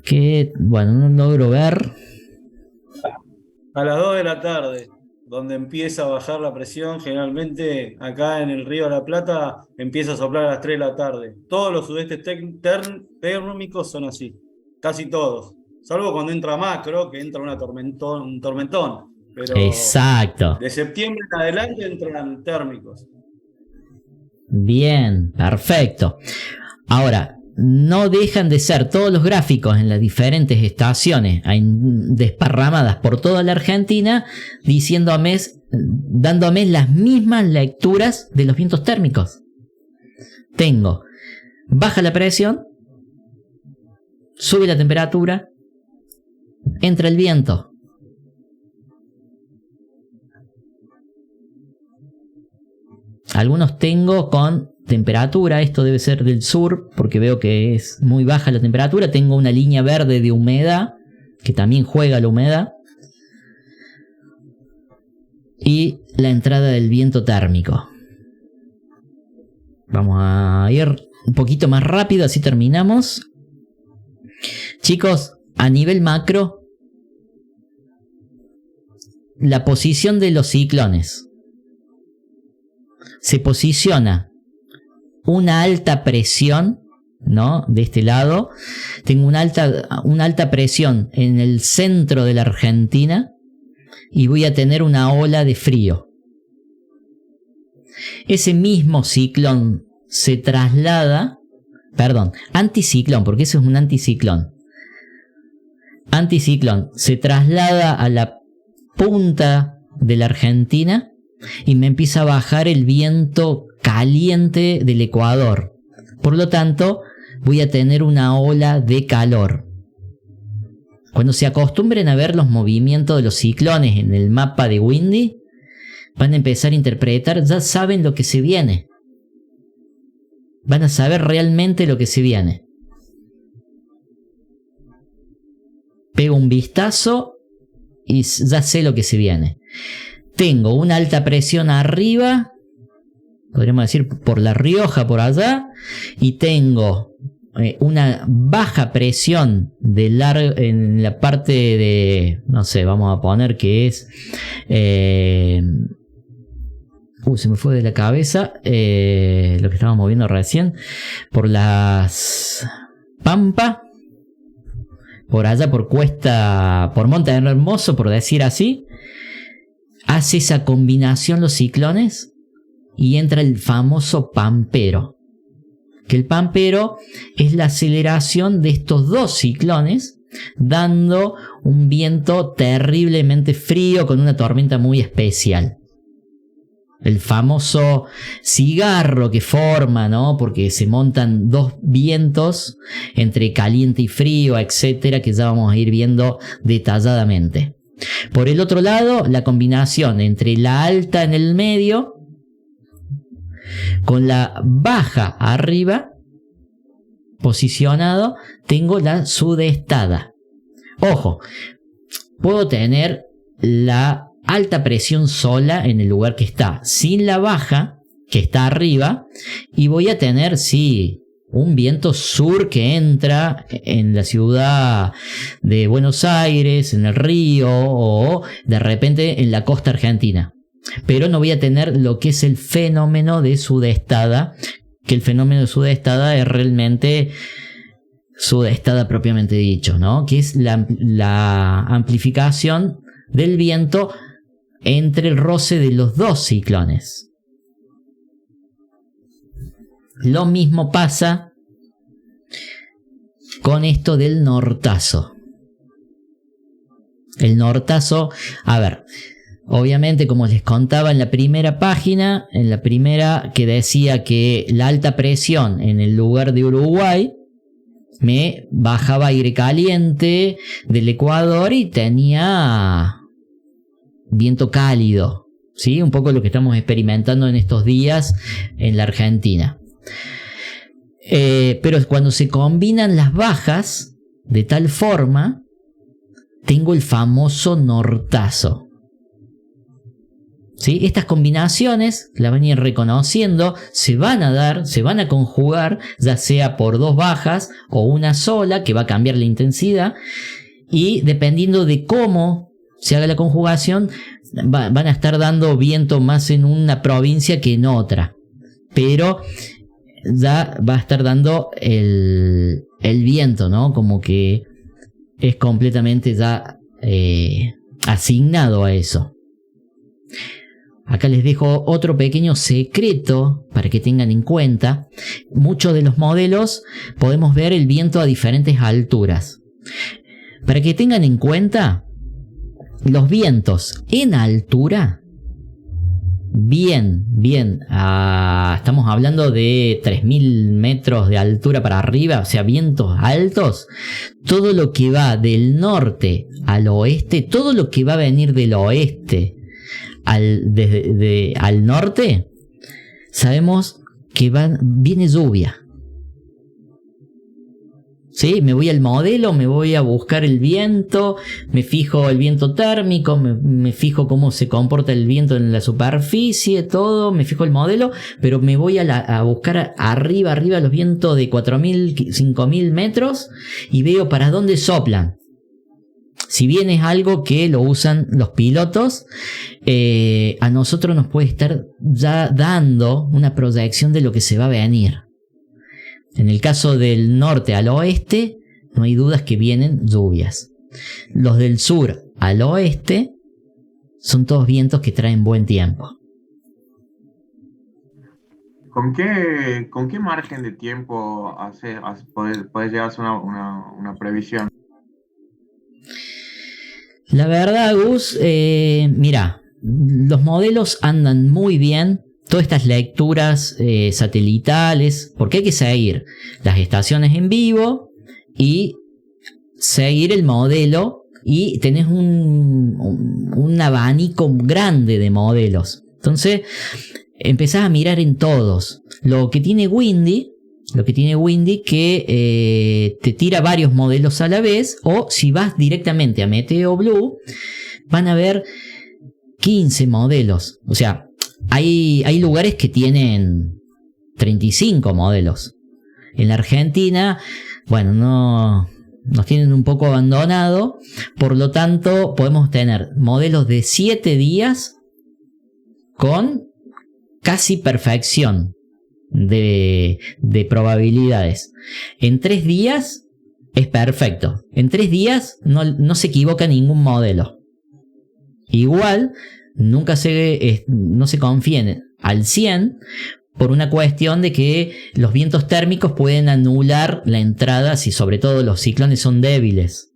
que, bueno, no logro ver. A las 2 de la tarde, donde empieza a bajar la presión, generalmente acá en el Río de la Plata empieza a soplar a las 3 de la tarde. Todos los sudestes térmicos son así, casi todos. Salvo cuando entra macro, que entra un tormentón. Pero exacto. De septiembre en adelante entran térmicos. Bien, perfecto. Ahora, no dejan de ser todos los gráficos en las diferentes estaciones desparramadas por toda la Argentina, dándome las mismas lecturas de los vientos térmicos. Tengo baja la presión, sube la temperatura, entra el viento. Algunos tengo con temperatura, esto debe ser del sur porque veo que es muy baja la temperatura. Tengo una línea verde de humedad que también juega la humedad. Y la entrada del viento térmico. Vamos a ir un poquito más rápido, así terminamos. Chicos, a nivel macro, la posición de los ciclones. Se posiciona una alta presión, ¿no? De este lado. Tengo una alta presión en el centro de la Argentina y voy a tener una ola de frío. Ese mismo ciclón se traslada, anticiclón, porque eso es un anticiclón. Anticiclón se traslada a la punta de la Argentina y me empieza a bajar el viento caliente del Ecuador. Por lo tanto, voy a tener una ola de calor. Cuando se acostumbren a ver los movimientos de los ciclones en el mapa de Windy, van a empezar a interpretar, ya saben lo que se viene. Van a saber realmente lo que se viene. Pego un vistazo y ya sé lo que se viene. Tengo una alta presión arriba, podríamos decir por La Rioja, por allá, y tengo una baja presión en la parte de, no sé, vamos a poner que es, se me fue de la cabeza lo que estábamos viendo recién, por las Pampa, por allá por Cuesta, por Monte Hermoso, por decir así. Hace esa combinación los ciclones y entra el famoso pampero. Que el pampero es la aceleración de estos dos ciclones, dando un viento terriblemente frío con una tormenta muy especial. El famoso cigarro que forma, ¿no? Porque se montan dos vientos entre caliente y frío, etcétera, que ya vamos a ir viendo detalladamente. Por el otro lado, la combinación entre la alta en el medio con la baja arriba, posicionado, tengo la sudestada. Ojo, puedo tener la alta presión sola en el lugar que está, sin la baja, que está arriba, y voy a tener, sí, un viento sur que entra en la ciudad de Buenos Aires, en el río, o de repente en la costa argentina. Pero no voy a tener lo que es el fenómeno de sudestada, que el fenómeno de sudestada es realmente sudestada propiamente dicho, ¿no? Que es la amplificación del viento entre el roce de los dos ciclones. Lo mismo pasa con esto del nortazo. El nortazo, a ver, obviamente como les contaba en la primera página, en la primera que decía que la alta presión en el lugar de Uruguay me bajaba aire caliente del Ecuador y tenía viento cálido, ¿sí? Un poco lo que estamos experimentando en estos días en la Argentina. Pero cuando se combinan las bajas de tal forma, tengo el famoso nortazo. ¿Sí? Estas combinaciones las van a ir reconociendo, se van a dar, se van a conjugar, ya sea por dos bajas o una sola, que va a cambiar la intensidad, y dependiendo de cómo se haga la conjugación, van a estar dando viento más en una provincia que en otra. Pero ya va a estar dando el viento, ¿no? Como que es completamente ya asignado a eso. Acá les dejo otro pequeño secreto para que tengan en cuenta. Muchos de los modelos podemos ver el viento a diferentes alturas. Para que tengan en cuenta, los vientos en altura, estamos hablando de 3000 metros de altura para arriba, o sea, vientos altos, todo lo que va del norte al oeste, todo lo que va a venir del oeste al norte, sabemos que viene lluvia. ¿Sí? Me voy al modelo, me voy a buscar el viento, me fijo el viento térmico, me fijo cómo se comporta el viento en la superficie, todo, me fijo el modelo, pero me voy a buscar arriba los vientos de 4000, 5000 metros y veo para dónde soplan. Si bien es algo que lo usan los pilotos, a nosotros nos puede estar ya dando una proyección de lo que se va a venir. En el caso del norte al oeste, no hay dudas que vienen lluvias. Los del sur al oeste son todos vientos que traen buen tiempo. ¿Con qué margen de tiempo podés llegar a hacer una previsión? La verdad, Gus, mira, los modelos andan muy bien. Todas estas lecturas satelitales, porque hay que seguir las estaciones en vivo y seguir el modelo, y tenés un abanico grande de modelos. Entonces empezás a mirar en todos. Lo que tiene Windy que te tira varios modelos a la vez, o si vas directamente a Meteo Blue, van a ver 15 modelos. O sea, hay lugares que tienen 35 modelos. En la Argentina, bueno, nos tienen un poco abandonado. Por lo tanto, podemos tener modelos de 7 días con casi perfección de probabilidades. En 3 días es perfecto. En 3 días no se equivoca ningún modelo. Igual, no se confíen al 100 por una cuestión de que los vientos térmicos pueden anular la entrada si sobre todo los ciclones son débiles.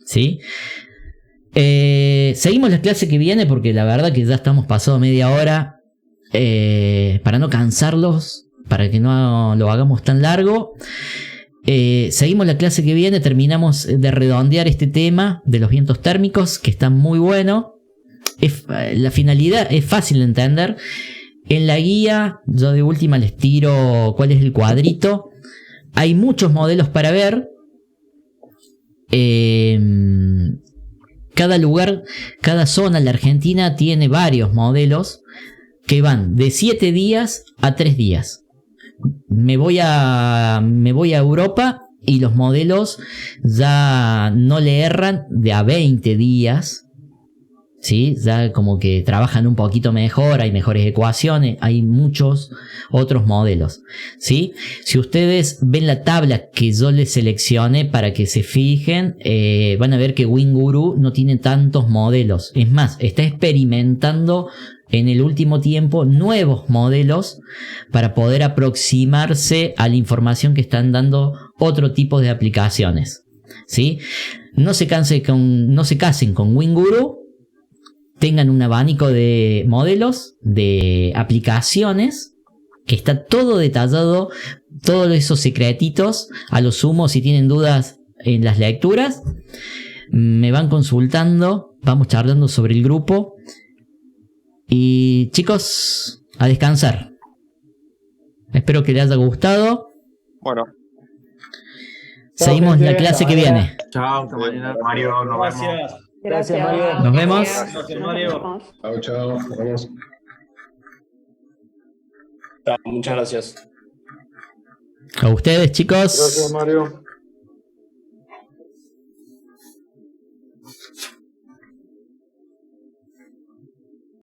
¿Sí? Seguimos la clase que viene porque la verdad que ya estamos pasado media hora, para no cansarlos, para que no lo hagamos tan largo. Seguimos la clase que viene, terminamos de redondear este tema de los vientos térmicos, que está muy bueno. La finalidad es fácil de entender. En la guía, yo de última les tiro cuál es el cuadrito. Hay muchos modelos para ver. Cada lugar, cada zona en la Argentina tiene varios modelos que van de 7 días a 3 días. Me voy a Europa y los modelos ya no le erran de a 20 días. ¿Sí? Ya como que trabajan un poquito mejor, hay mejores ecuaciones, hay muchos otros modelos, ¿sí? Si ustedes ven la tabla que yo les seleccioné para que se fijen, van a ver que WinGuru no tiene tantos modelos. Es más, está experimentando en el último tiempo nuevos modelos para poder aproximarse a la información que están dando otro tipo de aplicaciones, ¿sí? No se casen con WinGuru. Tengan un abanico de modelos, de aplicaciones, que está todo detallado, todos esos secretitos. A lo sumo, si tienen dudas en las lecturas, me van consultando, vamos charlando sobre el grupo. Y chicos, a descansar. Espero que les haya gustado. Bueno. Seguimos la clase que viene. Chao, hasta mañana. Mario, nos vemos. Gracias, Mario. Nos vemos. Gracias, Mario. Chao, nos vemos. Chao, muchas gracias. A ustedes, chicos. Gracias, Mario.